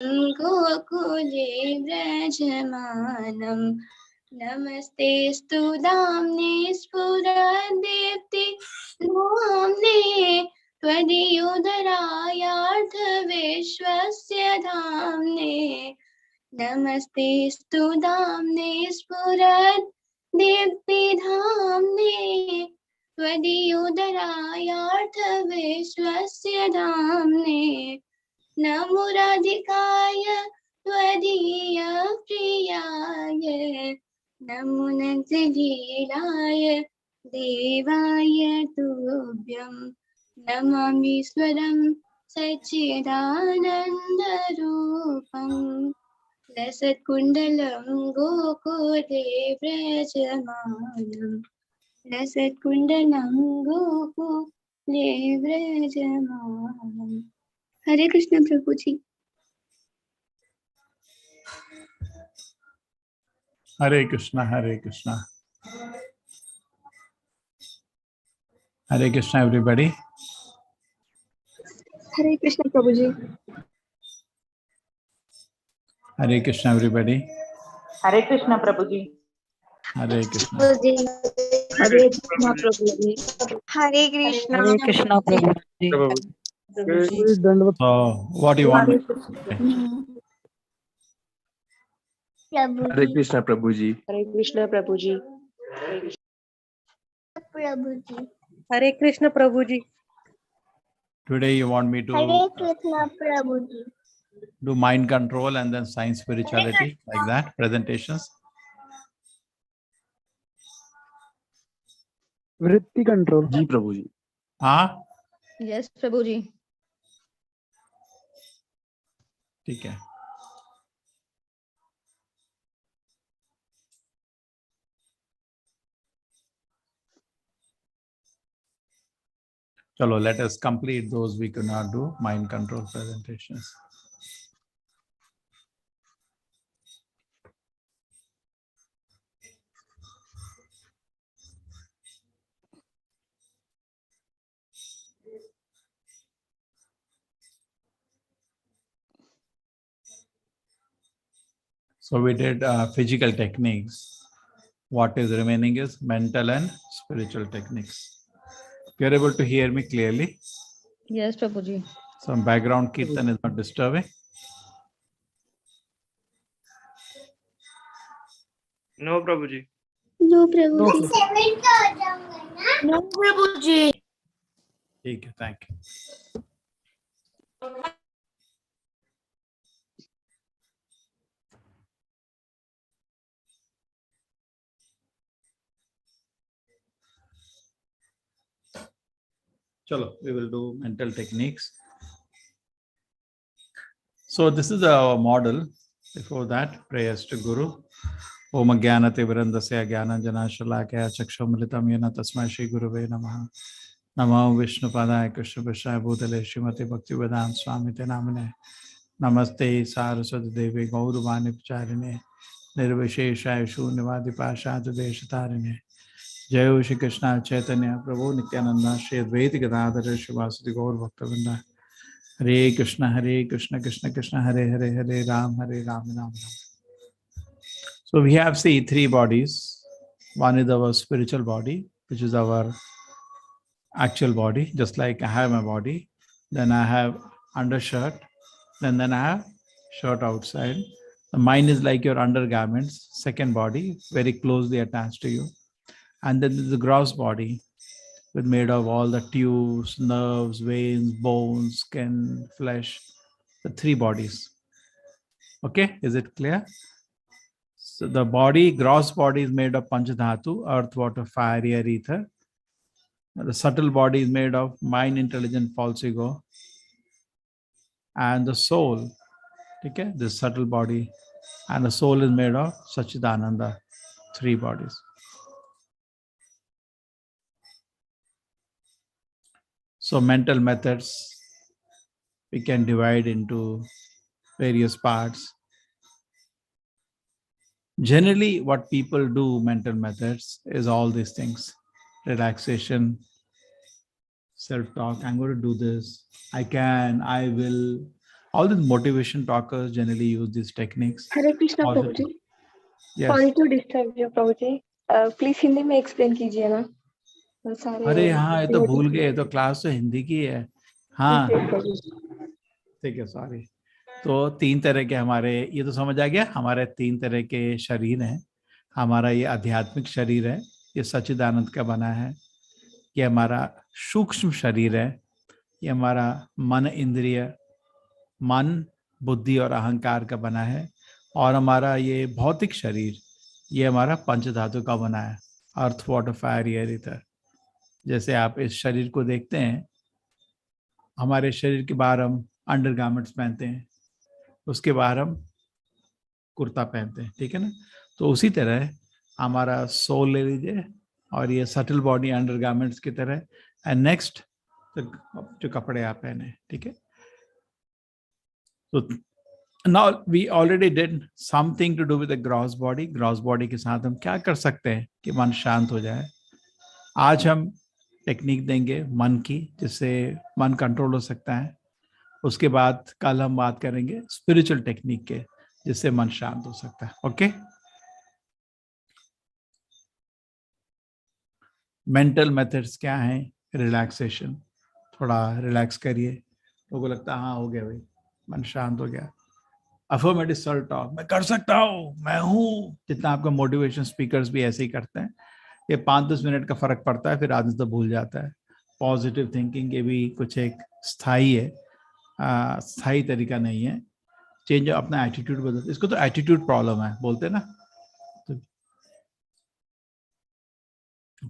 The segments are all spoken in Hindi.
गोकुले व्रजमानं नमस्तेऽस्तु दाम्ने स्फुरदीप्ति नाम्ने त्वदीयोदरायार्धविश्वस्य धाम्ने नमस्तेऽस्तु दाम्ने स्फुरदीप्तिधाम्ने त्वदीयोदरायार्धविश्वस्य धाम्ने नमो राधिकाय त्वदीयप्रियाय नमो नन्दलीलाय देवाय तुभ्यं नमामीश्वरं सच्चिदानन्दरूपं लसत्कुण्डलं गोकुले व्रजमानं लसत्कुण्डलं गोकुले व्रजमानम्। हरे कृष्ण प्रभु जी। Hare Krishna, Hare Krishna. Hare Krishna, everybody. Hare Krishna प्रभु जी। Hare Krishna, everybody. Hare Krishna प्रभु जी। Hare Krishna. हरे कृष्ण प्रभु जी। हरे कृष्ण। हरे कृष्ण प्रभु जी। So, what do you want? Hare Krishna प्रभु जी। हरे कृष्ण प्रभु जी। प्रभु जी। हरे कृष्ण प्रभु जी। Today you want me to हरे कृष्ण प्रभु जी। do mind control and then science spirituality, like that, presentations. वृत्ति कंट्रोल जी प्रभु जी। हाँ, यस प्रभु जी। ठीक है। Chalo, let us complete those we could not do mind control presentations. So we did physical techniques. What is remaining is mental and spiritual techniques. You're able to hear me clearly? Yes Prabhu ji. Some background kirtan is not disturbing. No Prabhu ji. No Prabhu ji. No Prabhu ji. ठीक है, thank you. Chalo, we will do mental techniques. So this is our model. Before that, prayers to Guru. Om Jnanati Virandasya Jnana Shalakaya Chakshomritam Yena Tasmai Shri Guruve Namaha. Namo Vishnu Padaya Krishna Prasthaya Bhutale Srimati Bhaktivedanta Swami Te Namane. Namaste Saraswati Devi Gauruvani Pacharine. Nirvisheshaya Shunyavadi Pashad Deshatarine. Jai Shri Krishna Chaitanya Prabhu Nityananda Shri Advaita Gadadhara Shivasati Gaur Bhaktavinda. Hare Krishna Krishna Krishna Hare Hare Hare Ram Ram Ram. So we have, see, three bodies. One is our spiritual body, which is our actual body, just like I have my body. Then I have undershirt. Then I have shirt outside. The mind is like your undergarments, second body, very closely attached to you. And then there's the gross body, with made of all the tubes, nerves, veins, bones, skin, flesh, the three bodies. Okay, is it clear? So the body, gross body is made of Panchadhatu, earth, water, fire, air, ether. The subtle body is made of mind, intelligent, false ego. And the soul, okay, this subtle body. And the soul is made of Sachidananda, three bodies. So mental methods, we can divide into various parts. Generally, what people do, mental methods, is all these things. Relaxation, self-talk, I'm going to do this, I can, I will, All the motivation talkers generally use these techniques. Hare Krishna और प्रभु जी। yes. Sorry to disturb you प्रभु जी, प्लीज हिंदी में एक्सप्लेन कीजिए ना वो सारे। अरे हाँ, ये तो भूल गए, तो क्लास तो हिंदी की है। हाँ जी, प्रभु जी। ठीक है, सॉरी। तो 3 तरह के हमारे, ये तो समझ आ गया, हमारे 3 तरह के शरीर हैं। हमारा ये आध्यात्मिक शरीर है, ये सच्चिदानंद का बना है। ये हमारा सूक्ष्म शरीर है, ये हमारा मन इंद्रिय, मन बुद्धि और अहंकार का बना है। और हमारा ये भौतिक शरीर, ये हमारा पंच धातु का बना है, earth water fire air ether. जैसे आप इस शरीर को देखते हैं, हमारे शरीर के बाहर हम अंडरगारमेंट्स पहनते हैं, उसके बाहर हम कुर्ता पहनते हैं, ठीक है ना। तो उसी तरह हमारा सोल ले लीजिए, और ये सटल बॉडी अंडरगारमेंट्स की तरह, एंड नेक्स्ट जो कपड़े आप पहने, ठीक है। तो now we already did something to do with the gross body. Gross body के साथ हम क्या कर सकते हैं कि मन शांत हो जाए। आज हम टेक्निक देंगे मन की, जिससे मन कंट्रोल हो सकता है। उसके बाद कल हम बात करेंगे स्पिरिचुअल टेक्निक के, जिससे मन शांत हो सकता है। ओके, मेंटल मेथड्स क्या हैं? रिलैक्सेशन, थोड़ा रिलैक्स करिए। लोगों को लगता है हाँ हो गया भाई, मन शांत हो गया। अफर्मेटिव सेल्फ टॉक, मैं कर सकता हूँ, मैं हूँ। जितना आपका मोटिवेशन स्पीकर्स भी ऐसे ही करते हैं। ये 5-10 मिनट का फर्क पड़ता है, फिर आदमी तो भूल जाता है। पॉजिटिव थिंकिंग के भी कुछ एक स्थायी है, स्थायी तरीका नहीं है। चेंज अपना एटीट्यूड बदल, इसको तो एटीट्यूड प्रॉब्लम है बोलते हैं ना। तो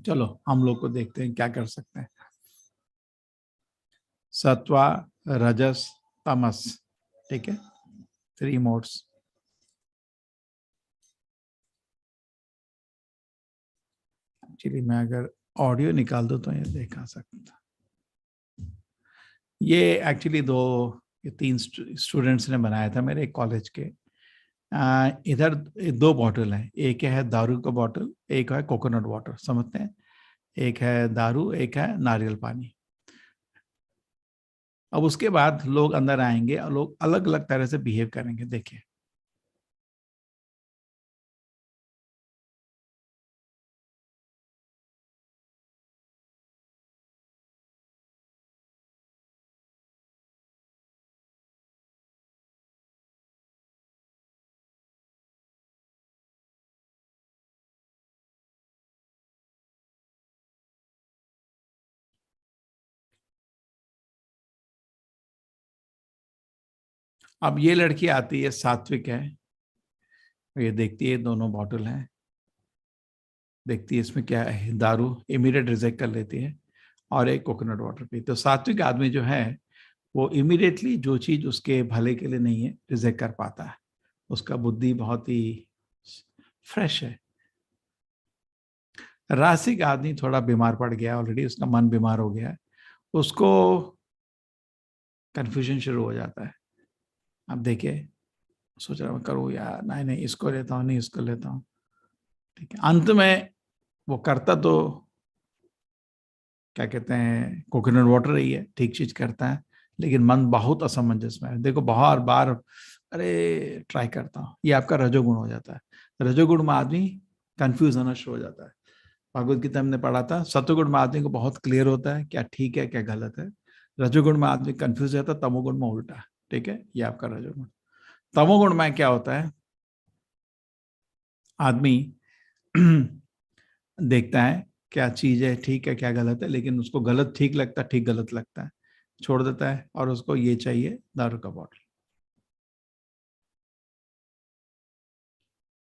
चलो हम लोग को देखते हैं क्या कर सकते हैं। सत्वा रजस तमस, ठीक है, 3 मोड्स। एक्चुअली मैं अगर ऑडियो निकाल दूं तो ये देखा सकता। ये एक्चुअली 3 स्टूडेंट्स ने बनाया था मेरे कॉलेज के। इधर 2 बॉटल हैं, एक है दारू का बॉटल, एक है कोकोनट वाटर, समझते हैं। एक है दारू, एक है नारियल पानी। अब उसके बाद लोग अंदर आएंगे और लोग अलग अलग तरह से बिहेव करेंगे। देखिए, अब ये लड़की आती है, सात्विक है, ये देखती है दोनों बॉटल हैं, देखती है इसमें क्या है, दारू, इमीडिएट रिजेक्ट कर लेती है, और एक कोकोनट वाटर पी। तो सात्विक आदमी जो है वो इमीडिएटली जो चीज उसके भले के लिए नहीं है रिजेक्ट कर पाता है। उसका बुद्धि बहुत ही फ्रेश है। रासिक आदमी थोड़ा बीमार पड़ गया, ऑलरेडी उसका मन बीमार हो गया है, उसको कंफ्यूजन शुरू हो जाता है। अब देखिए, सोच रहा मैं करूँ या नहीं, नहीं इसको लेता हूँ, नहीं इसको लेता हूँ, ठीक है। अंत में वो करता तो क्या कहते हैं, कोकोनट वाटर ही है, ठीक चीज करता है, लेकिन मन बहुत असमंजस में है। देखो बार बार अरे ट्राई करता हूँ, ये आपका रजोगुण हो जाता है। रजोगुण में आदमी कंफ्यूज होना शुरू हो जाता है। भगवद गीता हमने पढ़ा था, सतोगुण में आदमी को बहुत क्लियर होता है क्या ठीक है क्या गलत है। रजोगुण में आदमी कंफ्यूज रहता है, तमोगुण में उल्टा है, ठीक है। ये आपका रजोगुण। तमोगुण में क्या होता है, आदमी देखता है क्या चीज है ठीक है क्या गलत है, लेकिन उसको गलत ठीक लगता है, ठीक गलत लगता है, छोड़ देता है, और उसको ये चाहिए दारू का बॉटल,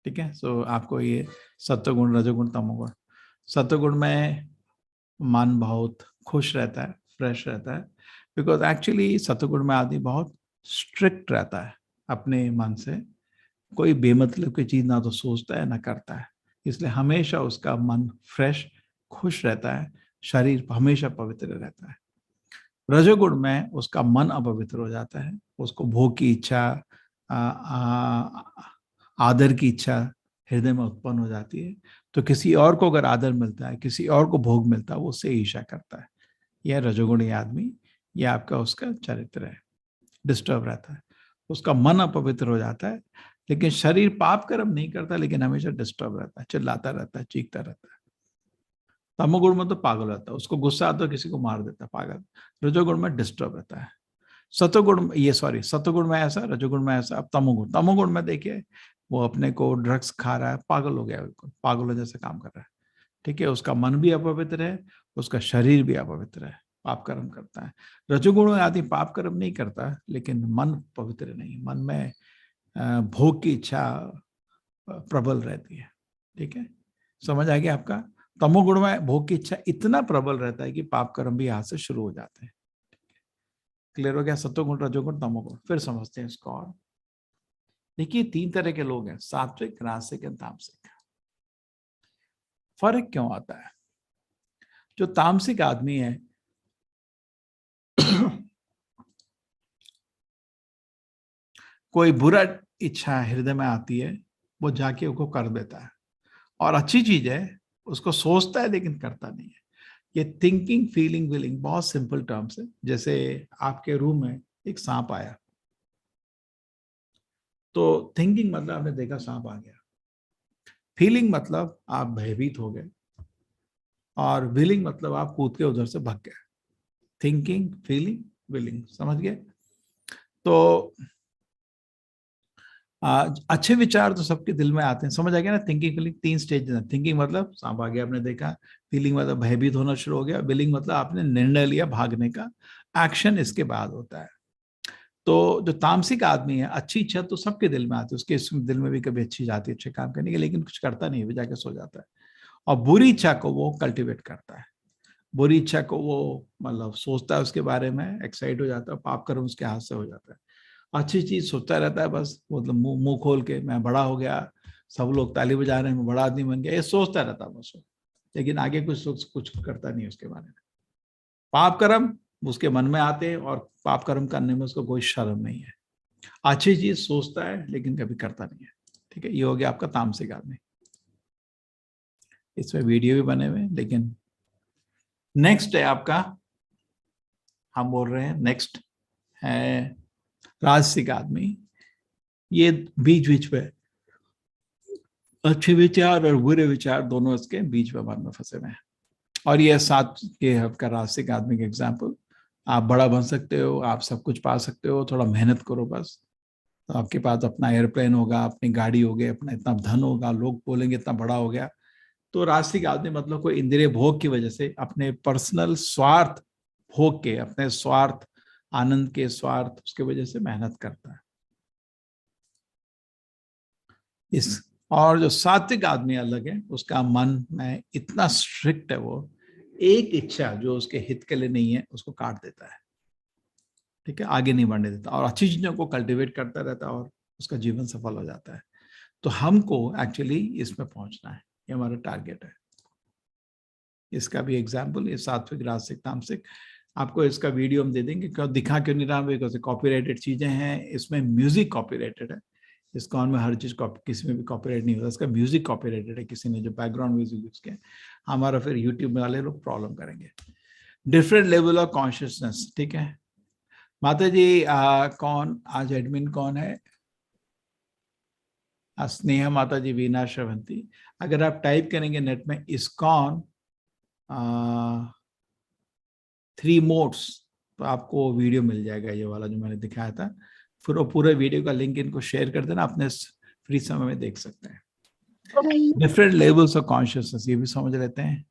ठीक है। सो आपको ये सत्वगुण, रजोगुण, तमोगुण। सत्वगुण में मन बहुत खुश रहता है, फ्रेश रहता है, बिकॉज एक्चुअली सत्वगुण में आदमी बहुत स्ट्रिक्ट रहता है अपने मन से। कोई बेमतलब की चीज ना तो सोचता है ना करता है, इसलिए हमेशा उसका मन फ्रेश, खुश रहता है, शरीर हमेशा पवित्र रहता है। रजोगुण में उसका मन अपवित्र हो जाता है, उसको भोग की इच्छा, आदर की इच्छा हृदय में उत्पन्न हो जाती है। तो किसी और को अगर आदर मिलता है, किसी और को भोग मिलता है, वो उससे ईर्ष्या करता है। यह रजोगुणी आदमी, यह आपका उसका चरित्र है। डिस्टर्ब रहता है, उसका मन अपवित्र हो जाता है। लेकिन शरीर पाप कर्म नहीं करता, लेकिन हमेशा डिस्टर्ब रहता है, चिल्लाता रहता है, चीखता रहता है। तमोगुण में तो पागल रहता है, उसको गुस्सा आता है किसी को मार देता है, पागल। रजोगुण में डिस्टर्ब रहता है। सतोगुण में ऐसा, रजोगुण में ऐसा। अब तमोगुण में देखिए, वो अपने को ड्रग्स खा रहा है, पागल हो गया, बिल्कुल पागलों जैसे काम कर रहा है। ठीक है, उसका मन भी अपवित्र है, उसका शरीर भी अपवित्र है, पाप कर्म करता है। रजोगुण में आदमी पाप कर्म नहीं करता, लेकिन मन पवित्र नहीं, मन में भोग की इच्छा प्रबल रहती है। ठीक है, समझ आ गया आपका? तमोगुण में भोग की इच्छा इतना प्रबल रहता है कि पाप कर्म भी यहाँ से शुरू हो जाते हैं। क्लियर हो गया? सत्वगुण, रजोगुण, तमोगुण। फिर समझते हैं इसको। और देखिए, 3 तरह के लोग हैं, सात्विक, राजसिक और तामसिक। फर्क क्यों आता है? जो तामसिक आदमी है कोई बुरा इच्छा हृदय में आती है, वो जाके उसको कर देता है। और अच्छी चीज है, उसको सोचता है लेकिन करता नहीं है। ये थिंकिंग, फीलिंग, विलिंग बहुत सिंपल टर्म्स है। जैसे आपके रूम में एक सांप आया, तो थिंकिंग मतलब आपने देखा सांप आ गया, फीलिंग मतलब आप भयभीत हो गए, और विलिंग मतलब आप कूद के उधर से भाग गए। थिंकिंग, फीलिंग, विलिंग, समझ गए? तो अच्छे विचार तो सबके दिल में आते हैं, समझ आ गया ना? थिंकिंग, फीलिंग 3 स्टेज है। थिंकिंग मतलब सांप आ गया, आपने देखा। फीलिंग मतलब भयभीत होना शुरू हो गया। विलिंग मतलब आपने निर्णय लिया भागने का, एक्शन इसके बाद होता है। तो जो तामसिक आदमी है, अच्छी इच्छा तो सबके दिल में आती है, उसके दिल में भी कभी अच्छी जाती है अच्छे काम करने की, लेकिन कुछ करता नहीं, वो जाके सो जाता है। और बुरी इच्छा को वो कल्टिवेट करता है। बुरी इच्छा को वो मतलब सोचता है, उसके बारे में एक्साइट हो जाता है, पाप कर्म उसके हाथ से हो जाता है। अच्छी चीज सोचता रहता है, बस मतलब मुंह खोल के, मैं बड़ा हो गया, सब लोग ताली बजा रहे हैं, मैं बड़ा आदमी बन गया, ये सोचता रहता है बस। लेकिन आगे कुछ करता नहीं उसके बारे में। पाप कर्म उसके मन में आते हैं, और पाप कर्म करने में उसको कोई शर्म नहीं है। अच्छी चीज सोचता है लेकिन कभी करता नहीं है। ठीक है, ये हो गया आपका तामसिक आदमी। इसमें वीडियो भी बने हुए हैं, लेकिन नेक्स्ट है आपका, हम बोल रहे हैं नेक्स्ट है राजसिक आदमी। ये बीच बीच में अच्छे विचार और बुरे विचार दोनों इसके बीच में मन में फंसे हुए हैं। और ये 7 के आपका राजसिक आदमी का एग्जाम्पल। आप बड़ा बन सकते हो, आप सब कुछ पा सकते हो, थोड़ा मेहनत करो बस। तो आपके पास अपना एयरप्लेन होगा, अपनी गाड़ी होगी, अपना इतना धन होगा, लोग बोलेंगे इतना बड़ा हो गया। तो राजसिक आदमी मतलब कोई इंद्रिय भोग की वजह से, अपने पर्सनल स्वार्थ भोग के, अपने स्वार्थ, आनंद के स्वार्थ, उसके वजह से मेहनत करता है इस। और जो सात्विक आदमी अलग है, उसका मन में इतना स्ट्रिक्ट है, वो एक इच्छा जो उसके हित के लिए नहीं है उसको काट देता है। ठीक है, आगे नहीं बढ़ने देता, और अच्छी चीजों को कल्टीवेट करता रहता है, और उसका जीवन सफल हो जाता है। तो हमको एक्चुअली इसमें पहुंचना है, ये हमारा टारगेट है। इसका भी एग्जाम्पल, ये सात्विक, राजसिक, तामसिक। आपको इसका वीडियो हम दे देंगे। क्यों दिखा क्यों नहीं रहा? बिकॉज कॉपीराइटेड चीजें हैं, इसमें म्यूजिक कॉपीराइटेड है। इस्कॉन में हर चीज किसी में भी कॉपीराइट नहीं होता, इसका म्यूजिक कॉपीराइटेड है, किसी ने जो बैकग्राउंड म्यूजिक यूज किया। हमारा फिर यूट्यूब वाले लोग प्रॉब्लम करेंगे। Different level of consciousness. ठीक है माता जी, कौन आज एडमिन कौन है? स्नेहा माता जी, वीना श्रवंती। अगर आप टाइप करेंगे नेट में इस्कॉन 3 मोड्स, तो आपको वीडियो मिल जाएगा, ये वाला जो मैंने दिखाया था। फिर वो पूरे वीडियो का लिंक इनको शेयर कर देना, अपने फ्री समय में देख सकते हैं। डिफरेंट लेवल्स ऑफ कॉन्शियसनेस, ये भी समझ लेते हैं।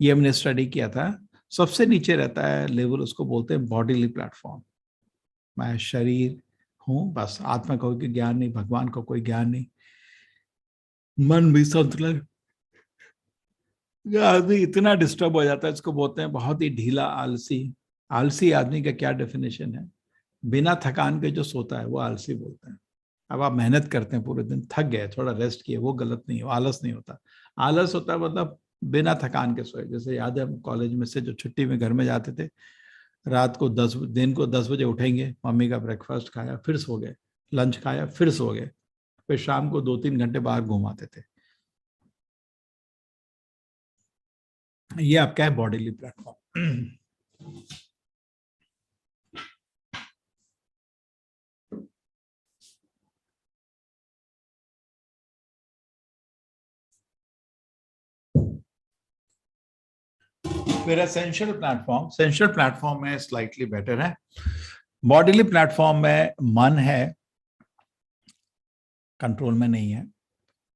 ये हमने स्टडी किया था। सबसे नीचे रहता है लेवल, उसको बोलते हैं बॉडीली प्लेटफॉर्म। मैं शरीर हूं, बस आत्मा का कोई ज्ञान नहीं, भगवान का कोई ज्ञान नहीं, मन भी संतुलन। आदमी इतना डिस्टर्ब हो जाता है, इसको बोलते हैं बहुत ही ढीला, आलसी। आलसी आदमी का क्या डेफिनेशन है? बिना थकान के जो सोता है वो आलसी बोलते हैं। अब आप मेहनत करते हैं पूरे दिन, थक गए, थोड़ा रेस्ट किए, वो गलत नहीं है, वो आलस नहीं होता। आलस होता है मतलब बिना थकान के सोए। जैसे याद है, हम कॉलेज में से जो छुट्टी में घर में जाते थे, रात को 10 बजे उठेंगे, मम्मी का ब्रेकफास्ट खाया, फिर सो गए, लंच खाया, फिर सो गए, फिर शाम को 2-3 घंटे बाहर घुमाते थे। ये आपका है बॉडीली प्लेटफॉर्म। फिर एसेंशियल प्लेटफॉर्म में स्लाइटली बेटर है। बॉडीली प्लेटफॉर्म में मन है, कंट्रोल में नहीं है,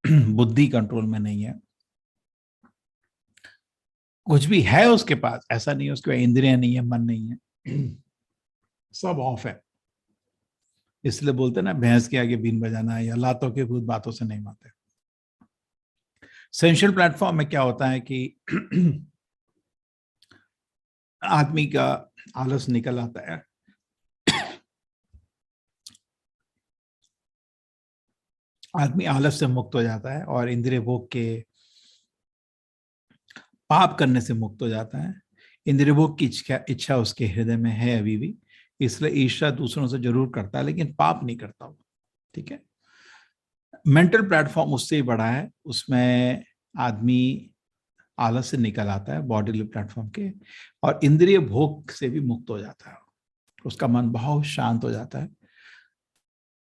बुद्धि कंट्रोल में नहीं है, कुछ भी है उसके पास, ऐसा नहीं है उसके पास इंद्रियां नहीं है, मन नहीं है, सब ऑफ है। इसलिए बोलते हैं ना, भैंस के आगे बीन बजाना या लातों के भूत बातों से नहीं मानते। एसेंशियल प्लेटफॉर्म में क्या होता है कि आदमी का आलस निकल आता है, आदमी आलस से मुक्त हो जाता है और इंद्रिय भोग के पाप करने से मुक्त हो जाता है। इंद्रिय भोग की इच्छा उसके हृदय में है अभी भी, इसलिए ईर्ष्या दूसरों से जरूर करता है लेकिन पाप नहीं करता वो। ठीक है। मेंटल प्लेटफॉर्म उससे ही बड़ा है, उसमें आदमी आलस से निकल आता है बॉडीली प्लेटफॉर्म के, और इंद्रिय भोग से भी मुक्त हो जाता है, उसका मन बहुत शांत हो जाता है।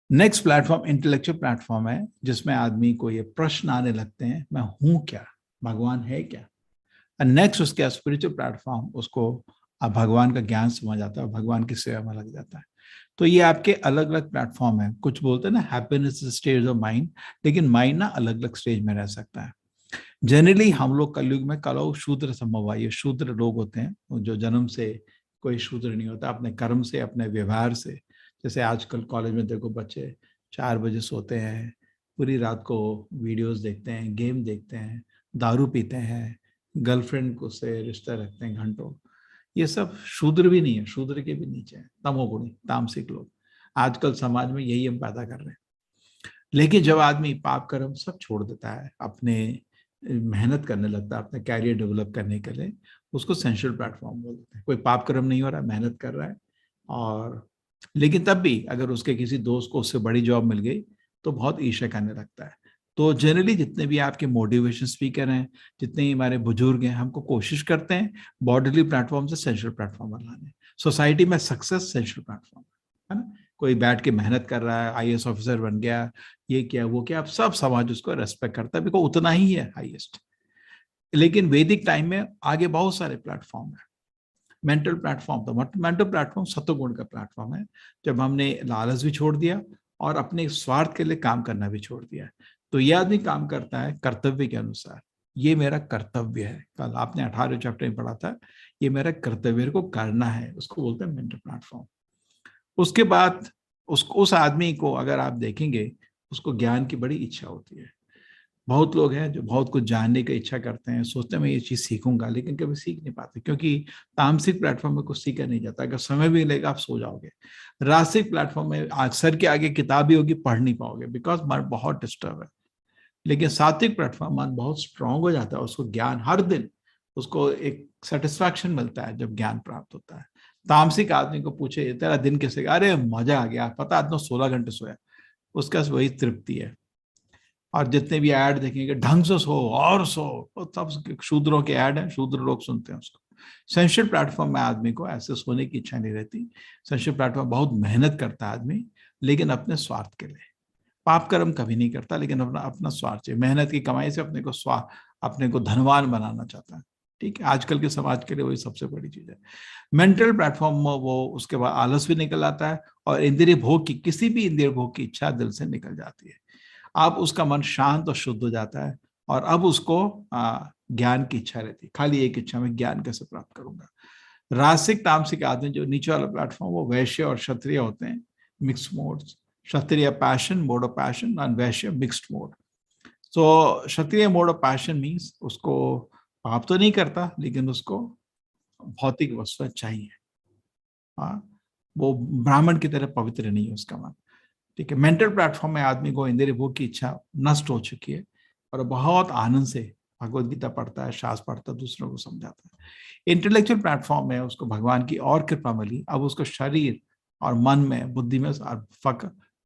नेक्स्ट प्लेटफॉर्म इंटेलेक्चुअल प्लेटफॉर्म है, जिसमें आदमी को ये प्रश्न आने लगते हैं, मैं हूं क्या, भगवान है क्या। नेक्स्ट उसके स्पिरिचुअल प्लेटफॉर्म, उसको अब भगवान का ज्ञान समझ आता है और भगवान की सेवा में लग जाता है। तो ये आपके अलग अलग प्लेटफॉर्म है। कुछ बोलते हैं ना हैप्पीनेस स्टेज ऑफ माइंड, लेकिन माइंड ना अलग अलग स्टेज में रह सकता है। जनरली हम लोग कलयुग में कलौ शूद्र संभव, ये शूद्र लोग होते हैं जो जन्म से कोई शूद्र नहीं होता, अपने कर्म से, अपने व्यवहार से। जैसे आजकल कॉलेज में देखो बच्चे 4 बजे सोते हैं, पूरी रात को वीडियोस देखते हैं, गेम देखते हैं, दारू पीते हैं, गर्लफ्रेंड को से रिश्ता रखते हैं घंटों। ये सब शूद्र भी नहीं है, शूद्र के भी नीचे है, तमोगुणी तामसिक लोग। आजकल समाज में यही हम पैदा कर रहे हैं। लेकिन जब आदमी पाप कर्म सब छोड़ देता है, अपने मेहनत करने लगता है अपने कैरियर डेवलप करने के लिए, उसको सेंशुअल प्लेटफॉर्म बोलते हैं। कोई पाप कर्म नहीं हो रहा है, मेहनत कर रहा है, और लेकिन तब भी अगर उसके किसी दोस्त को उससे बड़ी जॉब मिल गई तो बहुत ईर्ष्या करने लगता है। तो जनरली जितने भी आपके मोटिवेशन स्पीकर हैं, जितने ही हमारे बुजुर्ग हैं, हमको कोशिश करते हैं बॉडीली प्लेटफॉर्म से सेंशुअल प्लेटफॉर्म बनाने। सोसाइटी में सक्सेस सेंशुअल प्लेटफॉर्म है ना। कोई बैठ के मेहनत कर रहा है, आईएएस ऑफिसर बन गया, ये क्या वो क्या, अब सब समाज उसको रेस्पेक्ट करता है, बिकॉज उतना ही है हाईएस्ट। लेकिन वैदिक टाइम में आगे बहुत सारे प्लेटफॉर्म है। मेंटल प्लेटफॉर्म, तो मेंटल प्लेटफॉर्म सत्वगुण का प्लेटफॉर्म है, जब हमने लालच भी छोड़ दिया और अपने स्वार्थ के लिए काम करना भी छोड़ दिया। तो यह आदमी काम करता है कर्तव्य के अनुसार, ये मेरा कर्तव्य है। कल आपने 18वें चैप्टर में पढ़ा था, ये मेरा कर्तव्य को करना है, उसको बोलते हैं मेंटल प्लेटफॉर्म। उसके बाद उस आदमी को अगर आप देखेंगे, उसको ज्ञान की बड़ी इच्छा होती है। बहुत लोग हैं जो बहुत कुछ जानने की इच्छा करते हैं, सोचते हैं मैं ये चीज सीखूंगा, लेकिन कभी सीख नहीं पाते, क्योंकि तामसिक प्लेटफॉर्म में कुछ सीखा नहीं जाता। अगर समय भी लेगा आप सो जाओगे। राजसिक प्लेटफॉर्म में सर के आगे किताब भी होगी, पढ़ नहीं पाओगे, बिकॉज मन बहुत डिस्टर्ब है। लेकिन सात्विक प्लेटफॉर्म मन बहुत स्ट्रांग हो जाता है, उसको ज्ञान हर दिन, उसको एक सेटिस्फैक्शन मिलता है जब ज्ञान प्राप्त होता है। तामसिक आदमी को पूछे तेरा दिन कैसे गया, अरे मजा आ गया, पता आदमी 16 घंटे सोया, उसका वही तृप्ति है। और जितने भी ऐड देखेंगे ढंग से सो और सो, तो सब शूद्रों के ऐड हैं, शूद्र लोग सुनते हैं उसको। सेंशियल प्लेटफॉर्म में आदमी को ऐसे सोने की इच्छा नहीं रहती। सेंशियल प्लेटफॉर्म बहुत मेहनत करता है आदमी, लेकिन अपने स्वार्थ के लिए। पाप कर्म कभी नहीं करता, लेकिन अपना अपना स्वार्थ है, मेहनत की कमाई से अपने को धनवान बनाना चाहता है। ठीक है, आजकल के समाज के लिए वही सबसे बड़ी चीज है। मेंटल प्लेटफॉर्म में वो उसके बाद आलस भी निकल आता है, और इंद्रिय भोग की, किसी भी इंद्रिय भोग की इच्छा दिल से निकल जाती है। अब उसका मन शांत और शुद्ध हो जाता है, और अब उसको ज्ञान की इच्छा रहती है, खाली एक इच्छा, में ज्ञान कैसे प्राप्त करूंगा। रासिक तामसिक आदमी जो नीचे वाला प्लेटफॉर्म, वो वैश्य और क्षत्रिय होते हैं, mix modes. Kshatriya passion, mode of passion, और वैश्य मिक्स्ड मोड। तो क्षत्रिय मोड ऑफ पैशन मीन्स उसको पाप तो नहीं करता, लेकिन उसको भौतिक वस्तु चाहिए। हाँ, वो ब्राह्मण की तरह पवित्र नहीं है उसका मन। ठीक है। मेंटल प्लेटफॉर्म में आदमी को इंद्रिय भोग की इच्छा नष्ट हो चुकी है, और बहुत आनंद से भगवत गीता पढ़ता है, शास्त्र पढ़ता है, दूसरों को समझाता है। इंटेलेक्चुअल प्लेटफॉर्म में उसको भगवान की और कृपा मिली, अब उसको शरीर और मन में, बुद्धि में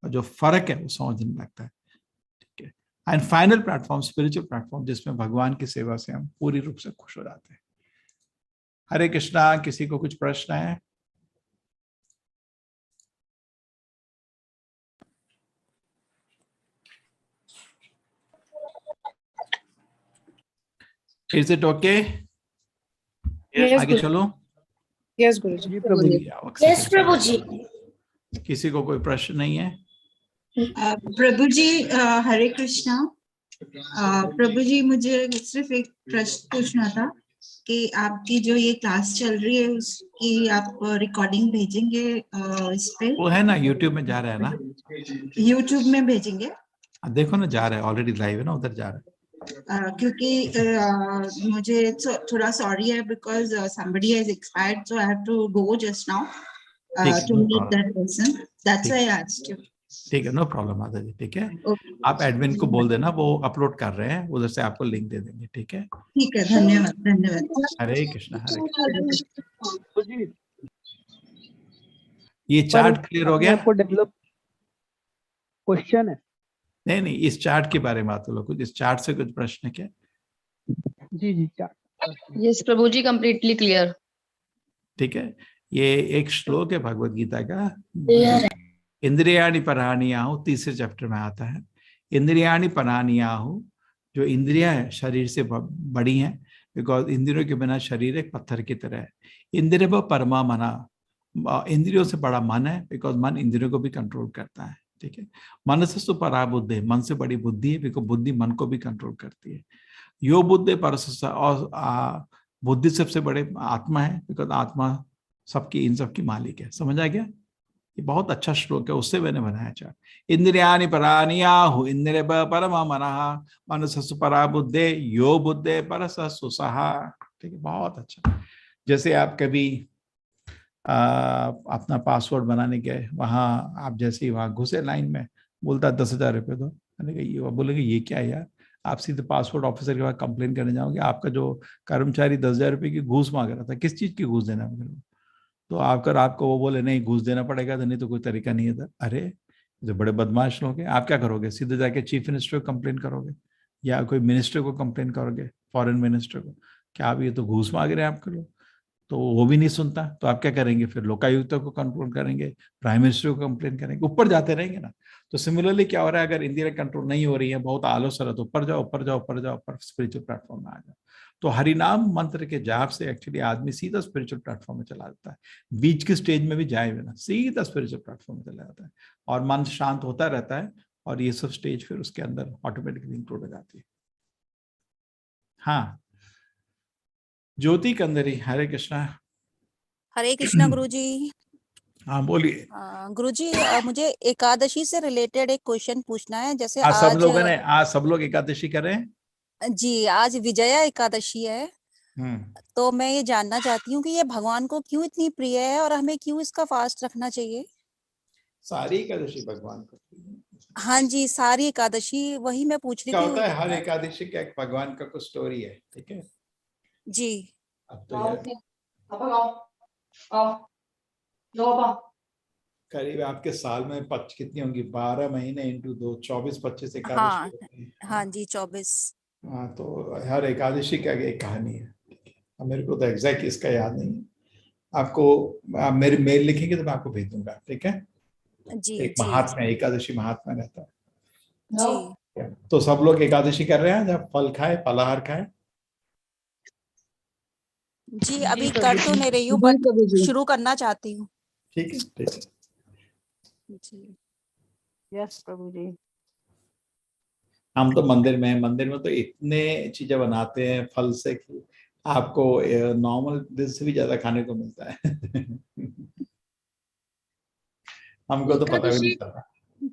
जो फर्क है वो समझने लगता है। ठीक है। And final platform spiritual platform, जिसमें भगवान की सेवा से हम पूरी रूप से खुश हो जाते हैं। हरे कृष्णा। किसी को कुछ प्रश्न है? Is it okay? आगे चलो। यस गुरुजी। जी प्रभु जी। यस प्रभु जी। किसी को कोई प्रश्न नहीं है? प्रभु जी हरे कृष्णा। प्रभु जी मुझे सिर्फ एक प्रश्न पूछना था कि आपकी जो ये क्लास चल रही है उसकी आप रिकॉर्डिंग भेजेंगे इस पे? वो है ना यूट्यूब में जा रहा है ना, यूट्यूब में भेजेंगे? देखो ना जा रहा है, ऑलरेडी लाइव है ना, उधर जा रहा है। क्योंकि मुझे थोड़ा सॉरी है because somebody has expired so I have to go just now to meet that person. That's why I asked you. ठीक है, नो प्रॉब्लम माता जी। ठीक है, Okay. आप एडमिन को बोल देना, वो अपलोड कर रहे हैं, उधर से आपको लिंक दे देंगे। ठीक है, ठीक है, धन्यवाद धन्यवाद। हरे कृष्णा हरे कृष्णा। ये चार्ट क्लियर हो गया? आपको डेवलप क्वेश्चन है? नहीं नहीं, इस चार्ट के बारे में बात लो, कुछ इस चार्ट से कुछ प्रश्न है क्या? जी जी चार्ट। यस प्रभु जी, कंप्लीटली क्लियर। ठीक है, ये एक श्लोक है भगवत गीता का, इंद्रियाणि पराणियाहु, तीसरे चैप्टर में आता है। इंद्रियाणि पराणियाहु, जो इंद्रियां है शरीर से बड़ी हैं, बिकॉज इंद्रियों के बिना शरीर एक पत्थर की तरह है। इंद्रिय परमा मना, इंद्रियों से बड़ा मन है, बिकॉज मन इंद्रियों को भी कंट्रोल करता है। ठीक है, मन से सुपरा बुद्धि, मन से बड़ी बुद्धि है, बिकॉज बुद्धि मन को भी कंट्रोल करती है। यो बुद्धि परस, और बुद्धि सबसे बड़े आत्मा है, बिकॉज आत्मा सबकी, इन सबकी मालिक है। समझ आ गया? ये बहुत अच्छा श्लोक है, उससे मैंने बनाया चार्ट। इंद्रियाणि पराणियाहु, इंद्रिय परमा मनः, मनसु परा बुद्धे, यो बुद्धे परस सुसहा। ठीक है, बहुत अच्छा। जैसे आप कभी अपना पासवर्ड बनाने गए, वहां आप जैसे ही वहां घुसे लाइन में, बोलता 10,000 रुपये दो, मैंने कहा ये, बोलेंगे ये क्या है यार? आप सीधे पासपोर्ट ऑफिसर के पास कंप्लेन करने जाओगे, आपका जो कर्मचारी 10,000 रुपये की घूस मांग रहा था, किस चीज की घूस देना है मेरे को? तो आपको वो बोले नहीं घूस देना पड़ेगा, तो नहीं तो कोई तरीका नहीं है था। अरे जो बड़े बदमाश लोग हैं, आप क्या करोगे? सीधे जाके चीफ मिनिस्टर को कंप्लेन करोगे, या कोई मिनिस्टर को कंप्लेन करोगे, फॉरेन मिनिस्टर को, क्या आप ये तो घूस मांग रहे हैं आपके लोग? तो वो भी नहीं सुनता, तो आप क्या करेंगे फिर? लोकायुक्त को कंट्रोल करेंगे, प्राइम मिनिस्टर को कंप्लेन करेंगे, ऊपर जाते रहेंगे ना। तो सिमिलरली क्या हो रहा है, अगर इंडिया कंट्रोल नहीं हो रही है, बहुत आलस है, तो ऊपर जाओ ऊपर जाओ ऊपर जाओ, ऊपर स्पिरिचुअल प्लेटफॉर्म में आ जाओ। तो हरिनाम मंत्र के जाप से एक्चुअली आदमी सीधा स्पिरिचुअल प्लेटफॉर्म में चला जाता है, बीच की स्टेज में भी जाए बिना सीधा स्पिरिचुअल प्लेटफॉर्म में चला जाता है, और मन शांत होता रहता है, और ये सब स्टेज फिर उसके अंदर ऑटोमेटिकली इंक्लूड हो जाती है। हाँ, ज्योति कंदरी, हरे कृष्णा। हरे कृष्णा गुरुजी। हाँ बोलिए। गुरुजी, मुझे एकादशी से रिलेटेड एक क्वेश्चन पूछना है। जैसे आज आज सब लोगों ने, आज सब लोग एकादशी कर रहे हैं जी, आज विजया एकादशी है, तो मैं ये जानना चाहती हूँ कि ये भगवान को क्यों इतनी प्रिय है और हमें क्यों इसका फास्ट रखना चाहिए? सारी एकादशी भगवान को। हाँ जी, सारी एकादशी, वही मैं पूछ रही क्या थी। होता है, हर एकादशी का एक भगवान का कुछ स्टोरी है। ठीक है जी। अब तो यार करीब आपके साल में कितनी होंगी, 12 महीने इंटू 2, 24-25 एकादशी होती है। हाँ जी, 24। हाँ, तो हर एकादशी का एक कहानी है। अब मेरे को तो एग्जैक्ट इसका याद नहीं है, आपको आप मेरे मेल लिखेंगे तो मैं आपको भेज दूंगा। ठीक है जी। एक महात्मा, एकादशी महात्मा रहता है जी। तो सब लोग एकादशी कर रहे हैं, जब फल खाए, फलाहार खाए। जी, अभी कर तो नहीं रही हूँ, बट शुरू करना चाहती हूँ। ठीक है ठीक है जी। यस प्रभु जी। हम तो मंदिर में तो इतने चीजें बनाते हैं फल से कि आपको नॉर्मल दिन से भी ज्यादा खाने को मिलता है। हमको तो पता भी नहीं चलता।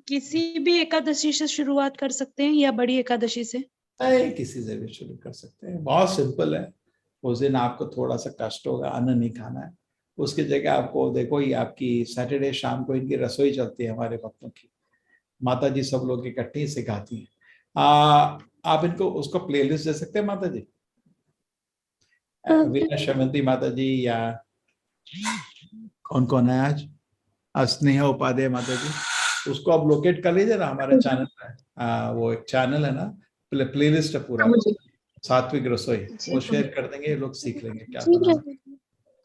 किसी भी एकादशी से शुरुआत कर सकते हैं या बड़ी एकादशी से? किसी से भी शुरू कर सकते हैं, बहुत सिंपल है। उस दिन आपको थोड़ा सा कष्ट होगा, अन्न नहीं खाना है, उसकी जगह आपको देखो, ये आपकी सैटरडे शाम को इनकी रसोई चलती है हमारे भक्तों की, माता जी सब लोग इकट्ठे सिखाती हैं। आप इनको उसको प्लेलिस्ट दे सकते हैं माता जी, वीना शमंती माता जी, या कौन कौन है आज, स्नेहा उपाध्याय माता जी, उसको आप लोकेट कर लीजिए ना हमारे चैनल पे। वो एक चैनल है ना, प्लेलिस्ट है पूरा, सात्विक रसोई, वो शेयर कर देंगे, ये लोग सीख लेंगे क्या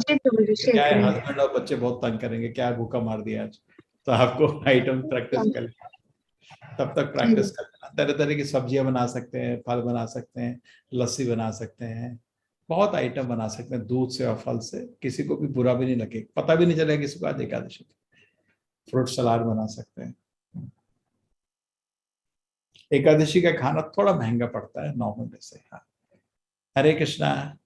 क्या है। हस्बैंड और बच्चे बहुत तंग करेंगे, क्या भूखा मार दिया आज, तो आपको आइटम प्रैक्टिस कर, तब तक प्रैक्टिस कर लेना। तरह तरह की सब्जियां बना सकते हैं, फल बना सकते हैं, लस्सी बना सकते हैं, बहुत आइटम बना सकते हैं दूध से और फल से, किसी को भी बुरा भी नहीं लगे, पता भी नहीं चलेगा किसी को आज एकादशी। फ्रूट सलाद बना सकते हैं। एकादशी का खाना थोड़ा महंगा पड़ता है नॉर्मल में से। हाँ, हरे कृष्णा।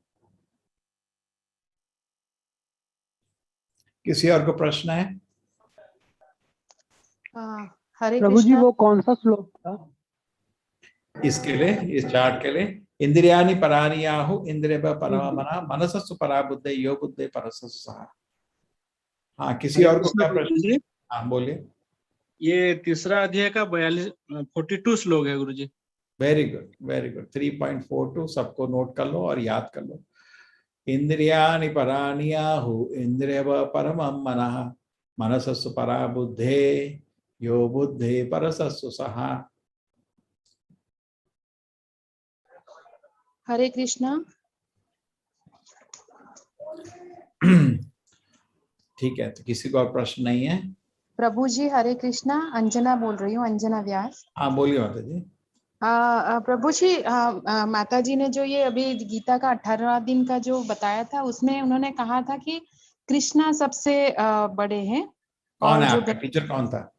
किसी और को प्रश्न है? हरे प्रभु जी कृष्णा। वो कौन सा श्लोक था? इसके लिए, इस चार्ट के लिए, इंद्रियाणि पराणि आहु इंद्रिय परमा मनसस्सु परा बुद्धे यो बुद्धे परसस्सु सहा। हाँ, किसी और को क्या प्रश्न? हाँ बोलिए। ये तीसरा अध्याय का 42 श्लोक है Guruji. Very good, very good. 3.42 सबको नोट कर लो और याद कर लो। इंद्रियाणि पराणि आहु इंद्रिय परमं मनः मनसस्सु परा बुद्धे यो बुद्धे परसस्सु सहा। हरे कृष्णा। ठीक है, तो किसी को और प्रश्न नहीं है? प्रभु जी हरे कृष्णा। अंजना बोल रही हूँ, अंजना व्यास। हाँ बोलिए माता जी। प्रभु जी, माता जी ने जो ये अभी गीता का 18वां दिन का जो बताया था, उसमें उन्होंने कहा था कि कृष्णा सबसे बड़े हैं। कौन है जो आपका टीचर? कौन था?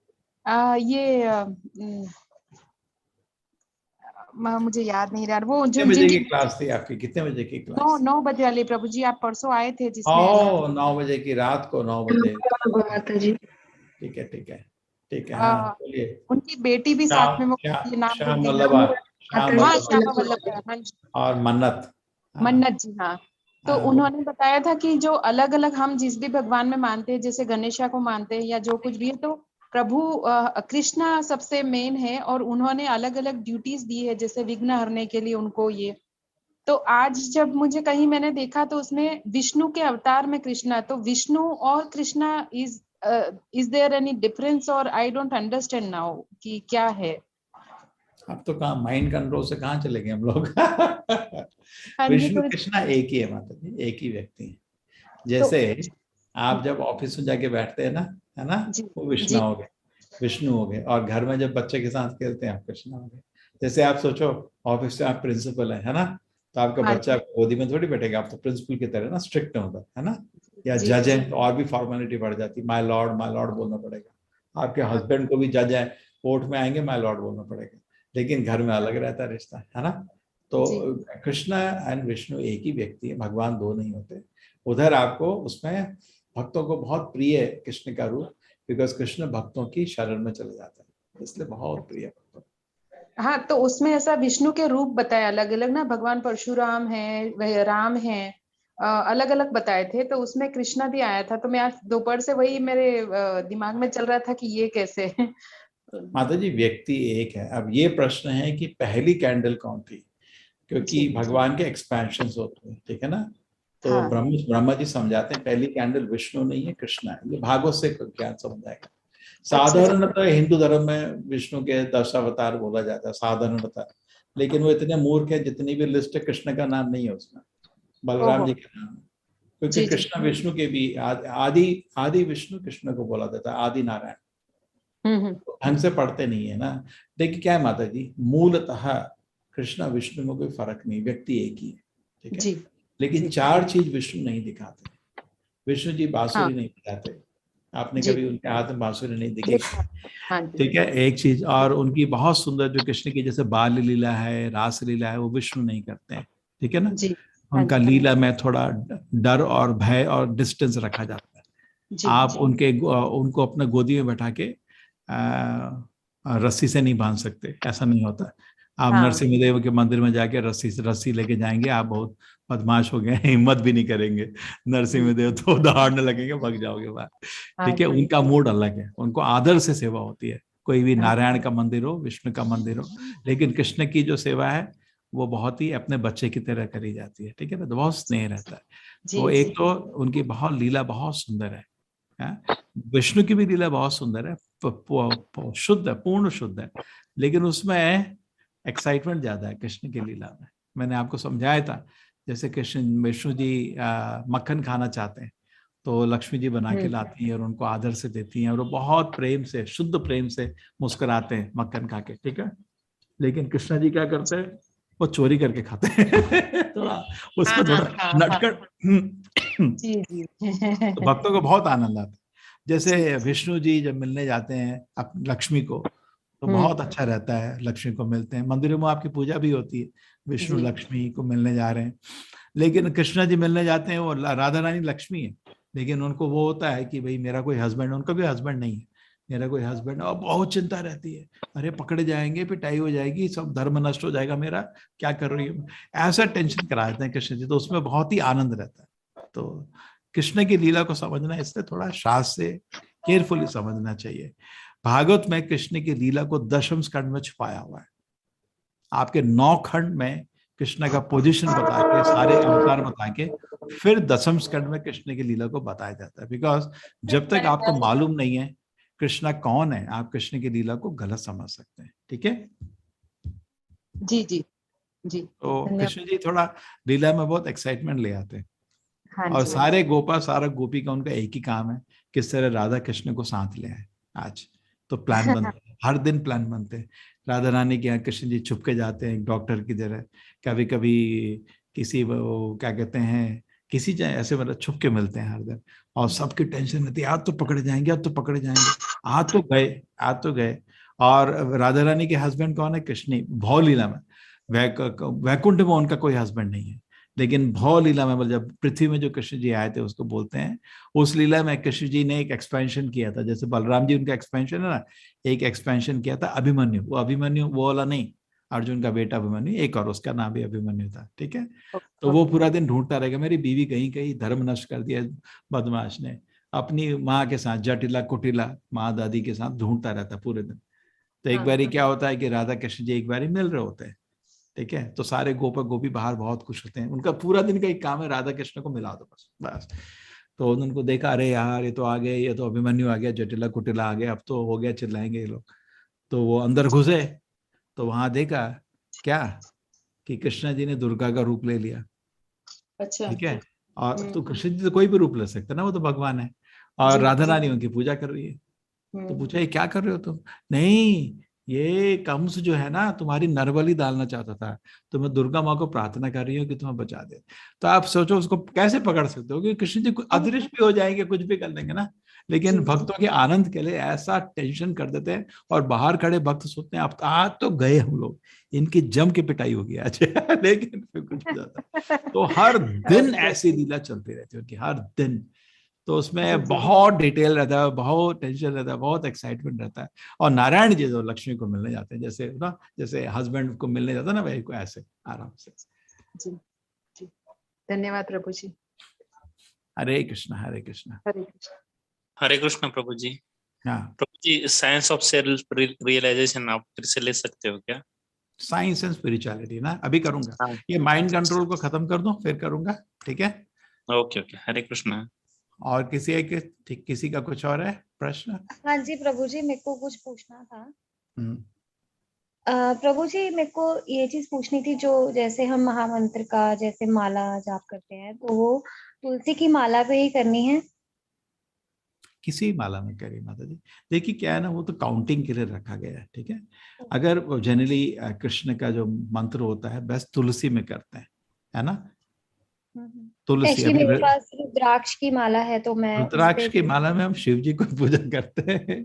मुझे याद नहीं रहा वो। कितने बजे की क्लास थी आपकी? कितने बजे की क्लास? 9 बजे वाली प्रभु जी। आप परसों आए थे जिसमें। 9 बजे की, रात को 9 बजे। माता जी। ठीक है, ठीक है, ठीक है। हाँ बोलिए। उनकी बेटी भी साथ में, वो श्याम वल्लभा, श्यामा वल्लभ और मन्नत। मन्नत जी। हाँ, तो उन्होंने बताया था कि जो अलग अलग हम जिस भी भगवान में मानते हैं, जैसे गणेशा को मानते हैं या जो कुछ भी है, तो प्रभु कृष्णा सबसे मेन है और उन्होंने अलग अलग ड्यूटीज दी है, जैसे विघ्न हरने के लिए उनको ये। तो आज जब मुझे कहीं मैंने देखा तो उसमें विष्णु के अवतार में कृष्णा, तो विष्णु और Krishna is there any difference? और आई डोंट अंडरस्टैंड नाउ कि क्या है। अब तो कहाँ माइंड कंट्रोल से कहाँ चलेंगे हम लोग। विष्णु कृष्णा एक ही है माता जी, एक ही व्यक्ति है। जैसे आप जब ऑफिस में जाके बैठते हैं ना, है ना, वो विष्णु हो गए, विष्णु हो गए। और घर में जब बच्चे के साथ खेलते हैं आप कृष्णा हो गए। जैसे आप सोचो ऑफिस में आप प्रिंसिपल है ना, तो आपका बच्चा गोदी में थोड़ी बैठेगा, आप तो प्रिंसिपल की तरह ना स्ट्रिक्ट होता है ना। या जज है तो और भी फॉर्मेलिटी बढ़ जाती है, माय लॉर्ड बोलना पड़ेगा। आपके हस्बैंड को भी जज है, कोर्ट में आएंगे माय लॉर्ड बोलना पड़ेगा। लेकिन घर में अलग रहता है रिश्ता, है ना। तो कृष्णा एंड विष्णु एक ही व्यक्ति है, भगवान दो नहीं होते। उधर आपको उसमें भक्तों को बहुत प्रिय है कृष्ण का रूप, बिकॉज कृष्ण भक्तों की शरण में चले जाता है, इसलिए बहुत प्रिय भक्तों। हाँ, तो उसमें ऐसा विष्णु के रूप बताए अलग अलग ना, भगवान परशुराम है, राम है, अलग अलग बताए थे। तो उसमें कृष्णा भी आया था। तो मैं आज दोपहर से वही मेरे दिमाग में चल रहा था कि ये कैसे है। माता जी व्यक्ति एक है। अब ये प्रश्न है कि पहली कैंडल कौन थी, क्योंकि भगवान के एक्सपेंशन होते हैं, ठीक है ना। तो ब्रह्मा जी समझाते हैं पहली कैंडल विष्णु नहीं है, कृष्णा है। ये भागवत से ज्ञान समझाएगा। साधारणतः हिंदू धर्म में विष्णु के 10 अवतार बोला जाता है साधारणतः, लेकिन वो इतने मूर्ख है, जितनी भी लिस्ट है कृष्ण का नाम नहीं है उसमें, बलराम जी का नाम है। क्योंकि कृष्ण विष्णु के भी आदि विष्णु कृष्ण को बोला जाता है, आदि नारायण। ढंग से पढ़ते नहीं है ना। देखिए क्या है माता जी, मूलतः कृष्ण विष्णु में कोई फर्क नहीं, व्यक्ति एक ही है, ठीक है। लेकिन 4 चीज विष्णु नहीं दिखाते। विष्णु जी बांसुरी नहीं बजाते, आपने कभी उनके हाथ में बांसुरी नहीं दिखी, ठीक है। एक चीज और उनकी बहुत सुंदर जो कृष्ण की जैसे बाल लीला है, रास लीला है, वो विष्णु नहीं करते हैं, ठीक है ना। उनका लीला में थोड़ा डर और भय और डिस्टेंस रखा जाता है। आप उनको अपने गोदी में बैठा के रस्सी से नहीं बांध सकते, ऐसा नहीं होता। आप नरसिंहदेव के मंदिर में जाके रस्सी लेके जाएंगे, आप बहुत बदमाश हो गए, हिम्मत भी नहीं करेंगे। नरसिंहदेव तो दहाड़ने लगेंगे, भाग जाओगे बाहर, ठीक है। उनका मूड अलग है, उनको आदर से सेवा होती है। कोई भी नारायण का मंदिर हो, विष्णु का मंदिर हो, लेकिन कृष्ण की जो सेवा है वो बहुत ही अपने बच्चे की तरह करी जाती है, ठीक है ना। तो बहुत स्नेह रहता है। तो एक तो उनकी बहुत लीला बहुत सुंदर है, विष्णु की भी लीला बहुत सुंदर है, शुद्ध है, पूर्ण शुद्ध है, लेकिन उसमें एक्साइटमेंट ज्यादा है कृष्ण की लीला में। मैंने आपको समझाया था, जैसे कृष्ण विष्णु जी मक्खन खाना चाहते हैं तो लक्ष्मी जी बना के लाती हैं और उनको आदर से देती हैं, और वो बहुत प्रेम से, शुद्ध प्रेम से मुस्कुराते हैं मक्खन खा के, ठीक है। लेकिन कृष्ण जी क्या करते हैं, वो चोरी करके खाते हैं थोड़ा उसमें थोड़ा नटखट जी जी तो भक्तों को बहुत आनंद आता है। जैसे विष्णु जी जब मिलने जाते हैं लक्ष्मी को, तो बहुत अच्छा रहता है, लक्ष्मी को मिलते हैं, मंदिरों में आपकी पूजा भी होती है, विष्णु लक्ष्मी को मिलने जा रहे हैं। लेकिन कृष्णा जी मिलने जाते हैं, वो राधा रानी लक्ष्मी है, लेकिन उनको वो होता है कि भाई मेरा कोई हस्बैंड, उनका भी हस्बैंड नहीं है, मेरा कोई हस्बैंड, और बहुत चिंता रहती है, अरे पकड़े जाएंगे, पिटाई हो जाएगी, सब धर्म नष्ट हो जाएगा मेरा, क्या कर रही हूँ, ऐसा टेंशन करा देते हैं कृष्ण जी। तो उसमें बहुत ही आनंद रहता है। तो कृष्ण की लीला को समझना, इसलिए थोड़ा शास्त्र से केयरफुली समझना चाहिए। भागवत में कृष्ण की लीला को दशम स्कंद में छुपाया हुआ है। आपके 9 खंड में कृष्ण का पोजीशन बता के, सारे अवतार बता के, फिर दशम स्कंद में कृष्ण की लीला को बताया जाता है। बिकॉज जब तक आपको मालूम नहीं है कृष्णा कौन है, आप कृष्ण की लीला को गलत समझ सकते हैं। ठीक है जी जी जी। तो कृष्ण जी थोड़ा लीला में बहुत एक्साइटमेंट ले आते हैं। हाँ और जी। सारे गोपा, सारा गोपी का उनका एक ही काम है, किस तरह राधा कृष्ण को साथ ले आए। आज तो प्लान बनते हैं, हर दिन प्लान बनते हैं। राधा रानी के यहाँ कृष्ण जी छुप के जाते हैं, एक डॉक्टर की तरह, कभी कभी किसी वो क्या कहते हैं, किसी ऐसे मतलब छुप के मिलते हैं हर दिन, और सबकी टेंशन रहती है, आज तो पकड़े जाएंगे, आज तो पकड़े जाएंगे, आज तो गए, आज तो गए। और राधा रानी के हस्बैंड कौन है? कृष्ण। भौ लीला में वैकुंठ में उनका कोई हस्बैंड नहीं है, लेकिन भौ लीला में जब पृथ्वी में जो कृष्ण जी आए थे उसको बोलते हैं, उस लीला में कृष्ण जी ने एक एक्सपेंशन किया था, जैसे बलराम जी उनका एक्सपेंशन है ना, एक एक्सपेंशन किया था अभिमन्यु। वो अभिमन्यु वो वाला नहीं, अर्जुन का बेटा अभिमन्यु, एक और उसका नाम भी अभिमन्यु था। ठीक है, तो वो पूरा दिन ढूंढता रहेगा, मेरी बीवी कहीं कहीं धर्म नष्ट कर दिया बदमाश ने, अपनी माँ के साथ जटिला कुटिला माँ दादी के साथ ढूंढता रहता पूरे दिन। तो एक बारी क्या होता है कि राधा कृष्ण जी एक बारी मिल रहे होते हैं। ठीक है, तो सारे गोपा गोपी बाहर बहुत खुश होते हैं, उनका पूरा दिन का एक काम है राधा कृष्ण को मिला दो बस बस। तो उनको देखा, अरे यार ये तो आ गए, ये तो अभिमन्यु आ गया, जटिला कुटिला आ गया, अब तो हो गया, चिल्लाएंगे ये लोग। तो वो अंदर घुसे, तो वहां देखा क्या कि कृष्ण जी ने दुर्गा का रूप ले लिया। अच्छा। ठीक है, और तो कृष्ण जी तो कोई भी रूप ले सकता है ना, वो तो भगवान है, और राधा रानी उनकी पूजा कर रही है। तो पूछा ये क्या कर रहे हो तुम? नहीं, ये कंस जो है ना तुम्हारी नरबली डालना चाहता था, तो मैं दुर्गा माँ को प्रार्थना कर रही हूँ कि तुम्हें बचा दे। तो आप सोचो उसको कैसे पकड़ सकते हो, क्योंकि कृष्ण जी अदृश्य भी हो जाएंगे, कुछ भी कर लेंगे ना, लेकिन भक्तों के आनंद के लिए ऐसा टेंशन कर देते हैं, और बाहर खड़े भक्त सोचते हैं अब आज तो गए हम लोग, इनकी जम के पिटाई होगी आज लेकिन फिर कुछ हो जाता। तो हर दिन ऐसी लीला चलती रहती है उनकी, हर दिन। तो उसमें बहुत डिटेल रहता है, बहुत टेंशन रहता है, बहुत एक्साइटमेंट रहता है। और नारायण जी जो लक्ष्मी को मिलने जाते हैं, जैसे ना, जैसे हस्बैंड को मिलने जाता है ना भाई को, ऐसे आराम से। जी जी, धन्यवाद प्रभु जी। हरे कृष्णा हरे कृष्णा। हरे कृष्णा। हरे कृष्णा प्रभु जी। हाँ प्रभु जी, साइंस ऑफ सेल्फ रियलाइजेशन आप फिर से ले सकते हो क्या? साइंस एंड स्पिरिचुअलिटी ना, अभी करूंगा। हाँ। ये माइंड कंट्रोल को खत्म कर दो फिर करूंगा। ठीक है, ओके ओके, हरे कृष्णा। और किसी एक ठीक, किसी का कुछ और है प्रश्न? हाँ जी प्रभु जी, मेरे को कुछ पूछना था। हम्म, प्रभु जी मेरे को ये चीज पूछनी थी, जो जैसे हम महामंत्र का जैसे माला जाप करते हैं, तो वो तुलसी की माला पे ही करनी है? किसी माला में करिए माता जी। देखिए क्या है ना, वो तो काउंटिंग के लिए रखा गया है। ठीक है, अगर जनरली कृष्ण का जो मंत्र होता है बस तुलसी में करते हैं, है ना, तुलसी। एक्चुअली अभी मेरे पास रुद्राक्ष की माला है, तो मैं उस रुद्राक्ष पे की माला में हम शिव जी को पूजा करते हैं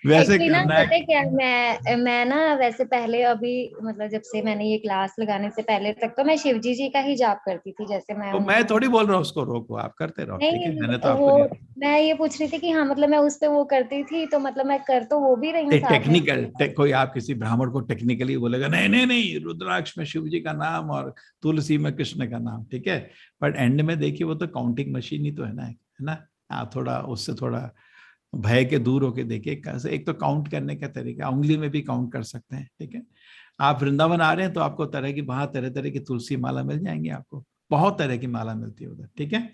वैसे एक्चुअली ना, करना पता है है। क्या, मैं ना वैसे पहले अभी मतलब जब से मैंने ये क्लास लगाने से पहले तक तो मैं शिव जी का ही जाप करती थी, जैसे मैं तो मैं थोड़ी बोल रहा हूँ उसको रोको, आप करते रहो। ठीक है, मैंने तो नहीं, आपको वो नहीं। मैं ये पूछ रही थी कि हाँ मतलब मैं उस पे वो करती थी, तो मतलब मैं कर तो वो भी रही हूँ साथ में। कोई आप किसी ब्राह्मण को टेक्निकली बोलेगा नहीं नहीं नहीं, रुद्राक्ष में शिव जी का नाम और तुलसी में कृष्ण का नाम। ठीक है, बट एंड में देखिए वो तो काउंटिंग मशीन ही तो है ना। आप थोड़ा उससे थोड़ा भय के दूर होके देखिए कैसे, एक तो काउंट करने का तरीका, उंगली में भी काउंट कर सकते हैं। ठीक है, आप वृंदावन आ रहे हैं तो आपको तरह की वहां तरह तरह की तुलसी माला मिल जाएंगी, आपको बहुत तरह की माला मिलती है उधर। ठीक है,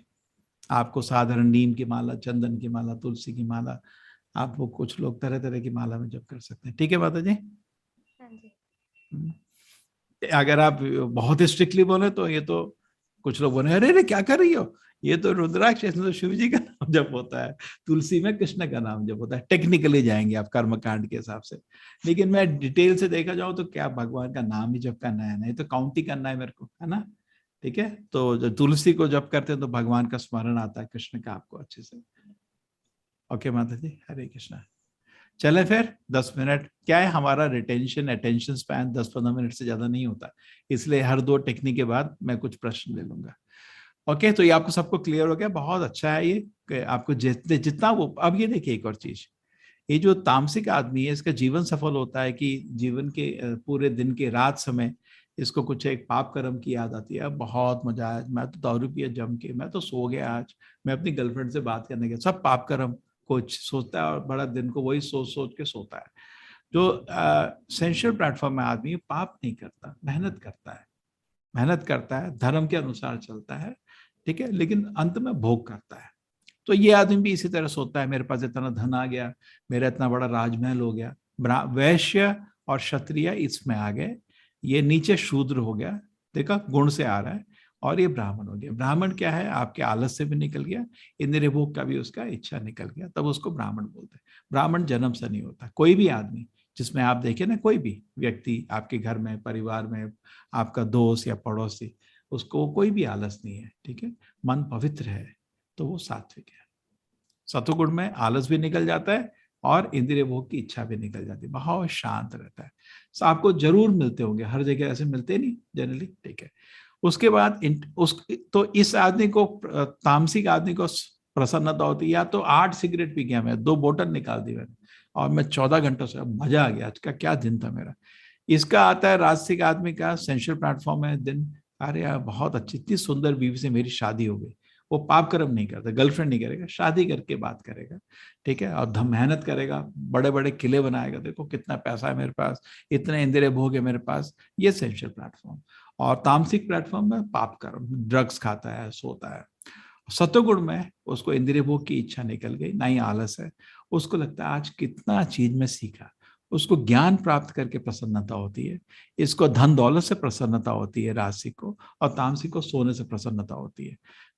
आपको साधारण नीम की माला, चंदन की माला, तुलसी की माला, आप वो कुछ लोग तरह तरह की माला में जप कर सकते हैं। ठीक है माता जी। हाँ जी। अगर आप बहुत स्ट्रिक्टली बोले तो ये तो कुछ लोग बोले अरे क्या कर रही हो, ये तो रुद्राक्ष, इसमें तो शिव जी का नाम जप होता है, तुलसी में कृष्ण का नाम जप होता है। टेक्निकली जाएंगे आप कर्मकांड के हिसाब से, लेकिन मैं डिटेल से देखा जाऊं तो क्या भगवान का नाम ही जप करना है, नहीं तो काउंट ही करना है मेरे को, है ना। ठीक है, तो जो तुलसी को जप करते हैं तो भगवान का स्मरण आता है, कृष्ण का आपको अच्छे से। ओके माता जी, हरे कृष्णा। चले फिर 10 मिनट, क्या है हमारा रिटेंशन अटेंशन स्पैन 10-15 मिनट से ज्यादा नहीं होता, इसलिए हर 2 टेक्निक के बाद मैं कुछ प्रश्न ले लूंगा। ओके, तो ये आपको सबको क्लियर हो गया, बहुत अच्छा है ये कि आपको जितना वो। अब ये देखिए एक और चीज, ये जो तामसिक आदमी है इसका जीवन सफल होता है कि जीवन के पूरे दिन के रात समय इसको कुछ एक पाप कर्म की याद आती है, बहुत मजा आया, मैं तो दारू पिया जम के, मैं तो सो गया आज, मैं अपनी गर्लफ्रेंड से बात करने गया, सब पाप कर्म कुछ सोचता है और बड़ा दिन को वही सोच सोच के सोता है। जो सेंशुअल प्लेटफॉर्म में आदमी पाप नहीं करता, मेहनत करता है, धर्म के अनुसार चलता है, ठीक है, लेकिन अंत में भोग करता है। तो ये आदमी भी इसी तरह सोचता है, मेरे पास इतना धन आ गया, मेरा इतना बड़ा राजमहल हो गया, वैश्य और क्षत्रिय इसमें आ गए, ये नीचे शूद्र हो गया, देखा गुण से आ रहा है, और ये ब्राह्मण हो गया। ब्राह्मण क्या है, आपके आलस से भी निकल गया, इंद्रिय भोग का भी उसका इच्छा निकल गया, तब उसको ब्राह्मण बोलते हैं। ब्राह्मण जन्म से नहीं होता, कोई भी आदमी जिसमें आप देखें ना, कोई भी व्यक्ति आपके घर में, परिवार में, आपका दोस्त या पड़ोसी, उसको कोई भी आलस नहीं है, ठीक है, मन पवित्र है, तो वो सात्विक है। सतुगुण में आलस भी निकल जाता है और इंद्रिय भोग की इच्छा भी निकल जाती है, बहुत शांत रहता है। तो आपको जरूर मिलते होंगे, हर जगह ऐसे मिलते नहीं जनरली, ठीक है। उसके बाद तो इस आदमी को, तामसिक आदमी को प्रसन्नता होती है, या तो 8 सिगरेट पी गया मैं, 2 बोतल निकाल दी मैंने और मैं 14 घंटों से, मजा आ गया, आज का क्या दिन था मेरा। इसका आता है राजसिक आदमी का, सेंशुअल प्लेटफॉर्म है दिन, अरे यार बहुत अच्छी, इतनी सुंदर बीवी से मेरी शादी हो गई। वो पाप कर्म नहीं करता, गर्लफ्रेंड नहीं करेगा, शादी करके बात करेगा, ठीक है, और मेहनत करेगा, बड़े बड़े किले बनाएगा, देखो कितना पैसा है मेरे पास, इतने इंद्रिय भोग है मेरे पास, ये सेंशुअल प्लेटफॉर्म। और तामसिक प्लेटफॉर्म में पाप कर्म, ड्रग्स खाता है, सोता है। सतोगुण में उसको इंद्रिय भोग की इच्छा निकल गई, ना ही आलस है, उसको लगता है आज कितना चीज में सीखा, उसको ज्ञान प्राप्त करके प्रसन्नता होती है। इसको धन दौलत से प्रसन्नता होती है राजसिक को, और तामसिक को सोने से प्रसन्नता होती है।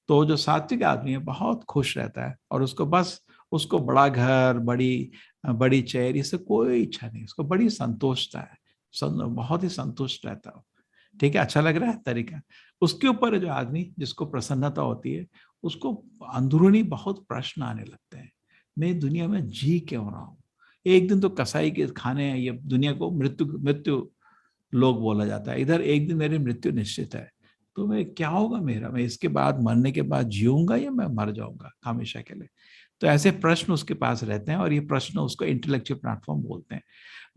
तो जो सात्विक आदमी है बहुत खुश रहता है, और उसको बस, उसको बड़ा घर, बड़ी चेयर, इससे कोई इच्छा नहीं, उसको बड़ी संतोषता है, बहुत ही संतुष्ट रहता है, ठीक है, अच्छा लग रहा है तरीका। उसके ऊपर जो आदमी जिसको प्रसन्नता होती है, उसको अंदरूनी बहुत प्रश्न आने लगते हैं, मैं दुनिया में जी क्यों रहा हूँ। एक दिन तो कसाई के खाने, ये दुनिया को मृत्यु लोग बोला जाता है, इधर एक दिन मेरी मृत्यु निश्चित है, तो मैं क्या होगा मेरा, मैं इसके बाद, मरने के बाद जीऊंगा या मैं मर जाऊंगा हमेशा के लिए। तो ऐसे प्रश्न उसके पास रहते हैं, और ये प्रश्न उसको इंटेलेक्चुअल प्लेटफॉर्म बोलते हैं।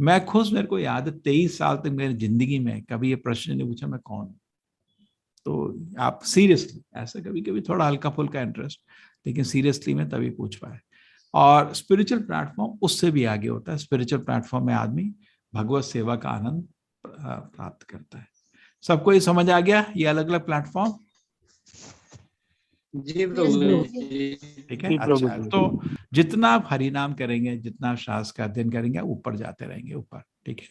मैं खुद, मेरे को याद है 23 साल तक मेरी जिंदगी में कभी ये प्रश्न नहीं पूछा मैं कौन हूँ। तो आप सीरियसली, ऐसा कभी कभी थोड़ा हल्का फुल्का इंटरेस्ट, लेकिन सीरियसली में तभी पूछ पाए। और स्पिरिचुअल प्लेटफॉर्म उससे भी आगे होता है, स्पिरिचुअल प्लेटफॉर्म में आदमी भगवत सेवा का आनंद प्राप्त करता है। सबको ये समझ आ गया, ये अलग अलग प्लेटफॉर्म? जी प्रभु, ठीक है, अच्छा। तो जितना आप हरि नाम करेंगे, जितना आप शास्त्र का अध्ययन करेंगे, ऊपर जाते रहेंगे, ऊपर, ठीक है।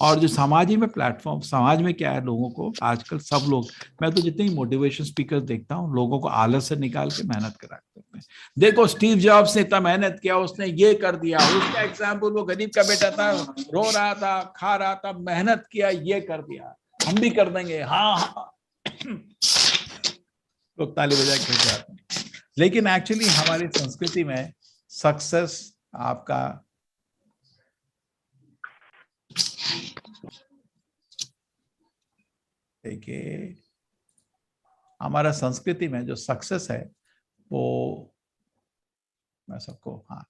और जो समाज में प्लेटफॉर्म, समाज में क्या है, लोगों को आजकल सब लोग, मैं तो जितने ही मोटिवेशन स्पीकर देखता हूँ, लोगों को आलस से निकाल के मेहनत करा करते हैं। देखो स्टीव जॉब्स ने इतना मेहनत किया, उसने ये कर दिया, उसका एग्जाम्पल, वो गरीब का बेटा था, रो रहा था, खा रहा था, मेहनत किया, ये कर दिया, हम भी कर देंगे, हाँ। लोग ताली बजा के जाते हैं, लेकिन एक्चुअली हमारी संस्कृति में सक्सेस आपका, देखिए हमारा संस्कृति में जो सक्सेस है वो, मैं सबको, हाँ,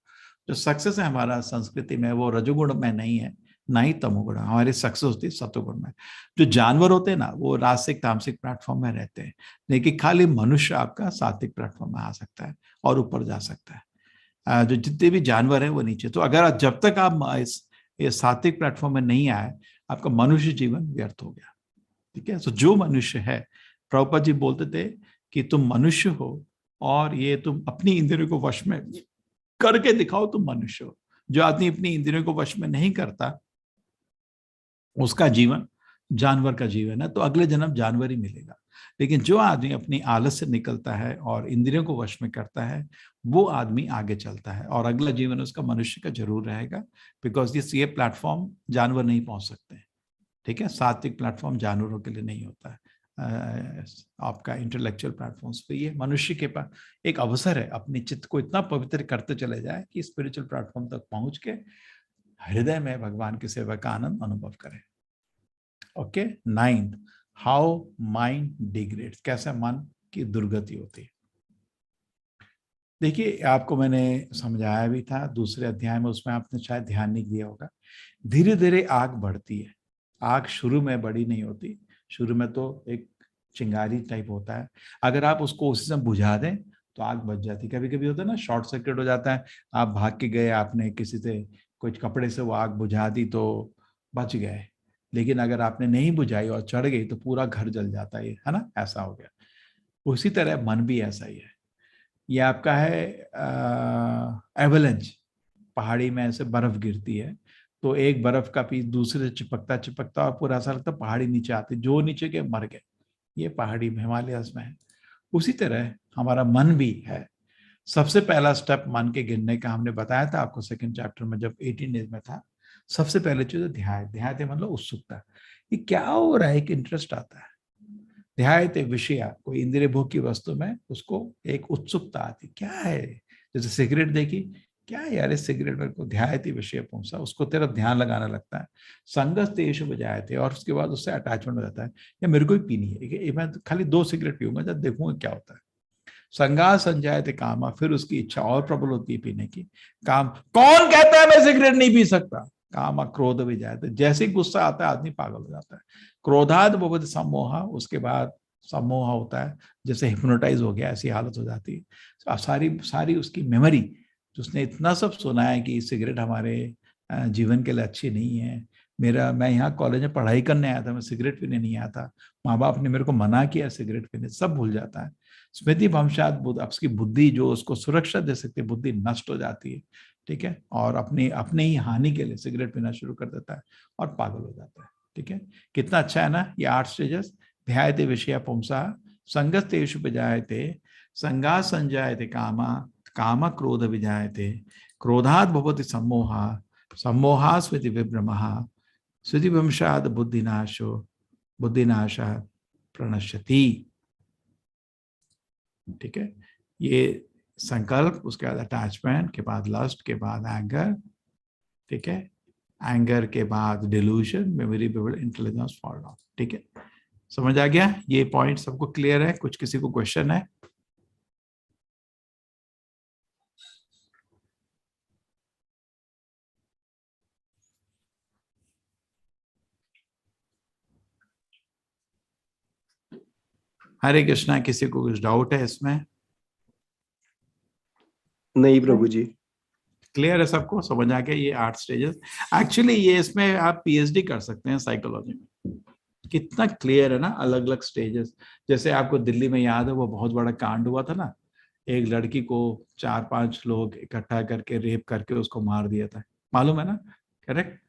जो सक्सेस है हमारा संस्कृति में वो रजोगुण में नहीं है, ना ही तमोगुण। हमारी सक्सेस होती है सतोगुण में। जो जानवर होते हैं ना, वो राजसिक तामसिक प्लेटफॉर्म में रहते हैं, लेकिन खाली मनुष्य आपका सात्विक प्लेटफॉर्म में आ सकता है और ऊपर जा सकता है। जो जितने भी जानवर हैं वो नीचे। तो अगर जब तक आप ये सात्विक प्लेटफॉर्म में नहीं आए, आपका मनुष्य जीवन व्यर्थ हो गया, ठीक है। तो जो मनुष्य है, प्रभुपाद जी बोलते थे कि तुम मनुष्य हो और ये तुम अपनी इंद्रियों को वश में करके दिखाओ, तुम मनुष्य हो। जो आदमी अपनी इंद्रियों को वश में नहीं करता, उसका जीवन जानवर का जीवन है, तो अगले जन्म जानवर ही मिलेगा। लेकिन जो आदमी अपनी आलस से निकलता है और इंद्रियों को वश में करता है, वो आदमी आगे चलता है और अगला जीवन उसका मनुष्य का जरूर रहेगा, बिकॉज ये प्लेटफॉर्म जानवर नहीं पहुंच सकते। ठीक है, सात्विक प्लेटफॉर्म जानवरों के लिए नहीं होता है। आपका इंटेलेक्चुअल प्लेटफॉर्म्स पे ये मनुष्य के पास एक अवसर है अपने चित्त को इतना पवित्र करते चले जाए कि स्पिरिचुअल प्लेटफॉर्म तक पहुंच के हृदय में भगवान की सेवा का आनंद अनुभव करें। Okay, 9th, how mind degrades, कैसे मन की दुर्गति होती है। देखिए, आपको मैंने समझाया भी था दूसरे अध्याय में, उसमें आपने शायद ध्यान नहीं दिया होगा। धीरे धीरे आग बढ़ती है। आग शुरू में बड़ी नहीं होती, शुरू में तो एक चिंगारी टाइप होता है। अगर आप उसको उसी समय बुझा दें तो आग बच जाती है। कभी कभी होता है ना, शॉर्ट सर्किट हो जाता है, आप भाग के गए, आपने किसी से कुछ कपड़े से वो आग बुझा दी तो बच गए, लेकिन अगर आपने नहीं बुझाई और चढ़ गई तो पूरा घर जल जाता है ना, ऐसा हो गया। उसी तरह मन भी ऐसा ही है। ये आपका है एवलेंच, पहाड़ी में ऐसे बर्फ गिरती है तो एक बर्फ का पीस दूसरे से चिपकता चिपकता और पूरा ऐसा लगता पहाड़ी नीचे आती, जो नीचे के मर गए। ये पहाड़ी हिमालयस में है। उसी तरह हमारा मन भी है। सबसे पहला स्टेप मन के गिनने का हमने बताया था आपको सेकंड चैप्टर में, जब 18 डेज में था। सबसे पहले चीज ध्यान, ध्यान मतलब उत्सुकता, ये क्या हो रहा है, एक इंटरेस्ट आता है। ध्यायते विषय, कोई इंद्रिय भोग की वस्तु में उसको एक उत्सुकता आती, क्या है, जैसे सिगरेट देखी, क्या है यार इस सिगरेट में को, ध्यायते विषय पुंसा, उसको तेरा ध्यान लगाना लगता है। संगत तेज बजायते, और उसके बाद उससे अटैचमेंट हो जाता है, या मेरे को ही पीनी है, मैं खाली 2 सिगरेट पीऊंगा, जब देखूंगा क्या होता है। संगा संजायते कामा, फिर उसकी इच्छा और प्रबल होती है पीने की। काम, कौन कहता है मैं सिगरेट नहीं पी सकता, काम क्रोध भी जाते, जैसे ही गुस्सा आता है आदमी पागल हो जाता है। क्रोधाद बहुत सम्मोह, उसके बाद सम्मोह होता है, जैसे हिप्नोटाइज हो गया ऐसी हालत हो जाती है। सारी सारी उसकी मेमोरी, उसने इतना सब सुना है कि सिगरेट हमारे जीवन के लिए अच्छी नहीं है। मैं यहाँ कॉलेज में पढ़ाई करने आया था, मैं सिगरेट पीने नहीं आया था, माँ बाप ने मेरे को मना किया सिगरेट पीने, सब भूल जाता है। स्मृति भ्रंशात बुद्ध, उसकी बुद्धि जो उसको सुरक्षा दे सकती है, बुद्धि नष्ट हो जाती है। ठीक है, और अपने ही हानि के लिए सिगरेट पीना शुरू कर देता है और पागल हो जाता है। ठीक है, कितना अच्छा है ना ये 8 स्टेजेस। ध्यायते विषया पुंसा, संगस्तेषु विजायते, संगा संजायते कामा, काम क्रोध विजायते, क्रोधात् भवति सम्मोहा, सम्मोहा स्मृति विभ्रमः, स्मृति भ्रंशात् बुद्धिनाशो, बुद्धिनाशात् प्रणश्यति। ठीक है, ये संकल्प, उसके बाद अटैचमेंट, के बाद लस्ट, के बाद एंगर। ठीक है, एंगर के बाद delusion, memory vivid, intelligence fall down. ठीक है, समझ आ गया? ये पॉइंट सबको क्लियर है? कुछ किसी को क्वेश्चन है? हरे कृष्णा, किसी को कुछ डाउट है इसमें? नहीं प्रभु जी, क्लियर है सबको? समझ आ गया ये 8 स्टेजेस? एक्चुअली ये इसमें आप पीएचडी कर सकते हैं साइकोलॉजी में। कितना क्लियर है ना, अलग अलग स्टेजेस। जैसे आपको दिल्ली में याद है वो बहुत बड़ा कांड हुआ था ना, एक लड़की को 4-5 लोग इकट्ठा करके रेप करके उसको मार दिया था, मालूम है ना? करेक्ट?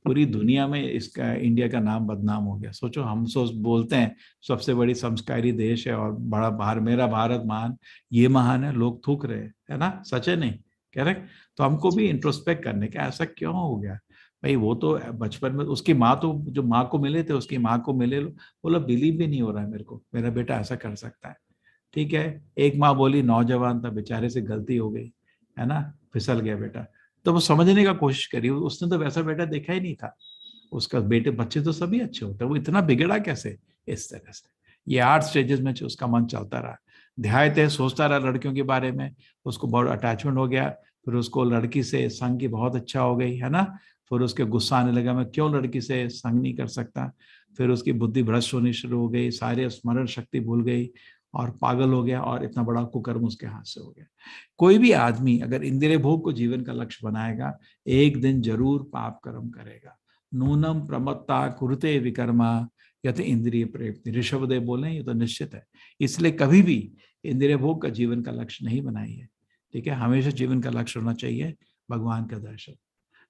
पूरी दुनिया में इसका, इंडिया का नाम बदनाम हो गया। सोचो, हम बोलते हैं सबसे बड़ी संस्कारी देश है और बड़ा मेरा भारत महान, ये महान है, लोग थूक रहे है ना, सच है नहीं? करेक्ट? तो हमको भी इंट्रोस्पेक्ट करने का, ऐसा क्यों हो गया भाई? वो तो बचपन में उसकी माँ, तो जो माँ को मिले थे उसकी माँ को मिले, बोला बिलीव भी नहीं हो रहा है मेरे को, मेरा बेटा ऐसा कर सकता है। ठीक है, एक माँ बोली नौजवान था बेचारे से गलती हो गई है ना, फिसल गया बेटा, तो वो समझने का कोशिश करी, उसने तो वैसा बेटा देखा ही नहीं था। उसका बच्चे तो सभी अच्छे होते हैं, वो इतना बिगड़ा कैसे इस तरह से? ये 8 स्टेजेस में उसका मन चलता रहा, ध्यायते, सोचता रहा लड़कियों के बारे में, उसको बहुत अटैचमेंट हो गया, फिर उसको लड़की से संग की बहुत अच्छा हो गई है ना, फिर उसके गुस्सा आने लगा, मैं क्यों लड़की से संग नहीं कर सकता, फिर उसकी बुद्धि भ्रष्ट होनी शुरू हो गई, सारे स्मरण शक्ति भूल गई और पागल हो गया, और इतना बड़ा कुकर्म उसके हाथ से हो गया। कोई भी आदमी अगर इंद्रिय भोग को जीवन का लक्ष्य बनाएगा, एक दिन जरूर पाप कर्म करेगा। नूनम प्रमत्ता कुरुते विकर्मा यत इंद्रिय प्रयुक्त, ऋषभदेव बोले, ये तो निश्चित है। इसलिए कभी भी इंद्रिय भोग का जीवन का लक्ष्य नहीं बनाइए। ठीक है, हमेशा जीवन का लक्ष्य होना चाहिए भगवान का दर्शन।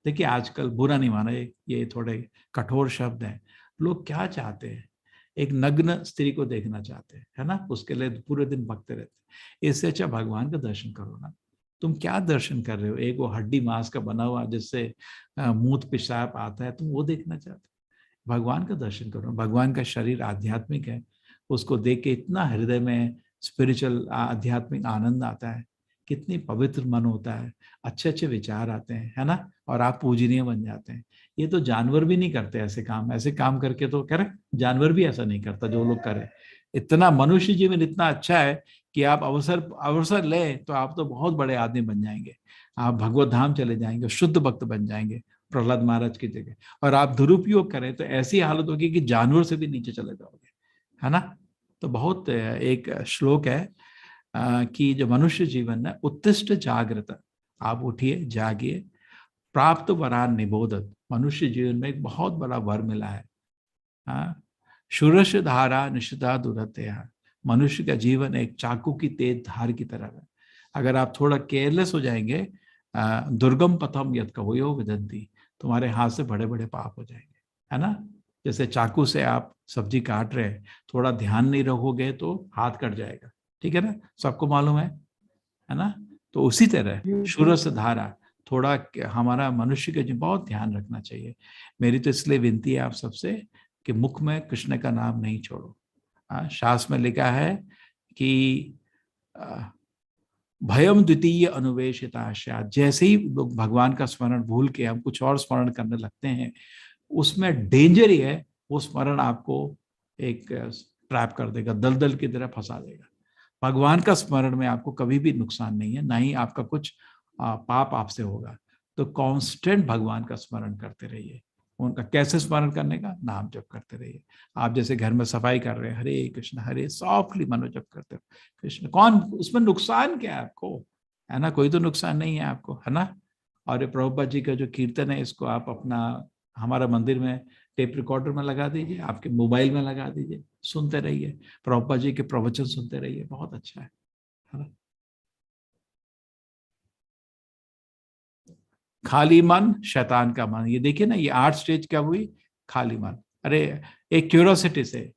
देखिए, आजकल बुरा नहीं माना, ये थोड़े कठोर शब्द हैं, लोग क्या चाहते हैं? एक नग्न स्त्री को देखना चाहते हैं, है ना, उसके लिए पूरे दिन भगते रहते हैं। इससे अच्छा भगवान का दर्शन करो ना। तुम क्या दर्शन कर रहे हो? एक वो हड्डी मांस का बना हुआ जिससे मूत्र पेशाब आता है, तुम वो देखना चाहते हो? भगवान का दर्शन करो। भगवान का शरीर आध्यात्मिक है, उसको देख के इतना हृदय में स्पिरिचुअल आध्यात्मिक आनंद आता है, कितनी पवित्र मन होता है, अच्छे अच्छे विचार आते हैं, है ना, और आप पूजनीय बन जाते हैं। ये तो जानवर भी नहीं करते ऐसे काम। ऐसे काम करके तो कह रहे जानवर भी ऐसा नहीं करता जो लोग करें। इतना मनुष्य जीवन इतना अच्छा है कि आप अवसर लें तो आप तो बहुत बड़े आदमी बन जाएंगे। आप भगवत धाम चले जाएंगे, शुद्ध भक्त बन जाएंगे प्रहलाद महाराज की जगह। और आप दुरुपयोग करें तो ऐसी हालत होगी कि जानवर से भी नीचे चले जाओगे, है ना। तो बहुत एक श्लोक है कि जो मनुष्य जीवन है, उत्तिष्ठ जागृत, आप उठिए, जागिए, प्राप्त वरान निबोधत। मनुष्य जीवन में एक बहुत बड़ा वर मिला है। शूरश धारा निशिता दुरतया। मनुष्य का जीवन एक चाकू की तेज धार की तरह है। अगर आप थोड़ा केयरलेस हो जाएंगे, दुर्गम पथम यत् कवयो विदन्ति, तुम्हारे हाथ से बड़े बड़े पाप हो जाएंगे, है ना। जैसे चाकू से आप सब्जी काट रहे हैं, थोड़ा ध्यान नहीं रखोगे तो हाथ कट जाएगा, ठीक है ना, सबको मालूम है ना। तो उसी तरह शूरश धारा, थोड़ा हमारा मनुष्य का जो बहुत ध्यान रखना चाहिए। मेरी तो इसलिए विनती है आप सबसे कि मुख में कृष्ण का नाम नहीं छोड़ो। शास्त्र में लिखा है कि भयम द्वितीय अनुवेशिता। जैसे ही लोग भगवान का स्मरण भूल के हम कुछ और स्मरण करने लगते हैं, उसमें डेंजर ही है, वो स्मरण आपको एक ट्रैप कर देगा, दलदल की तरह फंसा देगा। भगवान का स्मरण में आपको कभी भी नुकसान नहीं है, ना ही आपका कुछ पाप आपसे होगा। तो कांस्टेंट भगवान का स्मरण करते रहिए। उनका कैसे स्मरण करने का? नाम जप करते रहिए। आप जैसे घर में सफाई कर रहे हैं, हरे कृष्ण हरे, सॉफ्टली मनो जप करते हो कृष्ण। कौन, उसमें नुकसान क्या है आपको, है ना, कोई तो नुकसान नहीं है आपको, है ना। और ये प्रभुपाद जी का जो कीर्तन है, इसको आप अपना हमारा मंदिर में टेप रिकॉर्डर में लगा दीजिए, आपके मोबाइल में लगा दीजिए, सुनते रहिए, प्रभुपाद जी के प्रवचन सुनते रहिए, बहुत अच्छा है ना। खाली मन शैतान का मन। ये देखिए ना, ये 8 स्टेज क्या हुई? खाली मन। अरे एक क्यूरोसिटी से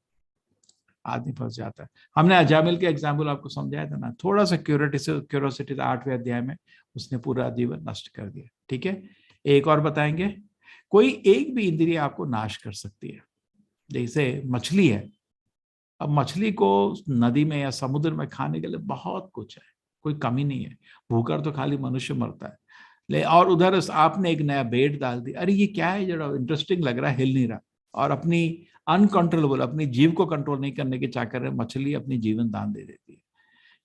आदमी फंस जाता है। हमने अजामिल के एग्जाम्पल आपको समझाया था ना, थोड़ा सा क्यूरोसिटी 8वें अध्याय में उसने पूरा जीवन नष्ट कर दिया, ठीक है। एक और बताएंगे, कोई एक भी इंद्रिय आपको नाश कर सकती है। जैसे मछली है, अब मछली को नदी में या समुद्र में खाने के लिए बहुत कुछ है, कोई कमी नहीं है। भूखा तो खाली मनुष्य मरता है। और उधर आपने एक नया बेड डाल दिया, अरे ये क्या है, जरा इंटरेस्टिंग लग रहा है, हिल नहीं रहा, और अपनी अनकंट्रोलेबल, अपनी जीव को कंट्रोल नहीं करने के चक्कर में मछली अपनी जीवन दान दे देती है।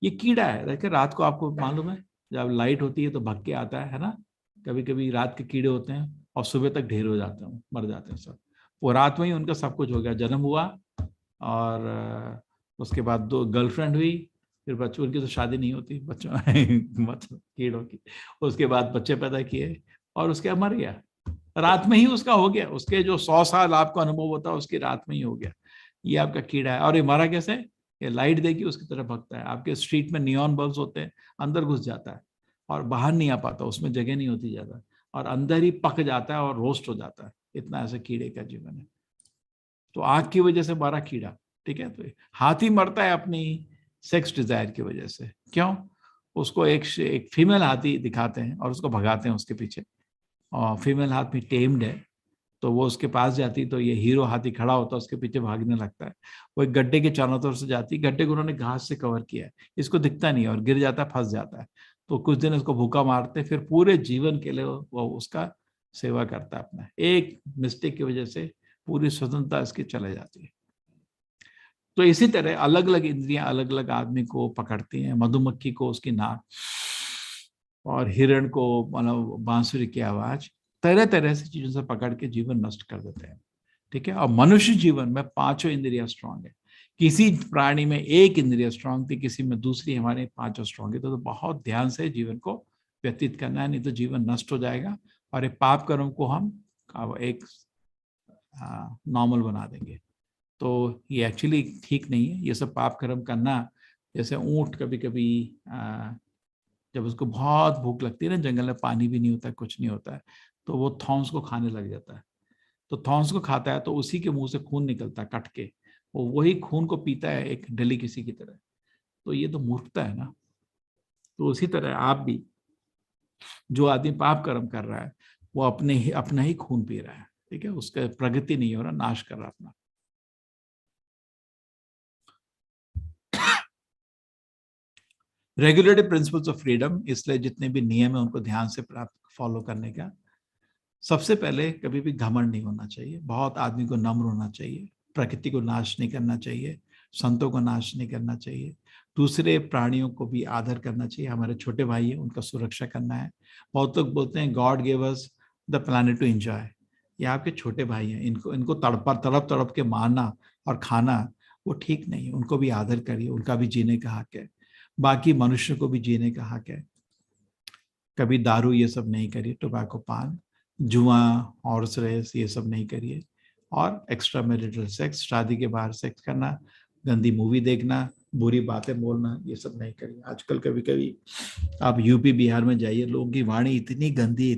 ये कीड़ा है। देखिए रात को आपको मालूम है, जब लाइट होती है तो भग के आता है ना। कभी कभी रात के कीड़े होते हैं और सुबह तक ढेर हो जाते हैं, मर जाते हैं सब। वो रात में ही उनका सब कुछ हो गया, जन्म हुआ और उसके बाद 2 गर्लफ्रेंड हुई, फिर बच्चों, उनकी तो शादी नहीं होती बच्चों मतलब कीड़ों की, उसके बाद बच्चे पैदा किए और उसके बाद मर गया। रात में ही उसका हो गया, उसके जो 100 साल आपको अनुभव होता है उसकी रात में ही हो गया। ये आपका कीड़ा है। और ये मरा कैसे? ये लाइट देगी उसकी तरफ भगता है। आपके स्ट्रीट में नियॉन बल्ब्स होते हैं, अंदर घुस जाता है और बाहर नहीं आ पाता, उसमें जगह नहीं होती ज्यादा, और अंदर ही पक जाता है और रोस्ट हो जाता है। इतना ऐसे कीड़े का जीवन है। तो आग की वजह से मारा कीड़ा, ठीक है। तो हाथी मरता है अपनी सेक्स डिजायर की वजह से। क्यों? उसको एक फीमेल हाथी दिखाते हैं और उसको भगाते हैं उसके पीछे, और फीमेल हाथी टेम्ड है तो वो उसके पास जाती, तो ये हीरो हाथी खड़ा होता है, उसके पीछे भागने लगता है। वो एक गड्ढे के चारों तरफ से जाती, गड्ढे को उन्होंने घास से कवर किया है, इसको दिखता नहीं है और गिर जाता है, फंस जाता है। तो कुछ दिन उसको भूखा मारते, फिर पूरे जीवन के लिए वो उसका सेवा करता है अपना। एक मिस्टेक की वजह से पूरी स्वतंत्रता इसकी चले जाती है। तो इसी तरह अलग अलग इंद्रियां अलग अलग आदमी को पकड़ती हैं। मधुमक्खी को उसकी नाक, और हिरण को मतलब बांसुरी की आवाज, तरह तरह से चीजों से पकड़ के जीवन नष्ट कर देते हैं, ठीक है। और मनुष्य जीवन में 5 इंद्रियां स्ट्रांग है। किसी प्राणी में 1 इंद्रिय स्ट्रांग थी, किसी में दूसरी, हमारे 5 स्ट्रांग है। तो बहुत ध्यान से जीवन को व्यतीत करना है, नहीं तो जीवन नष्ट हो जाएगा और ये पाप कर्म को हम एक नॉर्मल बना देंगे। तो ये एक्चुअली ठीक नहीं है। ये सब पाप कर्म करना, जैसे ऊंट कभी कभी जब उसको बहुत भूख लगती है ना, जंगल में पानी भी नहीं होता, कुछ नहीं होता है, तो वो थॉर्न्स को खाने लग जाता है। तो थॉर्न्स को खाता है तो उसी के मुंह से खून निकलता है कट के, वो वही खून को पीता है एक डेलीकेसी की तरह, तो ये तो मूर्खता है ना। तो उसी तरह आप भी, जो आदमी पाप कर्म कर रहा है वो अपना ही खून पी रहा है, ठीक है, उसका प्रगति नहीं हो रहा, नाश कर रहा अपना। रेगुलेटिव प्रिंसिपल्स ऑफ फ्रीडम, इसलिए जितने भी नियम है उनको ध्यान से प्राप्त फॉलो करने का। सबसे पहले कभी भी घमंड नहीं होना चाहिए, बहुत आदमी को नम्र होना चाहिए, प्रकृति को नाश नहीं करना चाहिए, संतों को नाश नहीं करना चाहिए, दूसरे प्राणियों को भी आदर करना चाहिए, हमारे छोटे भाई हैं उनका सुरक्षा करना है। बहुत लोग बोलते हैं God give us the planet to enjoy, ये आपके छोटे भाई हैं, इनको तड़प के मारना और खाना वो ठीक नहीं है, उनको भी आदर करिए, उनका भी जीने का हक है, बाकी मनुष्य को भी जीने का हक है। कभी दारू ये सब नहीं करिए, टोबैको पान, जुआ, हॉर्स रेस ये सब नहीं करिए, और एक्स्ट्रा मैरिटल सेक्स, शादी के बाहर सेक्स करना, गंदी मूवी देखना, बुरी बातें बोलना, ये सब नहीं करिए। आजकल कभी कभी आप यूपी बिहार में जाइए, लोगों की वाणी इतनी गंदी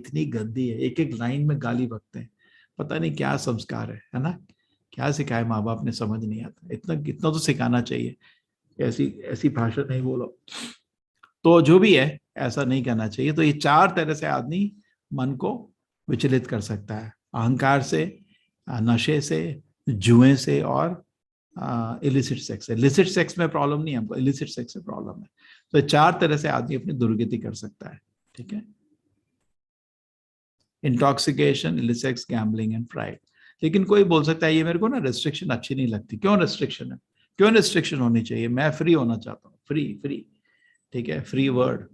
है, एक एक लाइन में गाली बकते हैं, पता नहीं क्या संस्कार है ना, क्या सिखाए माँ बाप ने, समझ नहीं आता। इतना तो सिखाना चाहिए, ऐसी भाषा नहीं बोलो। तो जो भी है ऐसा नहीं करना चाहिए। तो ये 4 तरह से आदमी मन को विचलित कर सकता है, अहंकार से, नशे से, जुए से, और इलिसिट सेक्स से। इलिसिट सेक्स में प्रॉब्लम नहीं है हमको, इलिसिट सेक्स से प्रॉब्लम है। तो 4 तरह से आदमी अपनी दुर्गति कर सकता है, ठीक है। Intoxication, illicit sex, gambling and pride. लेकिन कोई बोल सकता है ये मेरे को ना रेस्ट्रिक्शन अच्छी नहीं लगती। क्यों रेस्ट्रिक्शन है? क्यों रेस्ट्रिक्शन होनी चाहिए? मैं फ्री होना चाहता हूँ, फ्री, ठीक है, फ्री वर्ड।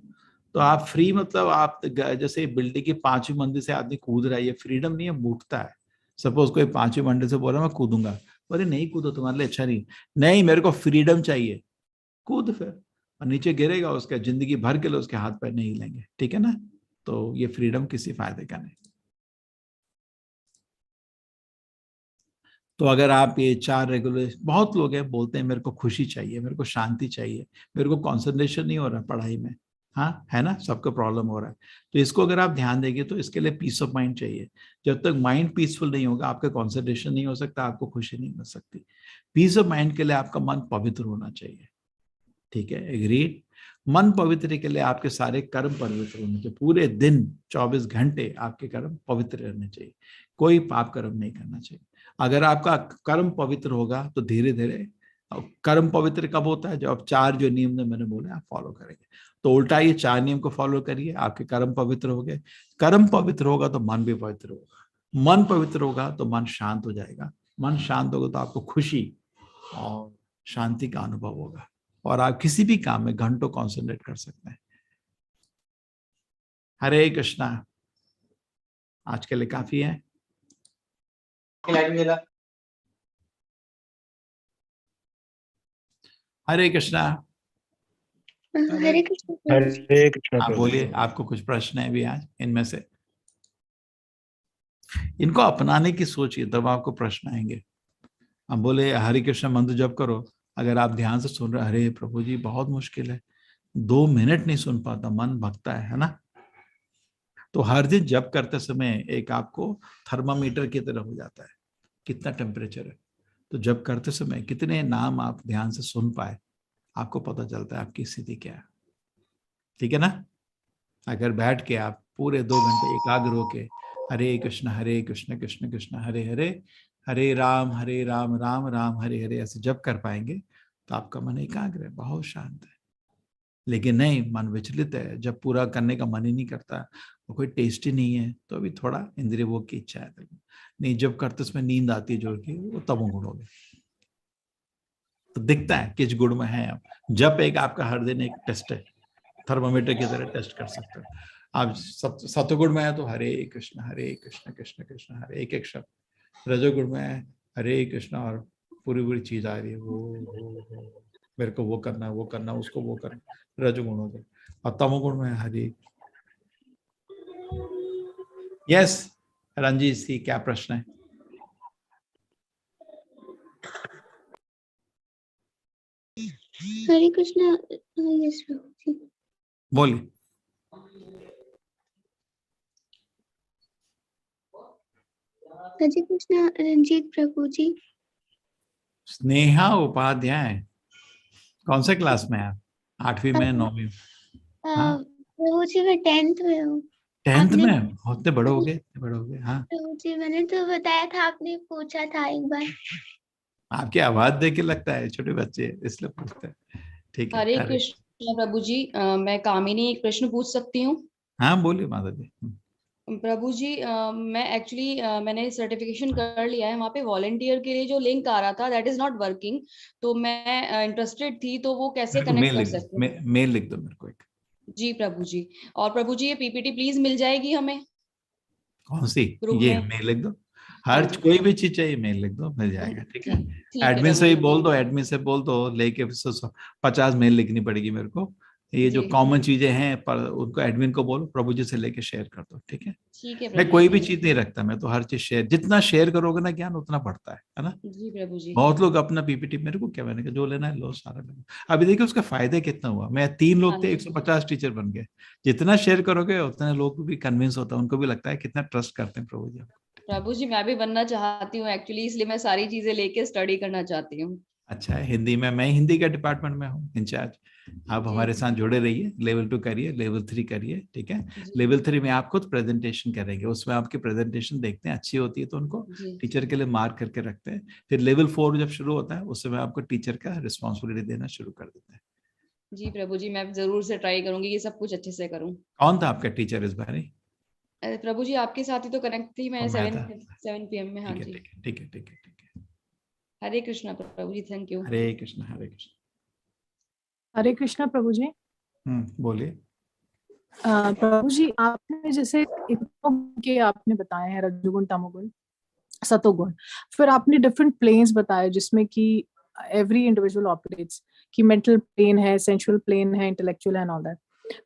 तो आप फ्री मतलब आप जैसे बिल्डिंग की 5वीं मंजिल से आदमी कूद रहा है, ये फ्रीडम नहीं है, मूर्खता है। सपोज कोई 5वीं मंजिल से बोल रहा है मैं कूदूंगा, अरे नहीं कूदो, तुम्हारे लिए अच्छा नहीं, मेरे को फ्रीडम चाहिए, कूद फिर, और नीचे गिरेगा, उसका जिंदगी भर के लिए उसके हाथ पैर नहीं हिलेंगे, ठीक है ना। तो ये फ्रीडम किसी फायदे का नहीं। तो अगर आप ये 4 रेगुलेशन, बहुत लोग हैं बोलते हैं मेरे को खुशी चाहिए, मेरे को शांति चाहिए, मेरे को कंसंट्रेशन नहीं हो रहा पढ़ाई में, हाँ है ना, सबको प्रॉब्लम हो रहा है। तो इसको अगर आप ध्यान देंगे तो इसके लिए पीस ऑफ माइंड चाहिए। जब तक माइंड पीसफुल नहीं होगा, आपका कॉन्सेंट्रेशन नहीं हो सकता, आपको खुशी नहीं मिल सकती। पीस ऑफ माइंड के लिए आपका मन पवित्र होना चाहिए, ठीक है, एग्रीड। मन पवित्र के लिए आपके सारे कर्म पवित्र होने चाहिए, पूरे दिन 24 घंटे आपके कर्म पवित्र रहने चाहिए, कोई पाप कर्म नहीं करना चाहिए। अगर आपका कर्म पवित्र होगा तो धीरे धीरे, कर्म पवित्र कब होता है? जब आप 4 जो नियम ने मैंने बोले आप फॉलो करेंगे। तो उल्टा ये 4 नियम को फॉलो करिए, आपके कर्म पवित्र हो गए। कर्म पवित्र होगा तो मन भी पवित्र होगा, मन पवित्र होगा तो मन शांत हो जाएगा, मन शांत होगा तो आपको खुशी और शांति का अनुभव होगा, और आप किसी भी काम में घंटों कॉन्सेंट्रेट कर सकते हैं। हरे कृष्णा। आज के लिए काफी है। हरे कृष्णा। हरे कृष्ण। हरे कृष्णा। आप बोलिए, आपको कुछ प्रश्न है भी आज इनमें से? इनको अपनाने की सोचिए, तब आपको प्रश्न आएंगे। हम बोले हरे कृष्ण मंत्र जप करो, अगर आप ध्यान से सुन रहे, हरे प्रभु जी बहुत मुश्किल है, 2 मिनट नहीं सुन पाता, मन भगता है ना। तो हर दिन जप करते समय एक आपको थर्मामीटर की तरह हो जाता है, कितना टेम्परेचर है। तो जप करते समय कितने नाम आप ध्यान से सुन पाए, आपको पता चलता है आपकी स्थिति क्या है, ठीक है ना। अगर बैठ के आप पूरे 2 घंटे एकाग्र होके हरे कृष्ण कृष्ण कृष्ण हरे हरे, हरे राम राम राम हरे हरे ऐसे जप कर पाएंगे तो आपका मन एकाग्र है, बहुत शांत है। लेकिन नहीं, मन विचलित है, जब पूरा करने का मन ही नहीं करता, वो कोई टेस्ट ही नहीं है, तो अभी थोड़ा इंद्रिय भोग की इच्छा है। नहीं, जब करते उसमें नींद आती है जोर की, वो तमोगुण हो गए। तो दिखता है किस गुण में है आप। जब एक आपका हर दिन एक टेस्ट है, थर्मामीटर की तरह टेस्ट कर सकते हो। आप सतगुण में है तो हरे कृष्ण कृष्ण कृष्ण हरे, एक एक शब्द। रजोगुण में है हरे कृष्ण और पूरी चीज आ रही है, वो मेरे को वो करना उसको वो करना, रजोगुण हो गए। और तमोगुण में हरे। यस रंजीत सी, क्या प्रश्न है? हरे कृष्ण। यस प्रभु जी। बोलिए। हरे कृष्ण रंजीत प्रभु जी। स्नेहा उपाध्याय, कौन से क्लास में है आप? 8वीं में, 9वीं में? हाँ, प्रभु जी मैं 10th में हूँ। 10th आपने में? बहुत बड़े हो गए, बड़े हो गए। हाँ, प्रभु जी मैंने तो बताया था, आपने पूछा था एक बार। आपकी आवाज देख के लगता है छोटे बच्चे हैं, इसलिए पूछते हैं। ठीक है, हरे अरे कृष्ण प्रभु जी, मैं कामिनी एक प्रश्न पूछ सकती हूँ? हाँ बोलिए माता जी। प्रभु जी, मैं एक्चुअली मैंने सर्टिफिकेशन कर लिया है, वहाँ पे वॉलंटियर के लिए जो लिंक आ रहा था दैट इज नॉट वर्किंग, तो मैं इंटरेस्टेड थी, तो वो कैसे मेरे को कनेक्ट मेल कर लिख दो, सकते हैं? मेल लिख दो मेरे को एक। जी प्रभु जी। और प्रभु जी ये पीपीटी प्लीज मिल जाएगी हमें कौन सी? ग्रुप ये में? मेल लिख दो, हाँ हर जी। कोई भी चीज चाहिए मेल लिख दो, मिल जाएगा। ठीक है, ठीक है एडमिन से प्रभु ही जी। बोल दो, एडमिन से बोल दो लेके 50 मेल लिखनी पड़ेगी मेरे को। ये जो जी कॉमन चीजें हैं पर उनको एडमिन को बोलो, प्रभु जी से लेके शेयर कर दो। ठीक है, ठीक है मैं प्रभु कोई जी। भी चीज नहीं रखता, मैं तो हर चीज शेयर, जितना शेयर करोगे ना ज्ञान उतना बढ़ता है ना। जी प्रभु जी। बहुत लोग अपना पीपीटी, मेरे को क्या, मैंने कहा जो लेना है लो, सारा लेना। अभी देखिए उसका फायदा कितना हुआ, मैं 3 हाँ लोग थे, जी 150 टीचर बन गए। जितना शेयर करोगे उतने लोग को भी कन्विंस होता है, उनको भी लगता है कितना ट्रस्ट करते हैं प्रभु जी। प्रभु जी, मैं भी बनना चाहती हूँ एक्चुअली, इसलिए मैं सारी चीजें लेके स्टडी करना चाहती हूँ। अच्छा है, हिंदी में, मैं हिंदी का डिपार्टमेंट में हूँ इंचार्ज। आप जी हमारे साथ जुड़े रहिए, लेवल 2 करिए, लेवल 3 करिए। ठीक है, जी लेवल 3 में आप खुद प्रेजेंटेशन करेंगे, उसमें आपकी प्रेजेंटेशन देखते हैं अच्छी होती है तो उनको जी टीचर के लिए मार्क करके रखते हैं। फिर लेवल 4 जब शुरू होता है उसमें आपको टीचर का रिस्पॉन्सिबिलिटी देना शुरू कर देते हैं। जी प्रभु जी, मैं जरूर से ट्राई करूंगी कि सब कुछ अच्छे से करूँ। कौन था आपका टीचर इस बार? प्रभु जी आपके साथ ही तो कनेक्ट थी मैं, मैं था। 7 PM में। हाँ ठीक है, जी। ठीक है, ठीक है, ठीक है, ठीक है। हरे कृष्णा प्रभु जी, थैंक यू। हरे कृष्ण, हरे कृष्ण। हरे कृष्णा प्रभु जी। बोलिए। प्रभु जी, आपने जैसे के आपने बताए हैं रजोगुण, तमोगुण, सतोगुण, फिर आपने डिफरेंट प्लेन्स बताए जिसमें कि एवरी इंडिविजुअल ऑपरेट्स, कि मेंटल प्लेन है, सेंसुअल प्लेन है, इंटेलेक्चुअल एंड ऑल दैट।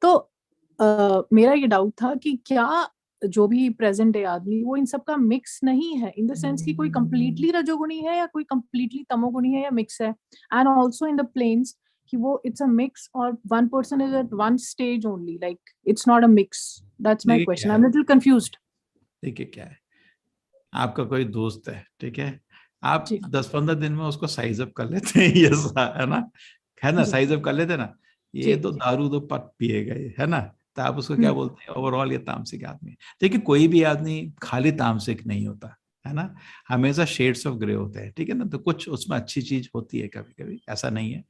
तो मेरा ये डाउट था कि क्या जो भी प्रेजेंट है आदमी, वो इन सब का मिक्स नहीं है, इन द सेंस कि कोई कंप्लीटली रजोगुणी है या कोई कंप्लीटली तमोगुणी है, या मिक्स है? And also in the planes कि वो इट्स अ मिक्स, और one person is at one stage only, like it's not a mix. That's my question, I am little confused. देखिए क्या है, आपका कोई दोस्त है, ठीक है, आप 10-15 दिन में उसको साइज अप कर लेते हैं, ये है ना, साइज अप कर लेते हैं ना। ये तो दारू तो पट पिएगा ये, है ना, तो आप उसको क्या बोलते हैं, ओवरऑल ये तामसिक आदमी है। देखिए कोई भी आदमी खाली तामसिक नहीं होता है ना, हमेशा शेड्स ऑफ ग्रे होते हैं। ठीक है ना, तो कुछ उसमें अच्छी चीज होती है कभी कभी, ऐसा नहीं है।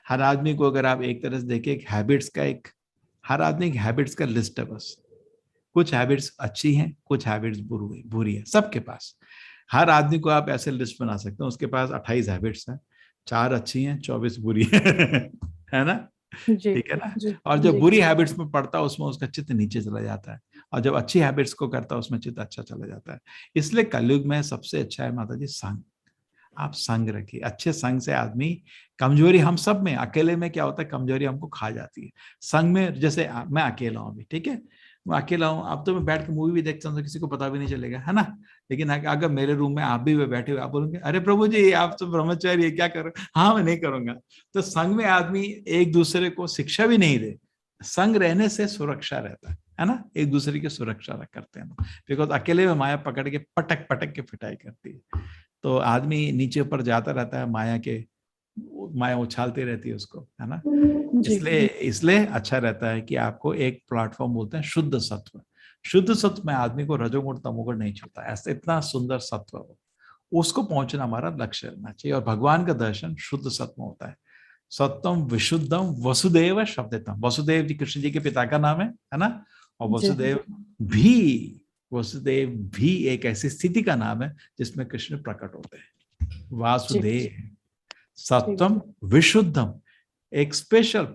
हर आदमी को अगर आप एक तरह से देखिए, एक हैबिट्स का एक, हर आदमी एक हैबिट्स का लिस्ट है बस। कुछ हैबिट्स अच्छी हैं, कुछ हैबिट्स बुरी है सबके पास। हर आदमी को आप ऐसे लिस्ट बना सकते हैं, उसके पास 28 हैबिट्स हैं, 4 अच्छी हैं, 24 बुरी है ना, ठीक है ना। और जब बुरी हैबिट्स में पड़ता है उसमें उसका चित्त नीचे चला जाता है, और जब अच्छी हैबिट्स को करता है उसमें चित्त अच्छा चला जाता है। इसलिए कलयुग में सबसे अच्छा है माता जी संग। आप संग रखिए, अच्छे संग से आदमी, कमजोरी हम सब में, अकेले में क्या होता है, कमजोरी हमको खा जाती है। संग में, जैसे मैं अकेला हूं अभी, ठीक है, मैं अकेला हूँ, अब तो मैं बैठ के मूवी भी देखता हूँ तो किसी को पता भी नहीं चलेगा, है ना। लेकिन अगर मेरे रूम में आप भी बैठे हुए, आप बोलोगे अरे प्रभु जी आप तो ब्रह्मचारी है, क्या करो, हाँ मैं नहीं करूंगा। तो संग में आदमी एक दूसरे को शिक्षा भी नहीं दे, संग रहने से सुरक्षा रहता है ना, एक दूसरे की सुरक्षा करते हैं। बिकॉज अकेले में माया पकड़ के पटक पटक के पिटाई करती है, तो आदमी नीचे ऊपर जाता रहता है, माया उछालती रहती है उसको, है ना। इसलिए अच्छा रहता है कि आपको एक प्लेटफॉर्म बोलते हैं शुद्ध सत्व। शुद्ध सत्व में आदमी को रजोगुण तमोगुण नहीं छूता, ऐसा इतना सुंदर सत्व हो, उसको पहुंचना हमारा लक्ष्य रहना चाहिए। और भगवान का दर्शन शुद्ध सत्व होता है। सत्यम विशुद्धम वसुदेव शब्दतम, वसुदेव जी कृष्ण जी के पिता का नाम है ना। और वसुदेव भी एक ऐसी स्थिति का नाम है जिसमें कृष्ण प्रकट होते हैं। वासुदेव, सत्यम विशुद्धम, एक स्पेशल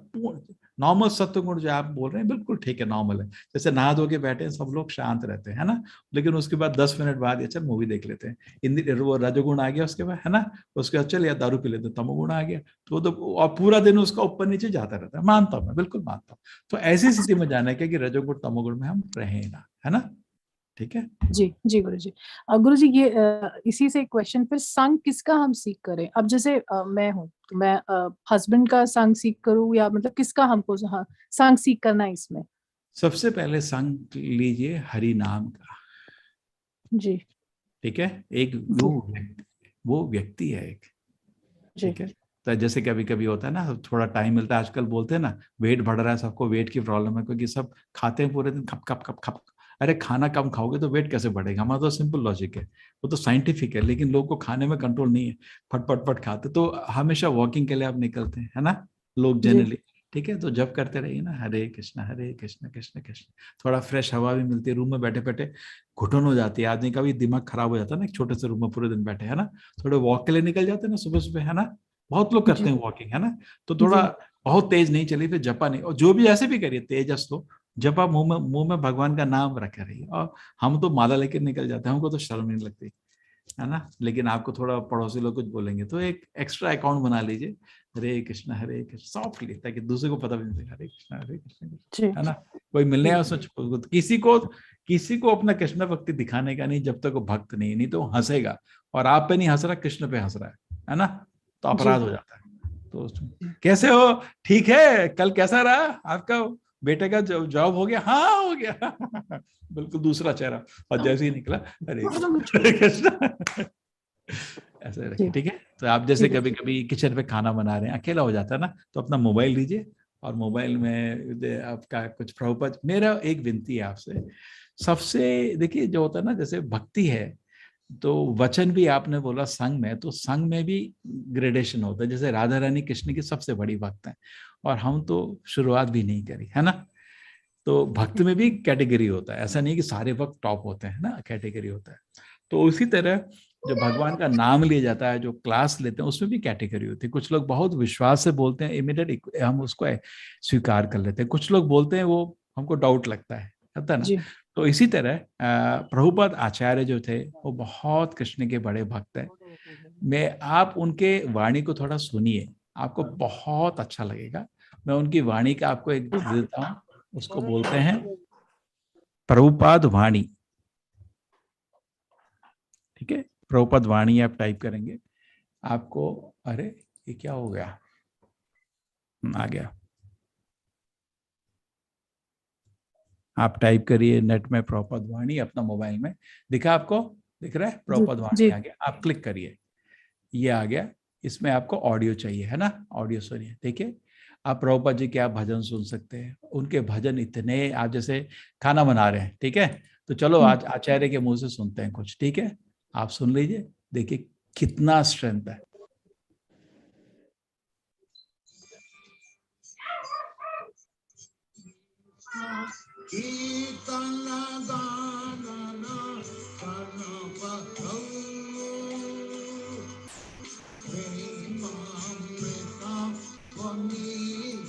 नॉर्मल सत्व गुण जो आप बोल रहे हैं बिल्कुल ठीक है, नॉर्मल है। जैसे नहा धो के बैठे हैं, सब लोग शांत रहते हैं, है ना, लेकिन उसके बाद 10 मिनट बाद चल मूवी देख लेते हैं, वो रजोगुण आ गया उसके बाद, है ना। उसके बाद चल या दारू पी लेते, तमोगुण आ गया, तो और पूरा दिन उसका ऊपर नीचे जाता रहता है। मानता हूं मैं, बिल्कुल मानता हूँ। तो ऐसी स्थिति में जाना है कि रजोगुण तमोगुण में हम रहे ना, है ना। ठीक है जी जी गुरु जी। गुरु जी ये इसी से क्वेश्चन, फिर संग किसका हम सीख करें? अब जैसे मैं हूँ, तो मैं हस्बैंड का संग सीख करूँ, या मतलब किसका हमको संग सीख करना है इसमें? सबसे पहले संग लीजिए हरि नाम का। जी ठीक है, एक वो व्यक्ति है, एक ठीक है। तो जैसे कभी कभी होता है ना, थोड़ा टाइम मिलता है, आजकल बोलते हैं ना वेट बढ़ रहा है, सबको वेट की प्रॉब्लम है, क्योंकि सब खाते हैं पूरे दिन खप खप खप खप। अरे खाना कम खाओगे तो वेट कैसे बढ़ेगा? हमारा तो सिंपल लॉजिक है, वो तो साइंटिफिक है, लेकिन लोगों को खाने में कंट्रोल नहीं है, फट फट फट खाते। तो हमेशा वॉकिंग के लिए आप निकलते हैं, है ना, लोग जनरली, ठीक है। तो जब करते रहिए ना, हरे कृष्णा कृष्ण कृष्ण, थोड़ा फ्रेश हवा भी मिलती है। रूम में बैठे बैठे घुटन हो जाती है, आदमी का भी दिमाग खराब हो जाता है ना, एक छोटे से रूम में पूरे दिन बैठे, है ना। थोड़े वॉक के लिए निकल जाते हैं ना सुबह सुबह, है ना, बहुत लोग करते हैं वॉकिंग, है ना। तो थोड़ा बहुत तेज नहीं चलिए, फिर जपा नहीं, और जो भी ऐसे भी करिए तेज स्लो, जब आप मुंह में भगवान का नाम रखे रहिए। और हम तो माला लेकर निकल जाते हैं, हमको तो शर्म नहीं लगती, है ना। लेकिन आपको थोड़ा पड़ोसी लोग कुछ बोलेंगे तो एक एक्स्ट्रा अकाउंट बना लीजिए, हरे कृष्ण सॉफ्टली, ताकि दूसरे को पता भी नहीं चले, हरे कृष्ण, है ना। कोई मिलने आया उसमें किसी को अपना कृष्ण भक्ति दिखाने का नहीं, जब तक वो भक्त नहीं तो हंसेगा, और आप पे नहीं हंस रहा, कृष्ण पे हंस रहा है ना, तो अपराध हो जाता है। तो कैसे हो, ठीक है, कल कैसा रहा आपका बेटे का जॉब हो गया? हाँ हो गया बिल्कुल दूसरा चेहरा, और जैसे ही निकला हरे कृष्ण ऐसे रखिए, ठीक है। तो आप जैसे कभी कभी किचन पे खाना बना रहे हैं, अकेला हो जाता है ना, तो अपना मोबाइल लीजिए, और मोबाइल में आपका कुछ प्रभुपद, मेरा एक विनती है आपसे, सबसे देखिए जो होता है ना, जैसे भक्ति है तो वचन भी आपने बोला संग में, तो संग में भी ग्रेडेशन होता है। जैसे राधा रानी कृष्ण की सबसे बड़ी भक्त है, और हम तो शुरुआत भी नहीं करी, है ना। तो भक्त में भी कैटेगरी होता है, ऐसा नहीं कि सारे भक्त टॉप होते हैं ना, कैटेगरी होता है। तो उसी तरह जो भगवान का नाम लिया जाता है, जो क्लास लेते हैं, उसमें भी कैटेगरी होती है। कुछ लोग बहुत विश्वास से बोलते हैं, इमीडिएट हम उसको स्वीकार कर लेते हैं। कुछ लोग बोलते हैं वो हमको डाउट लगता है ना। तो इसी तरह प्रभुपाद आचार्य जो थे वो बहुत कृष्ण के बड़े भक्त हैं। मैं आप उनके वाणी को थोड़ा सुनिए, आपको बहुत अच्छा लगेगा। मैं उनकी वाणी का आपको एक देता हूँ, उसको बोलते हैं प्रभुपाद वाणी, ठीक है। प्रभुपाद वाणी आप टाइप करेंगे आपको, अरे ये क्या हो गया, आ गया, आप टाइप करिए नेट में प्रभुपाद वाणी, अपना मोबाइल में दिखा, आपको दिख रहा है प्रभुपाद वाणी आ गया, आप क्लिक करिए, ये आ गया। इसमें आपको ऑडियो चाहिए, है ना, ऑडियो सुनिए। देखिए आप प्रभुपाद जी के आप भजन सुन सकते हैं, उनके भजन इतने, आप जैसे खाना बना रहे हैं, ठीक है, तो चलो आज आचार्य के मुंह से सुनते हैं कुछ, ठीक है, आप सुन लीजिए, देखिए कितना स्ट्रेंथ है।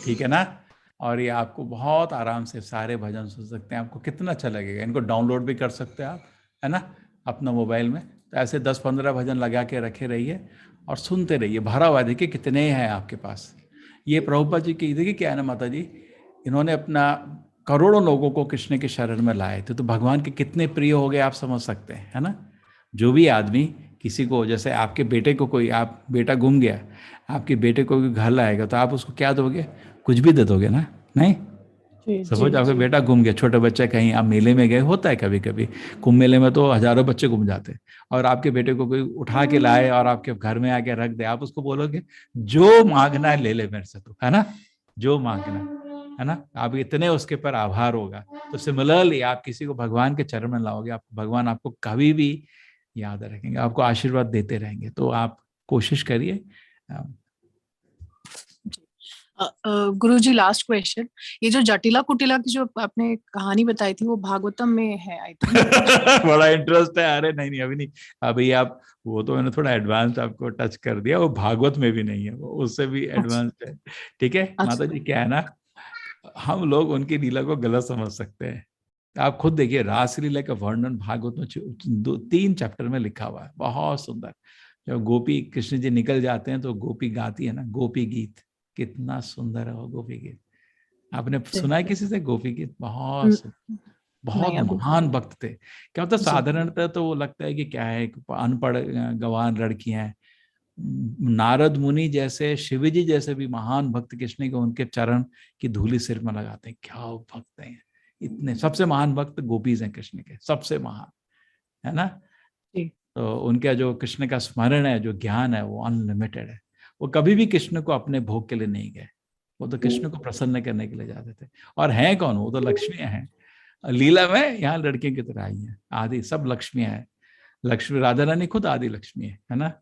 ठीक है ना, और ये आपको बहुत आराम से सारे भजन सुन सकते हैं, आपको कितना अच्छा लगेगा। इनको डाउनलोड भी कर सकते हैं आप, है ना, अपना मोबाइल में। तो ऐसे 10-15 भजन लगा के रखे रहिए और सुनते रहिए, भरा हुआ, देखिए कितने हैं आपके पास। ये प्रभुपाद जी की, देखिए क्या है ना माता जी, इन्होंने अपना करोड़ों लोगों को कृष्ण के शरण में लाए थे, तो भगवान के कितने प्रिय हो गए आप समझ सकते हैं, है ना। जो भी आदमी किसी को, जैसे आपके बेटे को कोई, आप बेटा गुम गया, आपके बेटे को घर लाएगा, तो आप उसको क्या दोगे? कुछ भी दे दोगे ना, नहीं? सपोज आपका बेटा गुम गया, छोटे बच्चे कहीं आप मेले में गए, होता है कभी कभी, कुंभ मेले में तो हजारों बच्चे गुम जाते हैं, और आपके बेटे को कोई उठा के लाए और आपके घर में आके रख दे, आप उसको बोलोगे जो मांगना है ले ले मेरे से, तो है ना, जो मांगना है ना, आप इतने उसके पर आभार होगा। तो सिमिलरली आप किसी को भगवान के चरण में लाओगे, आप भगवान आपको कभी भी याद रखेंगे, आपको आशीर्वाद देते रहेंगे। तो आप कोशिश करिए। गुरुजी लास्ट क्वेश्चन, ये जो जटिला कुटिला की जो आपने कहानी बताई थी वो भागवतम में है आई थिंक? बड़ा इंटरेस्ट है। अरे नहीं अभी नहीं, अभी आप, वो तो मैंने थोड़ा एडवांस आपको टच कर दिया, वो भागवत में भी नहीं है, वो उससे भी एडवांस है, ठीक है। माता जी क्या है ना, हम लोग उनकी लीला को गलत समझ सकते हैं। आप खुद देखिए, रास लीला का वर्णन भागवत में 2-3 चैप्टर में लिखा हुआ है, बहुत सुंदर। जब गोपी कृष्ण जी निकल जाते हैं तो गोपी गाती है ना गोपी गीत, कितना सुंदर है वो गोपी गीत। आपने सुना है किसी से गोपी गीत? बहुत बहुत महान भक्त थे। क्या होता है साधारणतः तो वो लगता है कि क्या है, अनपढ़ गंवार लड़कियां हैं। नारद मुनि जैसे, शिव जी जैसे भी महान भक्त कृष्ण के, उनके चरण की धूली सिर में लगाते हैं। क्या भक्त हैं इतने, सबसे महान भक्त गोपीज हैं कृष्ण के, सबसे महान, है ना। तो उनका जो कृष्ण का स्मरण है, जो ज्ञान है, वो अनलिमिटेड है। वो कभी भी कृष्ण को अपने भोग के लिए नहीं गए, वो तो कृष्ण को प्रसन्न करने के लिए जाते थे। और हैं कौन? वो तो लक्ष्मियां हैं। लीला में यहाँ लड़कियों की तरह आई है, आदि सब लक्ष्मियां हैं। लक्ष्मी राधा रानी खुद आदि लक्ष्मी है ना।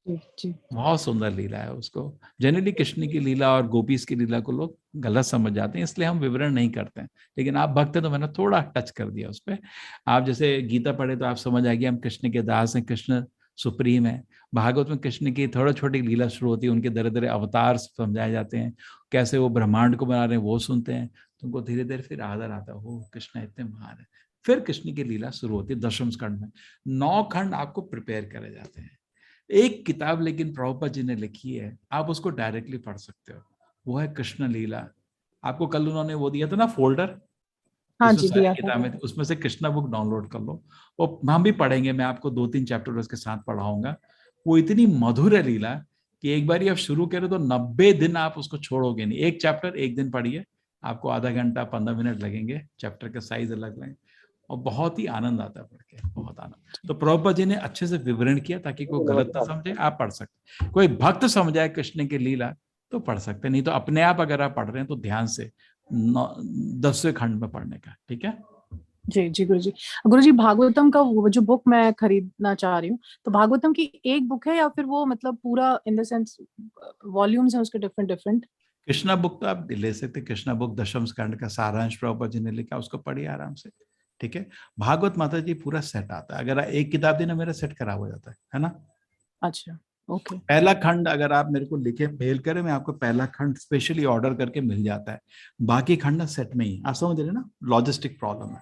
बहुत सुंदर लीला है। उसको जनरली कृष्ण की लीला और गोपीस की लीला को लोग गलत समझ जाते हैं, इसलिए हम विवरण नहीं करते हैं। लेकिन आप भक्त हैं तो मैंने थोड़ा टच कर दिया उस पर। आप जैसे गीता पढ़े तो आप समझ आएगी हम कृष्ण के दास हैं, कृष्ण सुप्रीम है। भागवत में कृष्ण की थोड़ा छोटी लीला शुरू होती है, उनके दरे दरे अवतार समझाए जाते हैं, कैसे वो ब्रह्मांड को बना रहे हैं वो सुनते हैं, तो उनको धीरे धीरे फिर आदर आता है, हो कृष्ण इतने महान है। फिर कृष्ण की लीला शुरू होती है दशम स्कंद में। 9 खंड आपको प्रिपेयर करे जाते हैं। एक किताब लेकिन प्रभुपाद जी ने लिखी है, आप उसको डायरेक्टली पढ़ सकते हो, वो है कृष्ण लीला। आपको कल उन्होंने वो दिया था ना फोल्डर, हाँ जी, दिया था। किताबें, उसमें से कृष्णा बुक डाउनलोड कर लो, वो हम भी पढ़ेंगे। मैं आपको 2-3 चैप्टर उसके साथ पढ़ाऊंगा। वो इतनी मधुर है लीला कि एक बार आप शुरू करें तो 90 दिन आप उसको छोड़ोगे नहीं। एक चैप्टर एक दिन पढ़िए, आपको आधा घंटा 15 मिनट लगेंगे, चैप्टर का साइज अलग लगेगा और बहुत ही आनंद आता है पढ़ के, बहुत आनंद। तो प्रभुपाद जी ने अच्छे से विवरण किया ताकि कोई गलत ना समझे, आप पढ़ सकते। कोई भक्त समझाए कृष्ण की लीला तो पढ़ सकते, नहीं तो अपने आप अगर आप पढ़ रहे हैं तो ध्यान से 10वें खंड में पढ़ने का, ठीक है जी जी गुरुजी। गुरुजी भागवतम का वो जो बुक मैं खरीदना चाह रही हूँ, तो भागवतम की एक बुक है या फिर वो मतलब पूरा इन द सेंस वॉल्यूम्स हैं उसके डिफरेंट? कृष्णा बुक तो आप ले सकते, कृष्णा बुक दशम स्कंद का सारांश प्रभुपाद जी ने लिखा, उसको पढ़िए आराम से, ठीक है। भागवत माता जी पूरा सेट आता है, अगर एक किताब देना मेरा सेट खराब हो जाता है ना। अच्छा, ओके। पहला खंड अगर आप मेरे को लिखे मेल करें, मैं आपको पहला खंड स्पेशली ऑर्डर करके मिल जाता है। बाकी खंड ना सेट में ही, आप समझ रहे ना, लॉजिस्टिक प्रॉब्लम है।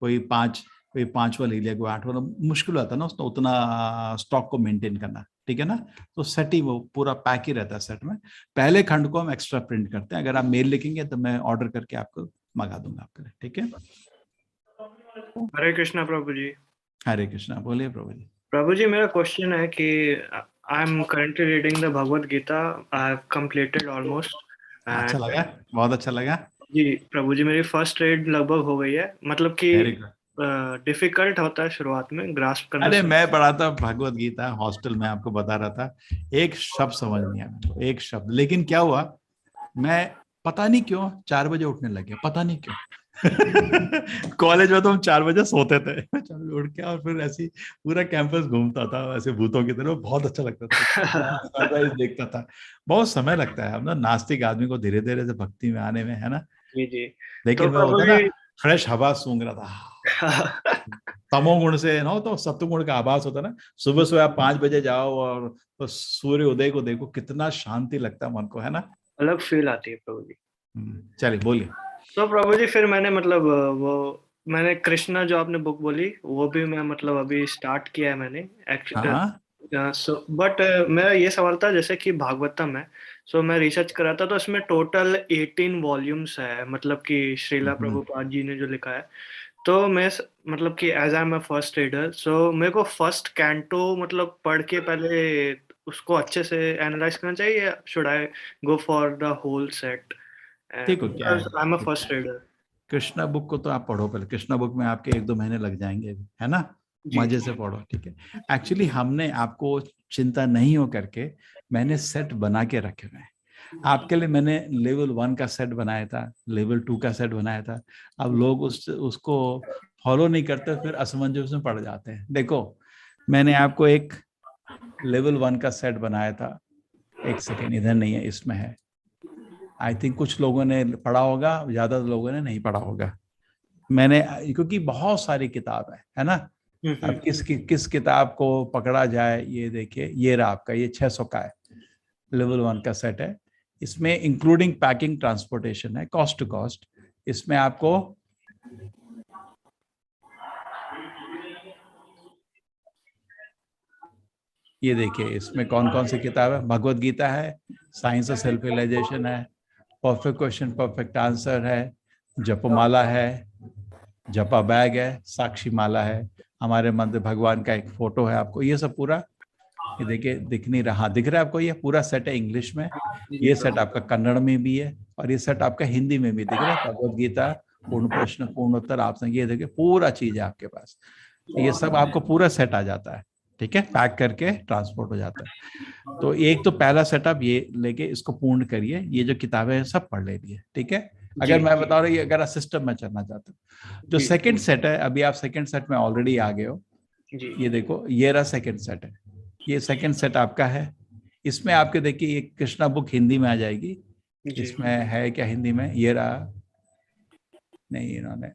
कोई 5वां ले लिया, कोई 8वां, मुश्किल होता है ना उसमें उतना स्टॉक को मेंटेन करना, ठीक है ना। तो सेट ही वो पूरा पैक ही रहता है सेट में। पहले खंड को हम एक्स्ट्रा प्रिंट करते हैं, अगर आप मेल लिखेंगे तो मैं ऑर्डर करके आपको मंगा दूंगा आपके लिए, ठीक है। हरे कृष्णा प्रभु जी। हरे कृष्णा, बोलिए प्रभु जी। प्रभु जी मेरा क्वेश्चन है कि I am currently reading the Bhagavad Gita, I have completed almost. अच्छा लगा, बहुत अच्छा लगा जी प्रभु जी। मेरी फर्स्ट रीड लगभग हो गई है, मतलब कि डिफिकल्ट होता है शुरुआत में ग्रास्प करना। अरे मैं पढ़ाता भगवत गीता हॉस्टल में, आपको बता रहा था, एक शब्द समझ नहीं आया, एक शब्द। लेकिन क्या हुआ, मैं पता नहीं क्यों 4 बजे उठने लग गया, पता नहीं क्यों। कॉलेज में तो हम 4 बजे सोते थे, उठ के और फिर ऐसे पूरा कैंपस घूमता था ऐसे भूतों की तरह, बहुत अच्छा लगता था। देखता था। बहुत समय लगता है, हम ना नास्तिक आदमी को धीरे धीरे से भक्ति में आने में, है ना जी जी। लेकिन मैं होता ना फ्रेश हवा सूंघ रहा था। तमोगुण से ना तो सत्वगुण का आभास होता ना। सुबह सुबह आप 5 बजे जाओ और तो सूर्य उदय को देखो, कितना शांति लगता है मन को, है ना, अलग फील आती है प्रभु जी। चलिए बोलिए। तो प्रभु जी फिर मैंने मतलब मैंने कृष्णा जो आपने बुक बोली वो भी मैं मतलब अभी स्टार्ट किया है मैंने एक्चुअली। बट मेरा ये सवाल था, जैसे कि भागवतम है, सो मैं रिसर्च कर रहा था तो इसमें टोटल 18 वॉल्यूम्स है, मतलब कि श्रीला प्रभुपाद जी ने जो लिखा है। तो मैं मतलब कि as I am a first reader, so मेरे को फर्स्ट कैंटो मतलब पढ़ के पहले उसको अच्छे से एनालाइज करना चाहिए, या should I go for the whole set? देखो क्या है, I am a first reader. Krishna book को तो आप पढ़ो पहले, कृष्णा बुक में आपके 1-2 महीने लग जाएंगे, है ना, मजे से पढ़ो, ठीक है। एक्चुअली हमने आपको चिंता नहीं हो करके मैंने सेट बना के रखे हुए हैं आपके लिए। मैंने लेवल 1 का सेट बनाया था, लेवल 2 का सेट बनाया था। अब लोग उसको फॉलो नहीं करते, फिर असमंजस में पड़ जाते हैं। देखो मैंने आपको एक लेवल 1 का सेट बनाया था, एक सेकेंड, इधर नहीं है, इसमें है। आई थिंक कुछ लोगों ने पढ़ा होगा, ज्यादा लोगों ने नहीं पढ़ा होगा। मैंने, क्योंकि बहुत सारी किताब है ना, अब किस किताब को पकड़ा जाए। ये देखिए, ये रहा आपका, ये 600 का है, लेवल 1 का सेट है। इसमें इंक्लूडिंग पैकिंग ट्रांसपोर्टेशन है, कॉस्ट टू कॉस्ट। इसमें आपको ये देखिए, इसमें कौन कौन सी किताब है। भगवत गीता है, साइंस ऑफ सेल्फ रियलाइजेशन है, परफेक्ट क्वेश्चन परफेक्ट आंसर है, जपमाला है, जपा बैग है, साक्षी माला है, हमारे मंदिर भगवान का एक फोटो है। आपको ये सब पूरा, ये देखिए, दिख नहीं रहा, दिख रहा है आपको, ये पूरा सेट है इंग्लिश में। ये सेट आपका कन्नड़ में भी है और ये सेट आपका हिंदी में भी दिख रहा है। भगवत गीता, पूर्ण प्रश्न, पूर्ण उत्तर, आपसे ये देखिए पूरा चीज है आपके पास। ये सब आपको पूरा सेट आ जाता है, ठीक है, पैक करके ट्रांसपोर्ट हो जाता है। तो एक तो पहला सेटअप ये लेके इसको पूर्ण करिए, ये जो किताबें हैं सब पढ़ लेंगे, ठीक है। अगर मैं बता रहा हूँ, अगर आप सिस्टम में चलना चाहते हो, जो सेकंड सेट है, अभी आप सेकंड सेट में ऑलरेडी आ गए हो, ये देखो ये रहा सेकंड सेट है, ये सेकंड सेट आपका है। इसमें आपके देखिए ये कृष्णा बुक हिंदी में आ जाएगी, इसमें है क्या हिंदी में, ये रहा नहीं, इन्होंने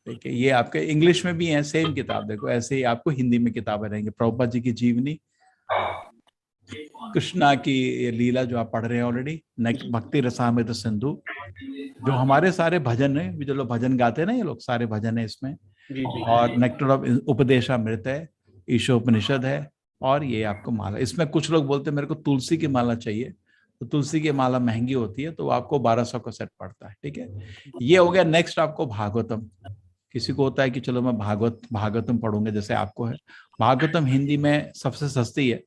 देखिए ये आपके इंग्लिश में भी है सेम किताब, देखो ऐसे ही आपको हिंदी में किताबें रहेंगी। प्रभुपाद जी की जीवनी, कृष्णा की ये लीला जो आप पढ़ रहे हैं ऑलरेडी, नेक्स्ट भक्ति रसामृत सिंधु, जो हमारे सारे भजन है, जो लोग भजन गाते हैं ना, ये लोग सारे भजन है इसमें, और नेक्टर ऑफ उपदेशामृत है, ईशोपनिषद है, और ये आपको माला। इसमें कुछ लोग बोलते हैं मेरे को तुलसी की माला चाहिए, तो तुलसी की माला महंगी होती है, तो आपको 1200 का सेट पड़ता है, ठीक है। ये हो गया। नेक्स्ट आपको भागवतम, किसी को होता है कि चलो मैं भागवतम पढ़ूंगे, जैसे आपको है। भागवतम हिंदी में सबसे सस्ती है,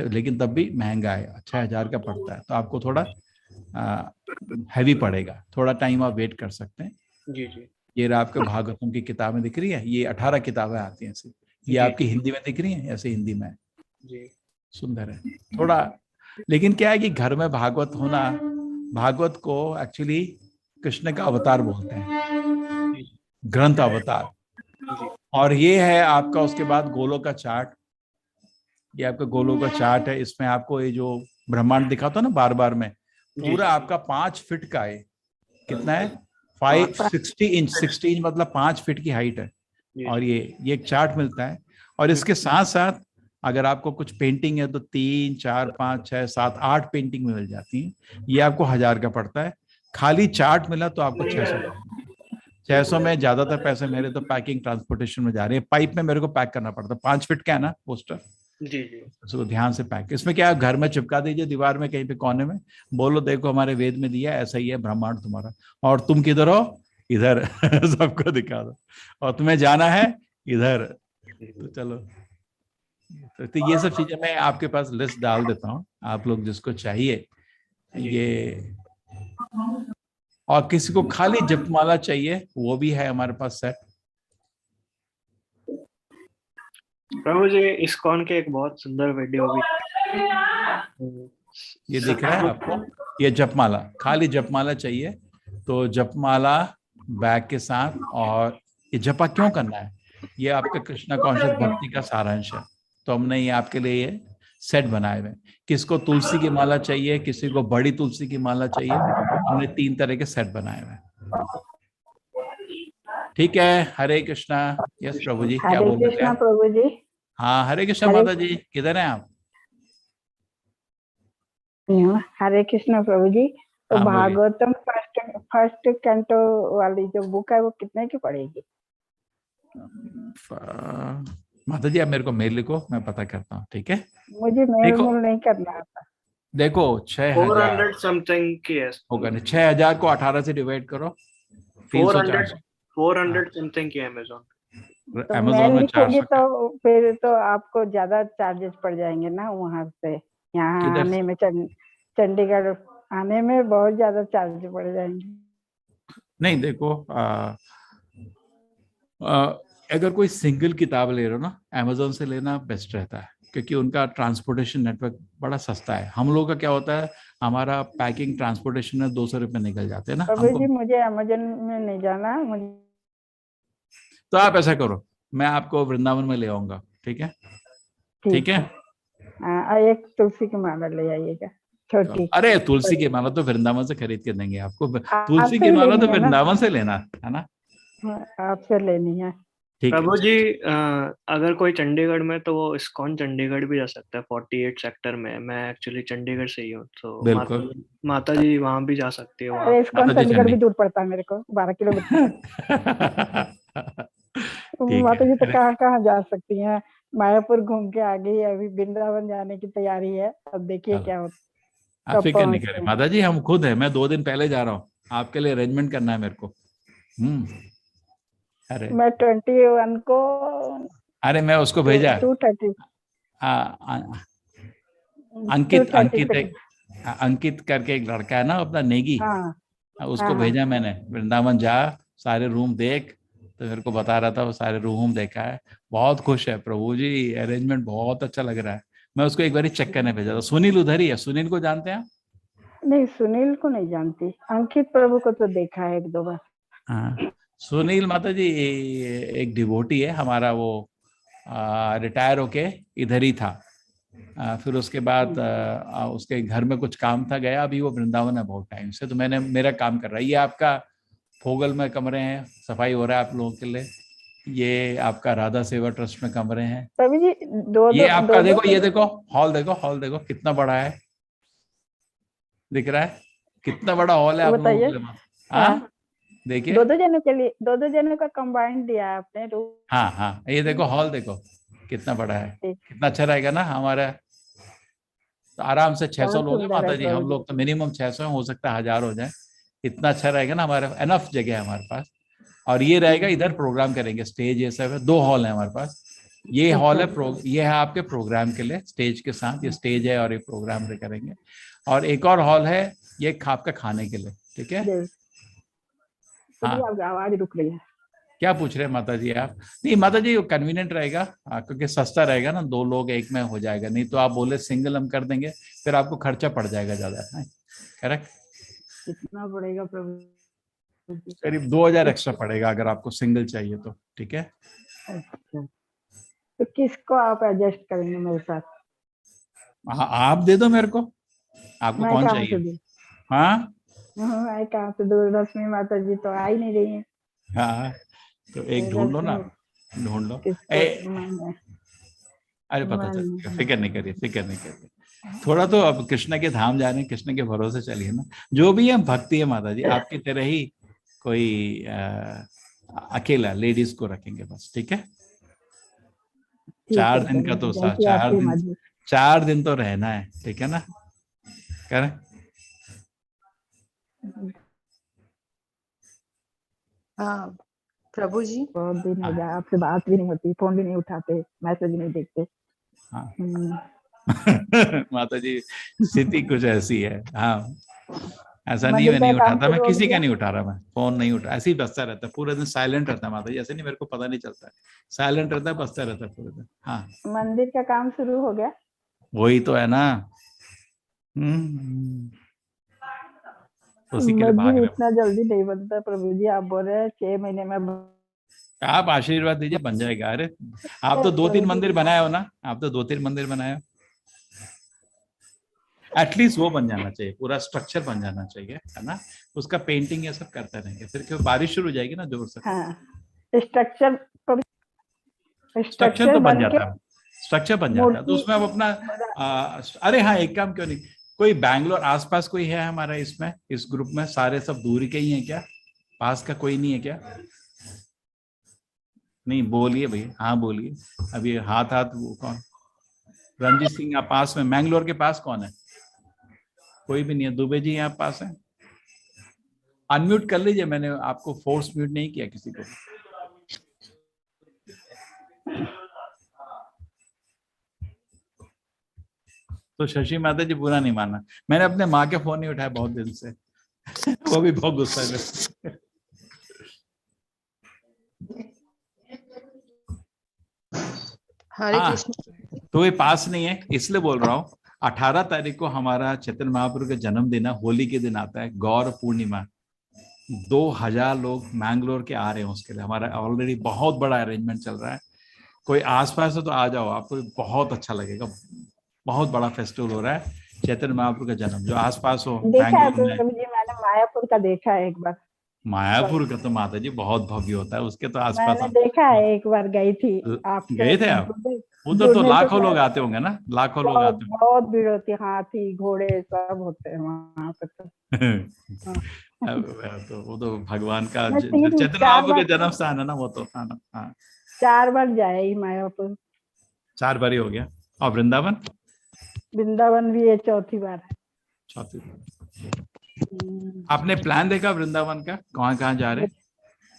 लेकिन तब भी महंगा है, 6000 का पड़ता है, तो आपको थोड़ा हैवी पड़ेगा, थोड़ा टाइम आप वेट कर सकते हैं। जी जी। ये रहा आपके भागवतम की किताबें दिख रही है, ये 18 किताबें आती हैं ऐसी, ये आपकी हिंदी में दिख रही हैं, ऐसे हिंदी में जी, सुंदर है थोड़ा। लेकिन क्या है कि घर में भागवत होना, भागवत को एक्चुअली कृष्ण का अवतार बोलते हैं, ग्रंथ अवतार। और ये है आपका उसके बाद गोलों का चार्ट, ये आपका गोलों का चार्ट है। इसमें आपको ये जो ब्रह्मांड दिखाता है ना बार बार में, पूरा आपका 5 फीट का है, कितना है 560 इंच, 60 इंच मतलब 5 फीट की हाइट है। और ये एक चार्ट मिलता है। और इसके साथ साथ अगर आपको कुछ पेंटिंग है तो 3, 4, 5, 6, 7, 8 पेंटिंग मिल जाती है। ये आपको 1000 का पड़ता है। खाली चार्ट मिला तो आपको 600 में। ज्यादातर पैसे मेरे तो पैकिंग ट्रांसपोर्टेशन में जा रहे हैं। पाइप में मेरे को पैक करना पड़ता है, 5 फीट का है ना पोस्टर, जी जी, उसको ध्यान से पैक। इसमें क्या है, घर में चिपका दीजिए दीवार में कहीं पे कोने में, बोलो देखो हमारे वेद में दिया ऐसा ही है ब्रह्मांड तुम्हारा, और तुम किधर हो, इधर सबको दिखा दो, और तुम्हें जाना है इधर, तो चलो। तो ये सब चीजें मैं आपके पास लिस्ट डाल देता हूँ, आप लोग जिसको चाहिए ये। और किसी को खाली जपमाला चाहिए वो भी है हमारे पास सेट। प्रभु जी इस्कॉन के एक बहुत सुंदर वीडियो भी ये दिख रहा है आपको, ये जपमाला, खाली जपमाला चाहिए तो जपमाला बैग के साथ। और ये जपा क्यों करना है, ये आपका कृष्णा कॉन्शियस भक्ति का सारांश है, तो हमने ये आपके लिए ये सेट बनाए हुए। किसको तुलसी की माला चाहिए, किसी को बड़ी तुलसी की माला चाहिए, हमने 3 तरह के सेट बनाए हुए। ठीक है, हरे कृष्णा। यस प्रभु जी, क्या बोल रहे हैं प्रभु जी? हाँ हरे कृष्णा माता जी, किधर हैं आप? हरे कृष्णा प्रभु जी। तो भागवतम फर्स्ट कैंटो वाली जो बुक है वो कितने की पड़ेगी? माता जी आप मेरे को मेल लिखो, मैं पता करता हूँ, ठीक है। मुझे मेल नहीं करना आता। देखो 6000 समथिंग की है होगा ना, 6000 को 18 से डिवाइड करो, 400 समथिंग की अमेज़न में 400। तो फिर तो आपको ज्यादा चार्जेस पड़ जाएंगे ना, वहां से यहाँ आने में, चंडीगढ़ आने में बहुत ज्यादा चार्जेस पड़ जाएंगे। नहीं देखो अगर कोई सिंगल किताब ले रहे हो ना, अमेज़न से लेना बेस्ट रहता है, क्योंकि उनका ट्रांसपोर्टेशन नेटवर्क बड़ा सस्ता है। हम लोग का क्या होता है, हमारा पैकिंग ट्रांसपोर्टेशन में 200 रुपये निकल जाते हैं ना। जी मुझे अमेज़न में नहीं जाना, मुझे तो आप ऐसा करो, मैं आपको वृंदावन में ले आऊंगा, ठीक है? ठीक है। एक तुलसी की माला ले आइएगा छोटी। अरे तुलसी की माला तो वृंदावन से खरीद के देंगे आपको, तुलसी की माला तो वृंदावन से लेना है ना, आपसे लेनी है। प्रभु जी अगर कोई चंडीगढ़ में, तो वो इस्कॉन चंडीगढ़ भी जा सकता है, 48 सेक्टर में। मैं एक्चुअली चंडीगढ़ से ही हूँ, तो माता जी वहाँ भी जा सकती है। इस्कॉन चंडीगढ़ भी दूर पड़ता है मेरे को, 12 किलोमीटर। माता जी तो कहाँ जा सकती हैं, मायापुर घूम के आ गई, अभी वृंदावन जाने की तैयारी है, अब देखिए क्या होता है। आप फिक्र नहीं करें माता जी, हम खुद है, मैं 2 दिन पहले जा रहा हूँ, आपके लिए अरेंजमेंट करना है मेरे को। अरे मैं 21 को, अरे मैं उसको भेजा 2:30 अंकित करके एक लड़का है ना अपना नेगी, उसको भेजा मैंने, वृंदावन जा, सारे रूम देख, तो मेरे को बता रहा था वो सारे रूम देखा है, बहुत खुश है। प्रभु जी अरेंजमेंट बहुत अच्छा लग रहा है। मैं उसको एक बार चेक करने भेजा था। सुनील उधर ही है, सुनील को जानते हैं आप? नहीं, सुनील को नहीं जानती, अंकित प्रभु को तो देखा है 1-2 बार। हाँ, सुनील माता जी एक डिवोटी है हमारा, वो रिटायर होके इधर ही था। फिर उसके बाद उसके घर में कुछ काम था, गया। अभी वो वृंदावन है बहुत टाइम से, तो मैंने मेरा काम कर रहा है। ये आपका फोगल में कमरे हैं, सफाई हो रहा है आप लोगों के लिए। ये आपका राधा सेवा ट्रस्ट में कमरे हैं। प्रभु जी दो ये आपका दो देखो, ये देखो हॉल, देखो हॉल देखो कितना बड़ा है, दिख रहा है कितना बड़ा हॉल है आप लोगों के लिए। हाँ देखिए, 2-2 जनों के लिए 2-2 जनों का कंबाइंड दिया है आपने रूम। हाँ हाँ, ये देखो हॉल देखो कितना बड़ा है, कितना अच्छा रहेगा ना हमारा। तो आराम से 600 लोग हैं माता जी, हम लोग तो मिनिमम 600 हो सकता है 1000 हो जाए। इतना अच्छा रहेगा ना, हमारे एनफ जगह है हमारे पास। और ये रहेगा, इधर प्रोग्राम करेंगे, स्टेज ये सब है। 2 हॉल है हमारे पास। ये हॉल है ये है आपके प्रोग्राम के लिए, स्टेज के साथ। ये स्टेज है और ये प्रोग्राम करेंगे। और एक और हॉल है ये आपका खाने के लिए, ठीक है। हाँ, आवाज रुक रही है। क्या पूछ रहे हैं माता जी आप? नहीं माता जी, कन्वीनियंट रहेगा क्योंकि सस्ता रहेगा ना, 2 लोग एक में हो जाएगा। नहीं तो आप बोले सिंगल हम कर देंगे, फिर आपको खर्चा पड़ जाएगा ज्यादा। करेक्ट। कितना पड़ेगा प्रभु? करीब 2000 एक्स्ट्रा पड़ेगा अगर आपको सिंगल चाहिए तो, ठीक है। अच्छा, तो किसको आप एडजस्ट करेंगे मेरे साथ? आप दे दो मेरे को, आपको कौन चाहिए? हाँ मैं कहाँ से दूर, रश्मि माता जी तो आ ही नहीं रही है। हाँ, तो एक ढूंढ लो ना, ढूंढ लो। अरे पता चल, फिक्र नहीं करिए, फिक्र नहीं करिए। थोड़ा तो अब कृष्ण के धाम जाने, कृष्ण के भरोसे चलिए ना। जो भी है भक्ति है माता जी, आपकी तरह ही कोई अकेला लेडीज को रखेंगे बस, ठीक है। 4 दिन का तो 4 दिन तो रहना है, ठीक है ना। करें। हाँ प्रभु जी, बहुत दिन हो गया आपसे बात भी नहीं होती, फोन भी नहीं उठाते, मैसेज नहीं देखते। हाँ माता जी स्थिति कुछ ऐसी है। हाँ, ऐसा नहीं मैं नहीं उठाता, मैं किसी का नहीं उठा रहा, मैं फोन नहीं उठा, ऐसे ही बसता रहता है पूरे दिन, साइलेंट रहता है माता जी। ऐसे नहीं मेरे को पता नहीं चलता है, साइलेंट रहता है, बसता रहता है पूरे दिन। हाँ, मंदिर का काम शुरू हो गया? वही तो है ना। उसी के लिए भाग रहे। इतना जल्दी नहीं बनता प्रभु जी, आप बोल रहे हैं 6 महीने में। आप आशीर्वाद दीजिए, बन जाएगा। अरे आप तो 2-3 मंदिर बनाए हो ना, आप तो 2-3 मंदिर बनाए हो। एटलीस्ट वो बन जाना चाहिए, पूरा स्ट्रक्चर बन जाना चाहिए, है ना। उसका पेंटिंग ये सब करते रहेंगे, फिर क्यों बारिश शुरू हो जाएगी ना जोर से। हाँ, स्ट्रक्चर तो बन जाता है, स्ट्रक्चर बन जाता है। तो उसमें अब अपना अरे हाँ, एक काम क्यों नहीं, कोई बैंगलोर आसपास कोई है हमारा इसमें, इस ग्रुप में सारे सब दूरी के ही हैं क्या? पास का कोई नहीं है क्या? नहीं बोलिए भैया, हाँ बोलिए। अभी हाथ वो कौन? रंजीत सिंह आप पास में, मैंगलोर के पास कौन है? कोई भी नहीं है। दुबे जी यहाँ पास है, अनम्यूट कर लीजिए। मैंने आपको फोर्स म्यूट नहीं किया किसी को। तो शशि माता जी बुरा नहीं मानना, मैंने अपने माँ के फोन नहीं उठाया बहुत दिन से वो भी बहुत गुस्सा है। हरे कृष्ण। तो ये पास नहीं है इसलिए बोल रहा हूँ। 18 तारीख को हमारा चैतन्य महाप्रभु का जन्मदिन है, होली के दिन आता है, गौर पूर्णिमा। 2000 लोग मैंगलोर के आ रहे हैं उसके लिए। हमारा ऑलरेडी बहुत बड़ा अरेंजमेंट चल रहा है। कोई आसपास है तो आ जाओ, आपको बहुत अच्छा लगेगा। बहुत बड़ा फेस्टिवल हो रहा है चैतन्य महाप्रभु का जन्म। जो आसपास हो देखा है तो जी, मैंने मायापुर का देखा है एक बार। मायापुर का तो माता जी बहुत भव्य होता है, उसके तो आसपास मैंने देखा है, एक बार गई थी। आप गए थे आप? उधर तो लाखों लोग आते होंगे ना, लाखों लोग आते होंगे। बहुत भीड़ होती है, हाथी घोड़े सब होते हैं वहाँ पे तो वो तो भगवान का चैतन्य महाप्रभु का जन्म स्थान है ना, वो तो था ना। हाँ, 4 बार जाए मायापुर, 4 बार ही हो गया। और वृंदावन? वृंदावन भी ये 4थी बार है। 4थी बार। आपने प्लान देखा वृंदावन का, कहाँ कहाँ जा रहे?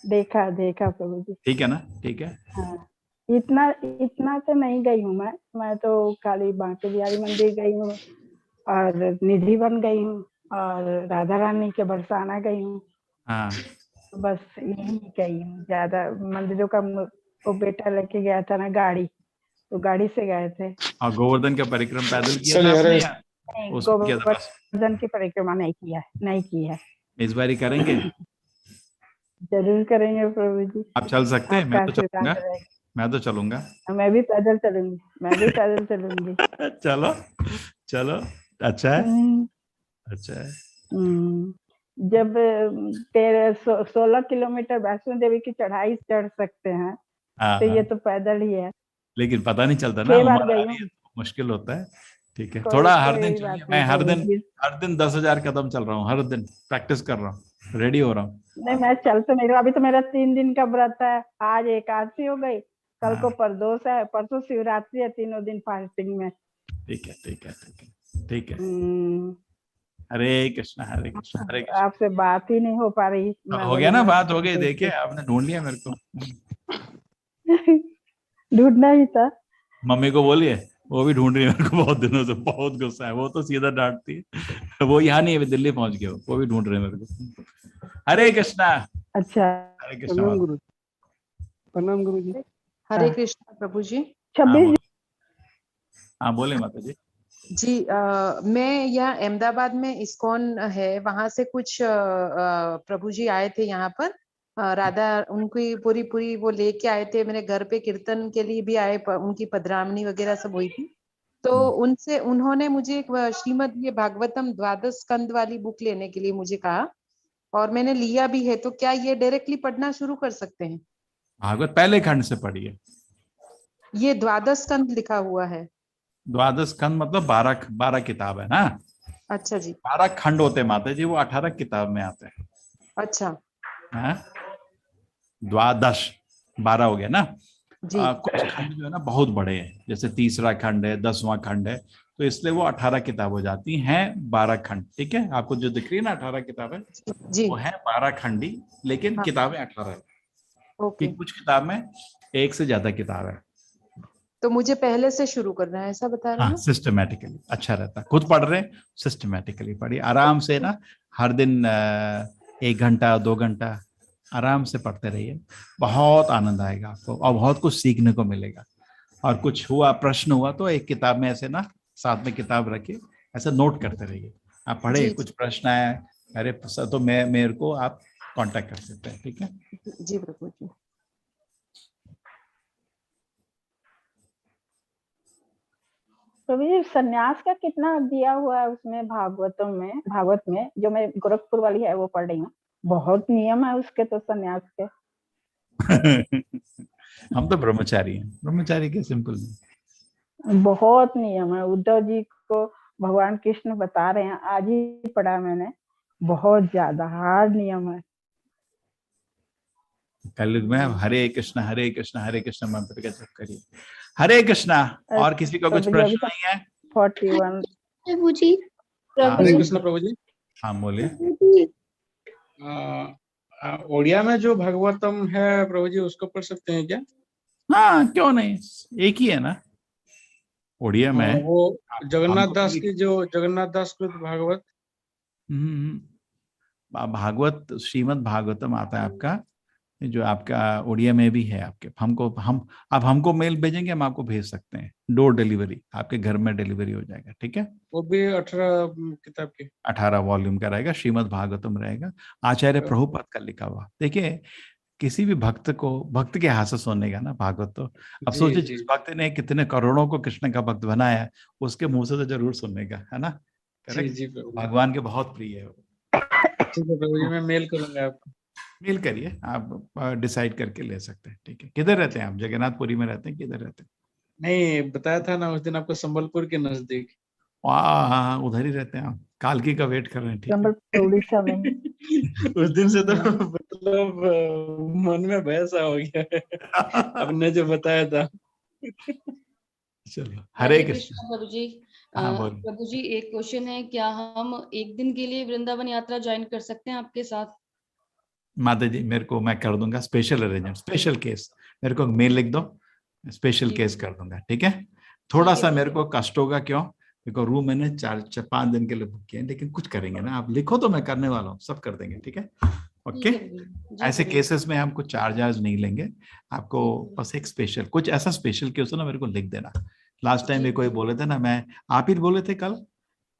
देखा प्रभु जी। ठीक है ना, ठीक है। हाँ, इतना तो नहीं गई हूँ मैं तो खाली बांके बिहारी मंदिर गई हूँ और निधि वन गई हूँ और राधा रानी के बरसाना गई हूँ। हाँ, बस यही कही हूँ। ज्यादा मंदिरों का वो बेटा लेके गया था ना गाड़ी, तो गाड़ी से गए थे। और गोवर्धन का परिक्रम पैदल किया था आपने या उसमें किया था? गोवर्धन की परिक्रमा नहीं किया, नहीं की है। इस बारी करेंगे? जरूर करेंगे प्रभु जी। आप चल सकते हैं? मैं तो चलूंगा, मैं तो चलूंगा। मैं भी पैदल चलूंगी, मैं भी पैदल चलूंगी। चलो चलो, अच्छा है, अच्छा है। जब 16 किलोमीटर वैष्णो देवी की चढ़ाई चढ़ सकते हैं, तो ये तो पैदल ही है। लेकिन पता नहीं चलता ना, उम्र आ रही है, मुश्किल होता है। ठीक है, थोड़ा हर दिन चलिए। मैं हर दिन 10,000 कदम चल रहा हूँ, हर दिन प्रैक्टिस कर रहा हूँ, रेडी हो रहा हूँ। नहीं, मैं चल तो नहीं रहा, अभी तो मेरा 3 दिन का व्रत है। आज एकादशी हो गई, कल को प्रदोष है, परसों शिवरात्रि है, 3 दिन फास्टिंग में। ठीक है ठीक है ठीक है ठीक है। हरे कृष्णा हरे कृष्णा हरे कृष्णा। आपसे बात ही नहीं हो पा रही। हो गया ना, बात हो गई। देखिए आपने ढूंढ लिया मेरे को। ढूंढना ही था। मम्मी को बोलिए, वो भी ढूंढ रही है मेरे को बहुत दिनों से, बहुत गुस्सा है। वो तो सीधा डांटती है, वो यहाँ नहीं है, दिल्ली पहुंच गया, वो भी ढूंढ रहे हैं मेरे को। हरे कृष्णा। अच्छा, हरे कृष्णा। प्रणाम गुरु जी। हरे कृष्णा प्रभु जी। 26। हाँ बोले माता जी। जी मैं यहाँ अहमदाबाद में इस्कॉन है, वहां से कुछ प्रभु जी आए थे यहाँ पर। राधा उनकी पूरी वो लेके आए थे मेरे घर पे, कीर्तन के लिए भी आए, उनकी पधरामणी वगैरह सब हुई थी। तो उनसे उन्होंने मुझे श्रीमद ये भागवतम द्वादश स्कंद वाली बुक लेने के लिए मुझे कहा, और मैंने लिया भी है। तो क्या ये डायरेक्टली पढ़ना शुरू कर सकते हैं? भागवत पहले खंड से पढ़िए। ये द्वादश स्कंद लिखा हुआ है। द्वादश स्कंद मतलब 12 किताब है ना। अच्छा जी। 12 खंड होते हैं माता जी, वो 18 किताब में आते हैं। अच्छा। द्वादश 12 हो गया ना। जी। कुछ खंड जो है ना बहुत बड़े हैं, जैसे तीसरा खंड है, 10वां खंड है, तो इसलिए वो 18 किताब हो जाती हैं। 12 खंड, ठीक है। आपको जो दिख रही है ना 18 किताबें, वो है 12 खंडी, लेकिन किताबें 18 है। ओके। कुछ किताब में एक से ज्यादा किताब है। तो मुझे पहले से शुरू करना है, ऐसा बता रहे हैं? सिस्टमेटिकली अच्छा रहता है। खुद पढ़ रहे हैं, सिस्टमेटिकली पढ़िए आराम से ना। हर दिन 1 घंटा 2 घंटा आराम से पढ़ते रहिए, बहुत आनंद आएगा आपको और बहुत कुछ सीखने को मिलेगा। और कुछ हुआ, प्रश्न हुआ, तो एक किताब में ऐसे ना साथ में किताब रखिए, ऐसे नोट करते रहिए। आप पढ़े, कुछ प्रश्न आया अरे तो मेरे को आप कांटेक्ट कर सकते हैं, ठीक है जी प्रभु जी। प्रभु जी, सन्यास का कितना दिया हुआ है उसमें भागवत में जो मैं गोरखपुर वाली है वो पढ़ रही हूँ। बहुत नियम है उसके तो सन्यास के। हम तो ब्रह्मचारी हैं, ब्रह्मचारी के सिंपल नहीं। बहुत नियम है। उद्धव जी को भगवान कृष्ण बता रहे हैं, आज ही पढ़ा मैंने, बहुत ज्यादा हार्ड नियम है। कल में हरे कृष्ण हरे कृष्ण मंत्र का जप करिए। हरे कृष्णा। और किसी का कुछ प्रश्न नहीं है? 41 प्रभु जी। हरे कृष्ण प्रभु जी। हाँ बोलिए। ओडिया में जो भागवतम है प्रभु जी, उसको पढ़ सकते हैं क्या? हाँ क्यों नहीं, एक ही है ना ओडिया में। वो जगन्नाथ दास की जो जगन्नाथ दास कृत भागवत। भागवत श्रीमद् भागवतम आता है आपका, जो आपका ओडिया में भी है आपके। आप हमको मेल भेजेंगे, हम आपको भेज सकते हैं। डोर डिलीवरी, आपके घर में डिलीवरी हो जाएगा, ठीक है। वो भी 18 किताब के 18 वॉल्यूम का रहेगा, श्रीमद् भागवतम रहेगा, आचार्य प्रभुपाद का लिखा हुआ। देखिए किसी भी भक्त के हाथ से सुनने का ना भागवत, तो अब सोचिए जिस भक्त ने कितने करोड़ों को कृष्ण का भक्त बनाया, उसके मुंह से तो जरूर सुनने का, है ना। करेक्ट। भगवान के बहुत प्रिय है वो। ठीक है प्रभु जी, मैं मेल करूंगा आपको। मेल करिए, आप डिसाइड करके ले सकते हैं, ठीक है। किधर रहते हैं आप? जगन्नाथपुरी में रहते हैं, किधर रहते हैं? नहीं बताया था ना उस दिन आपको, संबलपुर के नजदीक। हाँ उधर ही रहते हैं आप। कालकी का वेट कर रहे हैं, ठीक है। उड़ीसा में। उस दिन से तो मतलब मन में भय सा हो गया आपने जो बताया था। चलो हरे कृष्ण प्रभु जी। प्रभु जी एक क्वेश्चन है, क्या हम एक दिन के लिए वृंदावन यात्रा ज्वाइन कर सकते हैं आपके साथ? माता जी मैं कर दूंगा स्पेशल अरेंजमेंट, स्पेशल केस। मेरे को मेल लिख दो, स्पेशल केस कर दूंगा, ठीक है। थोड़ा सा मेरे को कष्ट होगा, क्यों? बिकॉज रूम मैंने 4-5 दिन के लिए बुक किया है, लेकिन कुछ करेंगे ना। आप लिखो तो मैं करने वाला हूँ, सब कर देंगे, ठीक है। ओके। ऐसे केसेस में हम कुछ चार्ज नहीं लेंगे आपको, बस एक स्पेशल कुछ ऐसा स्पेशल केस हो ना मेरे को लिख देना। लास्ट टाइम मेरे को बोले थे ना, मैं आप ही बोले थे कल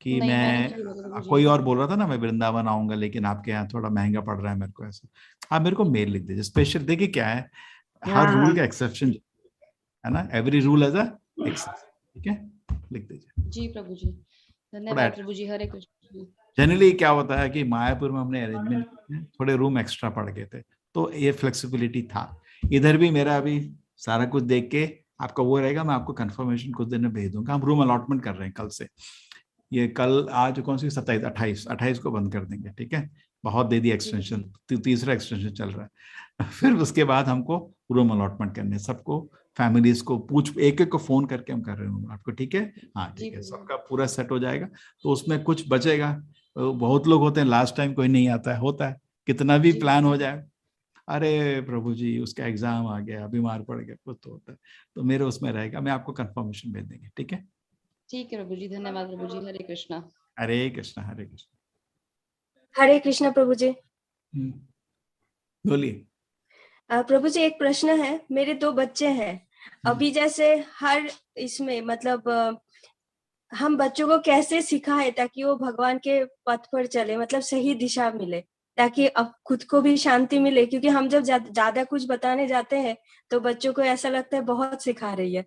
कि मैं कोई और बोल रहा था ना मैं वृंदावन आऊंगा लेकिन आपके यहाँ थोड़ा महंगा पड़ रहा है मेरे को, ऐसा आप मेरे को मेल लिख दीजिए स्पेशल। देखिए क्या है, हर रूल का एक्सेप्शन है ना, every rule has a exception, ठीक है, लिख दीजिए। जी प्रभु जी, धन्यवाद प्रभु जी, हरे कृष्ण। जनरली क्या होता है कि मायापुर में हमने अरेंजमेंट थोड़े रूम एक्स्ट्रा पड़ गए थे तो ये फ्लेक्सिबिलिटी था। इधर भी मेरा अभी सारा कुछ देख के आपका वो रहेगा, मैं आपको कंफर्मेशन कुछ दिन में भेज दूंगा। हम रूम अलॉटमेंट कर रहे हैं कल से, ये कल आज कौन सी 27 28 को बंद कर देंगे, ठीक है। बहुत दे दी एक्सटेंशन, तीसरा एक्सटेंशन चल रहा है। फिर उसके बाद हमको रूम अलॉटमेंट करने सबको, फैमिलीज को पूछ एक एक को फोन करके हम कर रहे हैं आपको, ठीक है। हाँ ठीक है, सबका पूरा सेट हो जाएगा तो उसमें कुछ बचेगा। बहुत लोग होते हैं लास्ट टाइम कोई नहीं आता है, होता है कितना भी प्लान हो जाए, अरे प्रभु जी उसका एग्जाम आ गया, बीमार पड़ गया, कुछ तो होता है, तो मेरे उसमें रहेगा, मैं आपको कंफर्मेशन भेज देंगे, ठीक है। ठीक है प्रभु जी, धन्यवाद प्रभु जी, हरे कृष्णा। हरे कृष्णा हरे कृष्णा। हरे कृष्णा प्रभु जी। बोलिए। प्रभु जी एक प्रश्न है, मेरे 2 बच्चे हैं अभी, जैसे हर इसमें मतलब हम बच्चों को कैसे सिखाएं ताकि वो भगवान के पथ पर चले, मतलब सही दिशा मिले, ताकि अब खुद को भी शांति मिले, क्योंकि हम जब ज्यादा कुछ बताने जाते हैं तो बच्चों को ऐसा लगता है बहुत सिखा रही है,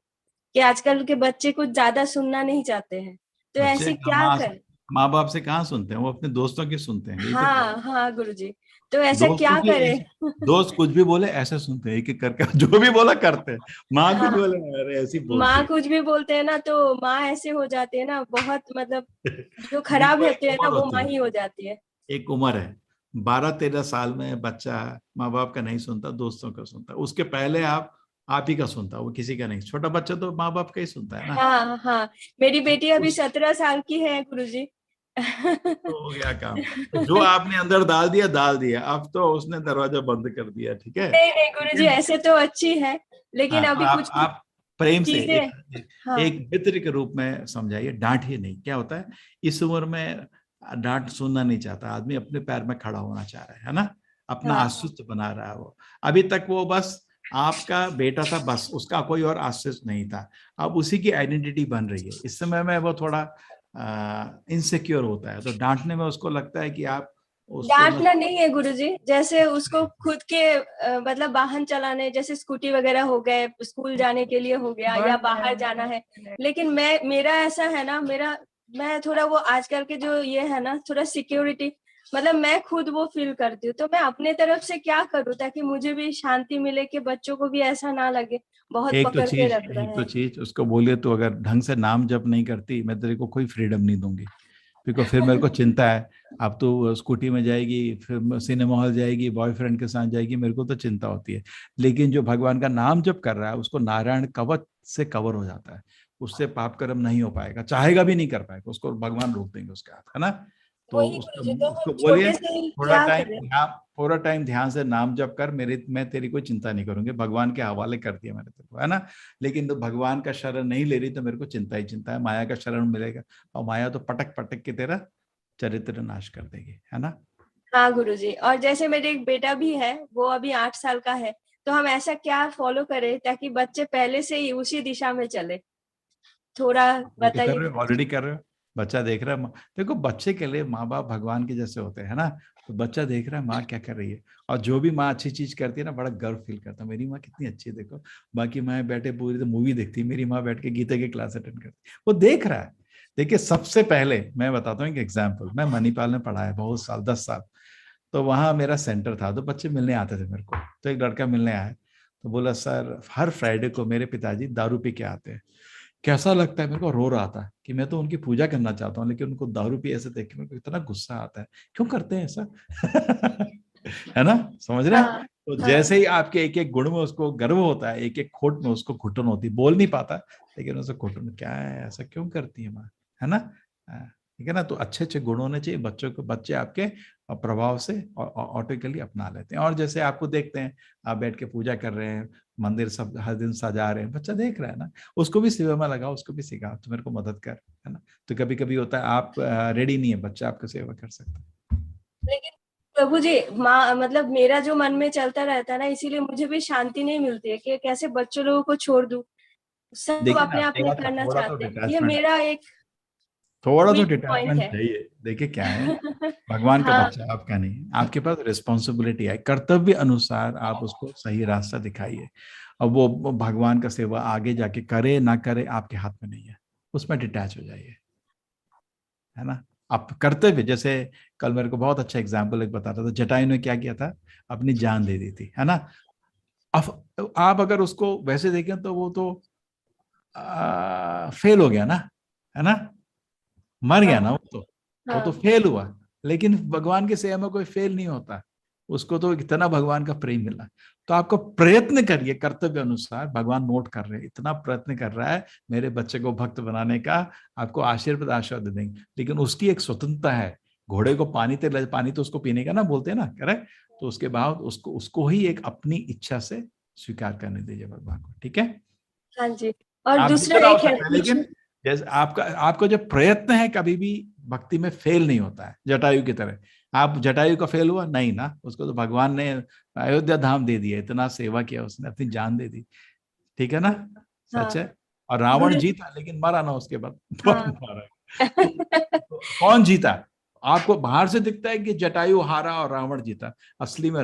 कि आजकल के बच्चे कुछ ज्यादा सुनना नहीं चाहते हैं, तो ऐसे क्या करें? माँ बाप से कहाँ सुनते हैं, वो अपने दोस्तों की सुनते हैं। हाँ हाँ गुरुजी, तो ऐसा क्या करें? दोस्त कुछ भी बोले ऐसे सुनते हैं, एक एक करके जो भी बोला करते हैं। माँ कुछ बोले अरे ऐसी बोलते माँ कुछ भी बोलते हैं ना तो माँ ऐसे हो जाती है ना, बहुत मतलब जो खराब होते हैं ना वो माँ ही हो जाती है। एक उम्र है 12-13 साल में बच्चा माँ बाप का नहीं सुनता, दोस्तों का सुनता। उसके पहले आप ही का सुनता, वो किसी का नहीं। छोटा बच्चा तो माँ बाप का ही सुनता है ना। हाँ हाँ, मेरी बेटी अभी 17 साल की है गुरुजी। तो हो गया काम, तो जो आपने अंदर डाल दिया, अब तो उसने दरवाजा बंद कर दिया, ठीक है। नहीं गुरुजी, ऐसे तो अच्छी है, लेकिन अभी कुछ आप प्रेम से एक मित्र के रूप में समझाइए, डांटिए नहीं। क्या होता है इस उम्र में डांट सुनना नहीं चाहता आदमी, अपने पैर में खड़ा होना चाह रहा है ना, अपना आश्वस्त बना रहा है। वो अभी तक वो बस आपका बेटा था, बस उसका कोई और आश्वस्त नहीं था, अब उसी की आइडेंटिटी बन रही है। इस समय में वो थोड़ा इनसिक्योर होता है, तो डांटने में उसको लगता है कि आप डांटना नहीं है गुरुजी, जैसे उसको खुद के मतलब वाहन चलाने, जैसे स्कूटी वगैरह हो गए, स्कूल जाने के लिए हो गया या बाहर जाना है। लेकिन मेरा ऐसा है ना, मैं थोड़ा वो आजकल के जो ये है ना, थोड़ा सिक्योरिटी, मतलब मैं खुद वो फील करती हूँ, तो मैं अपने तरफ से क्या करूँ ताकि मुझे भी शांति मिले, कि बच्चों को भी ऐसा ना लगे बहुत पकड़ के रख रहे हैं। एक तो चीज उसको बोलिए, तो अगर ढंग से नाम जप नहीं करती मैं तेरे को कोई फ्रीडम नहीं दूंगी, क्योंकि फिर मेरे को चिंता है। अब तो स्कूटी में जाएगी, फिर सिनेमा हॉल जाएगी, बॉयफ्रेंड के साथ जाएगी, मेरे को तो चिंता होती है। लेकिन जो भगवान का नाम जप कर रहा है उसको नारायण कवच से कवर हो जाता है, उससे पाप कर्म नहीं हो पाएगा, चाहेगा भी नहीं कर पाएगा, उसको भगवान रोक देंगे उसके हाथ, है ना। तो उसको बोलिए पूरा टाइम ध्यान से नाम जप कर, मैं तेरी कोई चिंता नहीं करूंगी, भगवान के हवाले कर दिया मैंने तेरे को, है ना। लेकिन तो भगवान का शरण नहीं ले रही तो मेरे को चिंता ही चिंता है, माया का शरण मिलेगा, और माया तो पटक पटक के तेरा चरित्र नाश कर देगी, है ना। हाँ गुरुजी, और जैसे मेरे एक बेटा भी है, वो अभी 8 साल का है, तो हम ऐसा क्या फॉलो करें ताकि बच्चे पहले से ही उसी दिशा में चले, थोड़ा बताइए। ऑलरेडी कर रहे हो, बच्चा देख रहा है। देखो बच्चे के लिए माँ बाप भगवान के जैसे होते हैं ना, तो बच्चा देख रहा है माँ क्या कर रही है, और जो भी माँ अच्छी चीज करती है ना बड़ा गर्व फील करता है, मेरी माँ कितनी अच्छी है देखो। बाकी माँ बैठे पूरी तो मूवी देखती, मेरी माँ बैठ के गीता की क्लास अटेंड करती, वो देख रहा है। देखिए सबसे पहले मैं बताता हूँ एक एग्जाम्पल, मैं मणिपाल में पढ़ा है बहुत साल, 10 साल, तो वहां मेरा सेंटर था, तो बच्चे मिलने आते थे मेरे को। तो एक लड़का मिलने आया, तो बोला सर हर फ्राइडे को मेरे पिताजी दारू पी के आते हैं, कैसा लगता है। मेरे को रो रहा था कि मैं तो उनकी पूजा करना चाहता हूँ, लेकिन उनको दारू पी ऐसे देख के मेरे को इतना गुस्सा आता है, क्यों करते हैं ऐसा है ना, समझ रहे हैं। तो जैसे ही आपके एक एक गुण में उसको गर्व होता है, एक एक खोट में उसको घुटन होती, बोल नहीं पाता, लेकिन उसको घुटन, क्या है ऐसा क्यों करती है माँ, है ना, ठीक है ना। तो अच्छे अच्छे गुण होने चाहिए बच्चों को, बच्चे आपके प्रभाव से ऑटोमेटिकली अपना लेते हैं। और जैसे आपको देखते हैं आप बैठ के पूजा कर रहे हैं, मंदिर सब हर दिन सजा रहे हैं, बच्चा देख रहा है ना, उसको भी सेवा में लगाओ, उसको भी सिखाओ, तो मेरे को मदद कर, है ना। तो कभी कभी होता है आप रेडी नहीं है, बच्चा आपको सेवा कर सकता है। लेकिन प्रभु जी, मतलब मेरा जो मन में चलता रहता है ना, इसीलिए मुझे भी शांति नहीं मिलती है कि कैसे बच्चों लोगों को छोड़ दूं, सब अपने अपने करना चाहते हैं। ये मेरा एक थोड़ा तो वीक पॉइंट डिटैचमेंट है। चाहिए। देखिए क्या है, भगवान का हाँ। बच्चा आपका नहीं, आपके पास रिस्पॉन्सिबिलिटी है, कर्तव्य अनुसार आप उसको सही रास्ता दिखाइए। अब वो भगवान का सेवा आगे जाके करे ना करे आपके हाथ में नहीं है, उसमें डिटैच हो जाइए, है ना। आप कर्तव्य, जैसे कल मेरे को बहुत अच्छा एग्जाम्पल एक बता रहा था, जटायु ने क्या किया था, अपनी जान दे दी थी, है ना। अब आप अगर उसको वैसे देखें तो वो तो फेल हो गया ना, है ना, मर गया ना, वो तो फेल हुआ। लेकिन भगवान की सेवा में कोई फेल नहीं होता, उसको तो इतना भगवान का प्रेम मिला। तो आपको प्रयत्न करिए कर्तव्य अनुसार, भगवान नोट कर रहे हैं, इतना प्रयत्न कर रहा है मेरे बच्चे को भक्त बनाने का, आपको आशीर्वाद दे देंगे। लेकिन उसकी एक स्वतंत्रता है, घोड़े को पानी तो उसको पीने का ना बोलते हैं ना, करेक्ट। तो उसके बाद उसको ही एक अपनी इच्छा से स्वीकार करने दीजिए भगवान को, ठीक है। हाँ जी। और दूसरा एक है, लेकिन जैसे आपका जो प्रयत्न है कभी भी भक्ति में फेल नहीं होता है, जटायु की तरह। आप जटायु का फेल हुआ नहीं ना, उसको तो भगवान ने अयोध्या धाम दे दिया, इतना सेवा किया उसने, अपनी जान दे दी, ठीक है ना। सच है। और रावण जीता लेकिन मरा ना उसके बाद। कौन जीता? आपको बाहर से दिखता है कि जटायु हारा और रावण जीता, असली में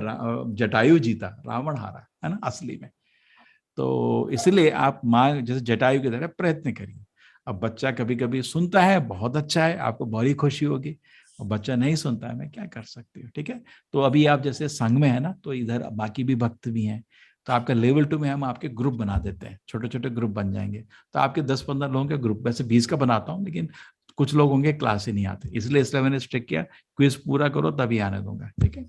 जटायु जीता, रावण हारा, है ना असली में। तो इसलिए आप माँ जैसे जटायु की तरह प्रयत्न करिए। अब बच्चा कभी कभी सुनता है, बहुत अच्छा है, आपको बड़ी खुशी होगी। और बच्चा नहीं सुनता है, मैं क्या कर सकती हूँ, ठीक है। तो अभी आप जैसे संघ में है ना, तो इधर बाकी भी भक्त भी हैं, तो आपका लेवल 2 में हम आपके ग्रुप बना देते हैं, छोटे छोटे ग्रुप बन जाएंगे। तो आपके 10-15 लोगों के ग्रुप, वैसे 20 का बनाता हूँ, लेकिन कुछ लोग होंगे क्लास ही नहीं आते, इसलिए मैंने स्ट्रिक्ट किया, क्विज पूरा करो तभी आने दूंगा, ठीक है।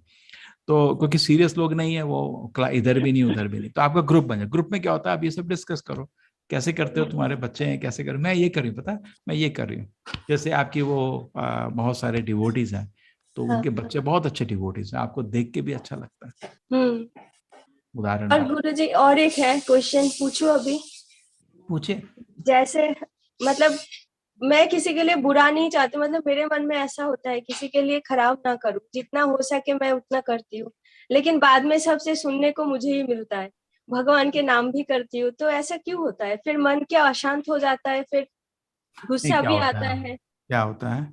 तो क्योंकि सीरियस लोग नहीं है, वो इधर भी नहीं उधर भी नहीं, तो आपका ग्रुप बन जाए। ग्रुप में क्या होता है, आप ये सब डिस्कस करो, कैसे करते हो, तुम्हारे बच्चे हैं कैसे कर, मैं ये कर रही हूँ, पता है मैं ये कर रही हूँ। जैसे आपकी वो बहुत सारे डिवोटीज हैं, तो उनके बच्चे बहुत अच्छे डिवोटीज हैं, आपको देख के भी अच्छा लगता है। उदाहरण। और गुरुजी और एक है क्वेश्चन, पूछूं अभी? पूछे। जैसे मतलब मैं किसी के लिए बुरा नहीं चाहती, मतलब मेरे मन में ऐसा होता है किसी के लिए खराब ना करूं, जितना हो सके मैं उतना करती हूँ, लेकिन बाद में सबसे सुनने को मुझे ही मिलता है। भगवान के नाम भी करती हूँ, तो ऐसा क्यों होता है? फिर मन क्या अशांत हो जाता है, फिर गुस्सा भी आता है। क्या होता है,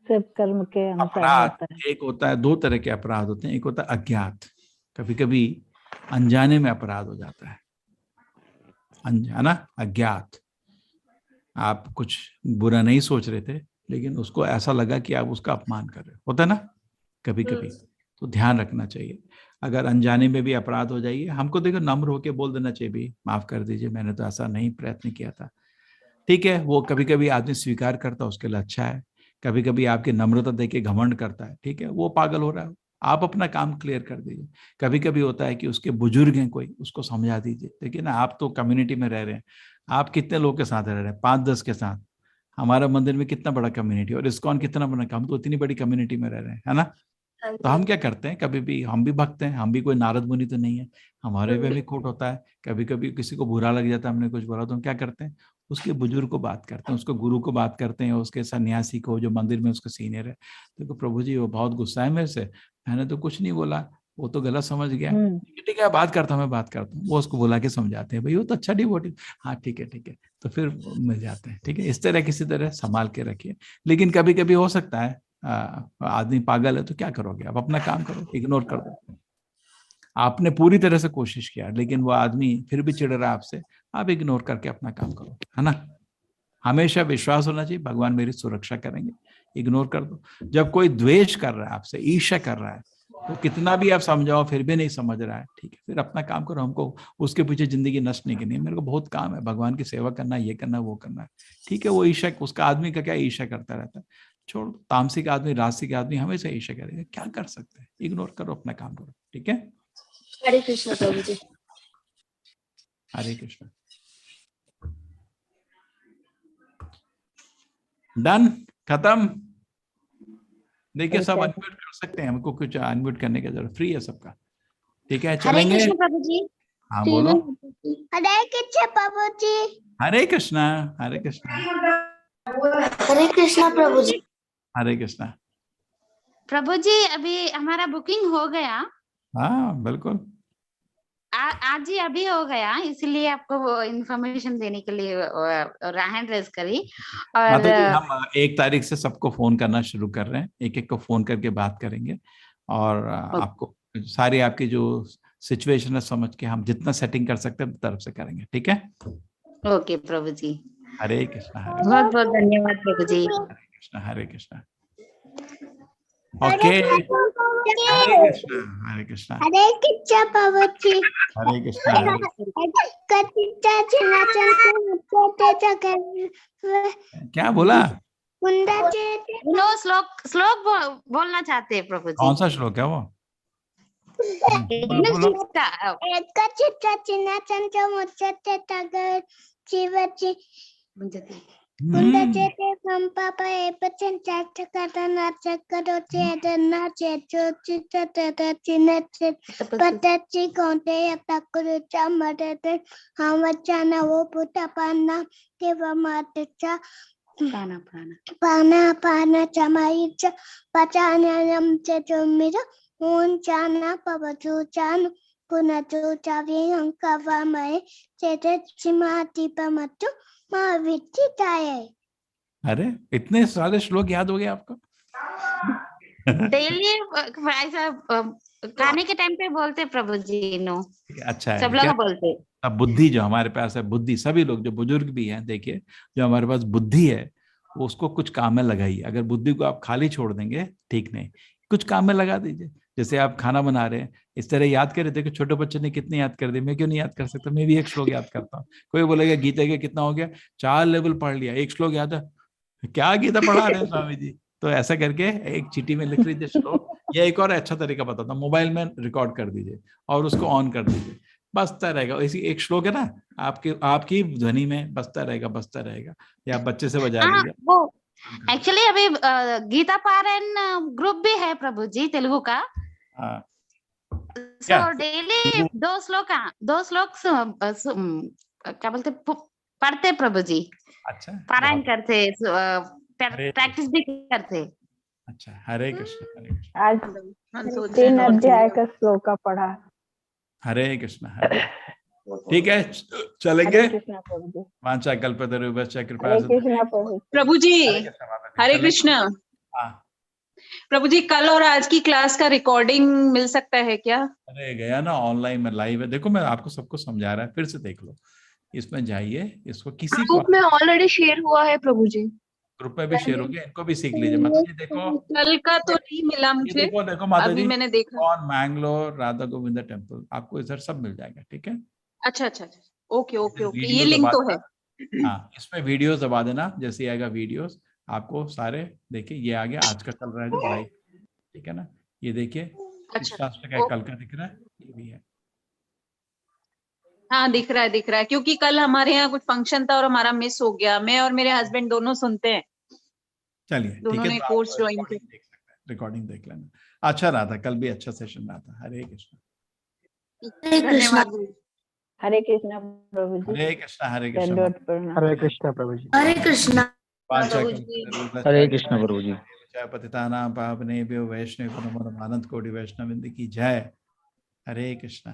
सब कर्म के अनुसार अपराध होता है। एक होता है, 2 तरह के अपराध होते हैं। एक होता है अज्ञात, कभी कभी अनजाने में अपराध हो जाता है, अनजाना अज्ञात। आप कुछ बुरा नहीं सोच रहे थे, लेकिन उसको ऐसा लगा कि आप उसका अपमान कर रहे हो, होता है ना कभी कभी। तो ध्यान रखना चाहिए, अगर अनजाने में भी अपराध हो जाइए, हमको देखो नम्र होके बोल देना चाहिए, भी माफ कर दीजिए, मैंने तो ऐसा नहीं प्रयत्न किया था, ठीक है। वो कभी कभी आदमी स्वीकार करता है, उसके लिए अच्छा है। कभी कभी आपकी नम्रता देख के घमंड करता है, ठीक है, वो पागल हो रहा है, आप अपना काम क्लियर कर दीजिए। कभी कभी होता है कि उसके बुजुर्ग हैं कोई, उसको समझा दीजिए। देखिए ना, आप तो कम्युनिटी में रह रहे हैं, आप कितने लोग के साथ रह रहे हैं, 5-10 के साथ। हमारा मंदिर में कितना बड़ा कम्युनिटी, और इस्कॉन कितना बड़ा, हम तो इतनी बड़ी कम्युनिटी में रह रहे हैं, है ना। तो हम क्या करते हैं, कभी भी हम भी भक्त हैं, हम भी कोई नारद मुनि तो नहीं है, हमारे पे भी खोट होता है। कभी कभी किसी को बुरा लग जाता है, हमने कुछ बोला, तो हम क्या करते हैं, उसके बुजुर्ग को बात करते हैं, उसको गुरु को बात करते हैं, उसके सन्यासी को जो मंदिर में उसका सीनियर है। देखो प्रभु जी वो बहुत गुस्सा है मेरे से, मैंने तो कुछ नहीं बोला, वो तो गलत समझ गया, ठीक है बात करता हूँ, मैं बात करता हूँ। वो उसको बुला के समझाते हैं, भाई वो तो अच्छा डिवोटी, हाँ ठीक है, तो फिर मिल जाते हैं, ठीक है। इस तरह किसी तरह संभाल के रखिए। लेकिन कभी कभी हो सकता है आदमी पागल है, तो क्या करोगे, आप अपना काम करो, इग्नोर कर दो। आपने पूरी तरह से कोशिश किया, लेकिन वो आदमी फिर भी चिढ़ रहा है आपसे, आप इग्नोर करके अपना काम करो, है ना। हमेशा विश्वास होना चाहिए भगवान मेरी सुरक्षा करेंगे, इग्नोर कर दो। जब कोई द्वेष कर रहा है आपसे, ईर्ष्या कर रहा है, तो कितना भी आप समझाओ फिर भी नहीं समझ रहा है, ठीक है, फिर अपना काम करो। हमको उसके पीछे जिंदगी नष्ट नहीं करनी है, मेरे को बहुत काम है, भगवान की सेवा करना, ये करना वो करना है, ठीक है। वो ईर्ष्या, उसका आदमी का क्या ईर्ष्या करता रहता है, छोड़। तामसिक आदमी, राजसिक आदमी हमेशा ईर्ष्या करेगा, क्या कर सकते हैं, इग्नोर करो, अपना काम करो, ठीक है। हरे कृष्ण प्रभु जी। हरे कृष्ण। डन, खत्म। देखिए सब अनम्यूट कर सकते हैं, हमको कुछ अनम्यूट करने की जरूरत, फ्री है सबका, ठीक है। चलेंगे। हरे कृष्ण प्रभु जी। हाँ बोलो। हरे कृष्ण प्रभु जी। हरे कृष्णा, हरे कृष्णा, हरे कृष्णा प्रभु जी। हरे कृष्णा। प्रभु जी अभी हमारा बुकिंग हो गया। हाँ बिल्कुल, आज ही अभी हो गया, इसलिए आपको वो इन्फॉर्मेशन देने के लिए हैंड रेज करी। और माता जी हम 1 तारीख से सबको फोन करना शुरू कर रहे हैं, एक एक को फोन करके बात करेंगे और आपको सारी आपकी जो सिचुएशन है समझ के हम जितना सेटिंग कर सकते हैं तरफ से करेंगे, ठीक है? ओके प्रभु जी। हरे कृष्णा, हरे बहुत बहुत धन्यवाद प्रभु जी। कृष्णा, हरे कृष्णा। ओके, हरे कृष्णा, हरे कृष्णा, हरे कृष्णा प्रभु जी। हरे कृष्णा, क्या बोला? श्लोक बोलना चाहते हैं प्रभु जी। कौन सा श्लोक है वो? पाना चमाइच पचानयम चतुर्मिद ऊंचाना पवचुचान पुनचुचाव्यं कवामहे चेतचिमातिपमतु मावित्तिताय। अरे इतने सारे श्लोक याद हो गए आपको? डेली ऐसा खाने के टाइम पे बोलते प्रभु जी। नो अच्छा है, सब लोग बोलते। अब बुद्धि जो हमारे पास है, बुद्धि सभी लोग जो बुजुर्ग भी हैं, देखिए जो हमारे पास बुद्धि है वो उसको कुछ काम में लगाइए। अगर बुद्धि को आप खाली छोड़ देंगे ठीक नहीं, कुछ काम में लगा दीजिए। जैसे आप खाना बना रहे हैं, इस तरह याद कर रहे थे कि छोटे बच्चे ने कितने याद कर दिए, मैं क्यों नहीं याद कर सकता? मैं भी 1 श्लोक याद करता हूँ। कोई बोलेगा गीता के कितना हो गया, 4 लेवल पढ़ लिया, 1 श्लोक याद है, क्या गीता पढ़ा रहे हैं स्वामी जी? तो ऐसा करके एक चिट्ठी में लिख लीजिए श्लोक, या एक और अच्छा तरीका बताता हूँ, मोबाइल में रिकॉर्ड कर दीजिए और उसको ऑन कर दीजिए, बजता रहेगा। इसी 1 श्लोक है ना, आपकी ध्वनि में बजता रहेगा, या बच्चे से बजा लीजिए। वो एक्चुअली अभी गीता पारायण ग्रुप भी है प्रभु जी तेलुगु का। सो डेली 2 श्लोक क्या बोलते पढ़ते प्रभु जी। अच्छा, पारायण करते, प्रैक्टिस भी करते। अच्छा, हरे कृष्ण, हरे कृष्ण। आज 3 अध्याय का श्लोक पढ़ा। हरे कृष्ण, हरे। ठीक है, चलेंगे। वांछा कल्पतरुभ्यश्च कृपया प्रभु जी, हरे कृष्ण। प्रभु जी कल और आज की क्लास का रिकॉर्डिंग मिल सकता है क्या? अरे गया ना, ऑनलाइन में लाइव है। देखो मैं आपको सबको समझा रहा है, फिर से देख लो, इसमें जाइए, इसको किसी को ग्रुप में ऑलरेडी शेयर हुआ है प्रभु जी, ग्रुप में भी शेयर हो गया, इनको भी सीख लीजिए। माता जी देखो, कल का तो नहीं मिला मुझे। देखो माता अभी जी, मैंने देखा ऑन मैंगलोर राधा गोविंद टेम्पल, आपको इधर सब मिल जाएगा, ठीक है? अच्छा, ओके, ये लिंक तो है। हाँ, इसमें वीडियोस दबा देना, जैसे आएगा वीडियोस आपको सारे। देखिए ये आ गया, आज का चल रहा है जो लाइव, ठीक है ना? ये देखिए, शास्त्र का कल का दिख रहा है, ये भी है। हाँ दिख रहा है, क्योंकि कल हमारे यहाँ कुछ फंक्शन था और हमारा मिस हो गया। मैं और मेरे हस्बैंड दोनों सुनते हैं। चलिए दोनों ने कोर्स ज्वाइन किया, रिकॉर्डिंग देख लेना। अच्छा रहा था, कल भी अच्छा सेशन रहा था। हरे कृष्ण, धन्यवाद। हरे कृष्णा प्रभु जी। हरे कृष्ण, हरे कृष्ण, हरे कृष्ण प्रभु जी। हरे कृष्णा हरे कृष्ण प्रभु जी। जय पतितानां पावनेभ्यो वैष्णवेभ्यो नमो नमः। अनंत कोटि वैष्णववृंद की जय। हरे कृष्ण।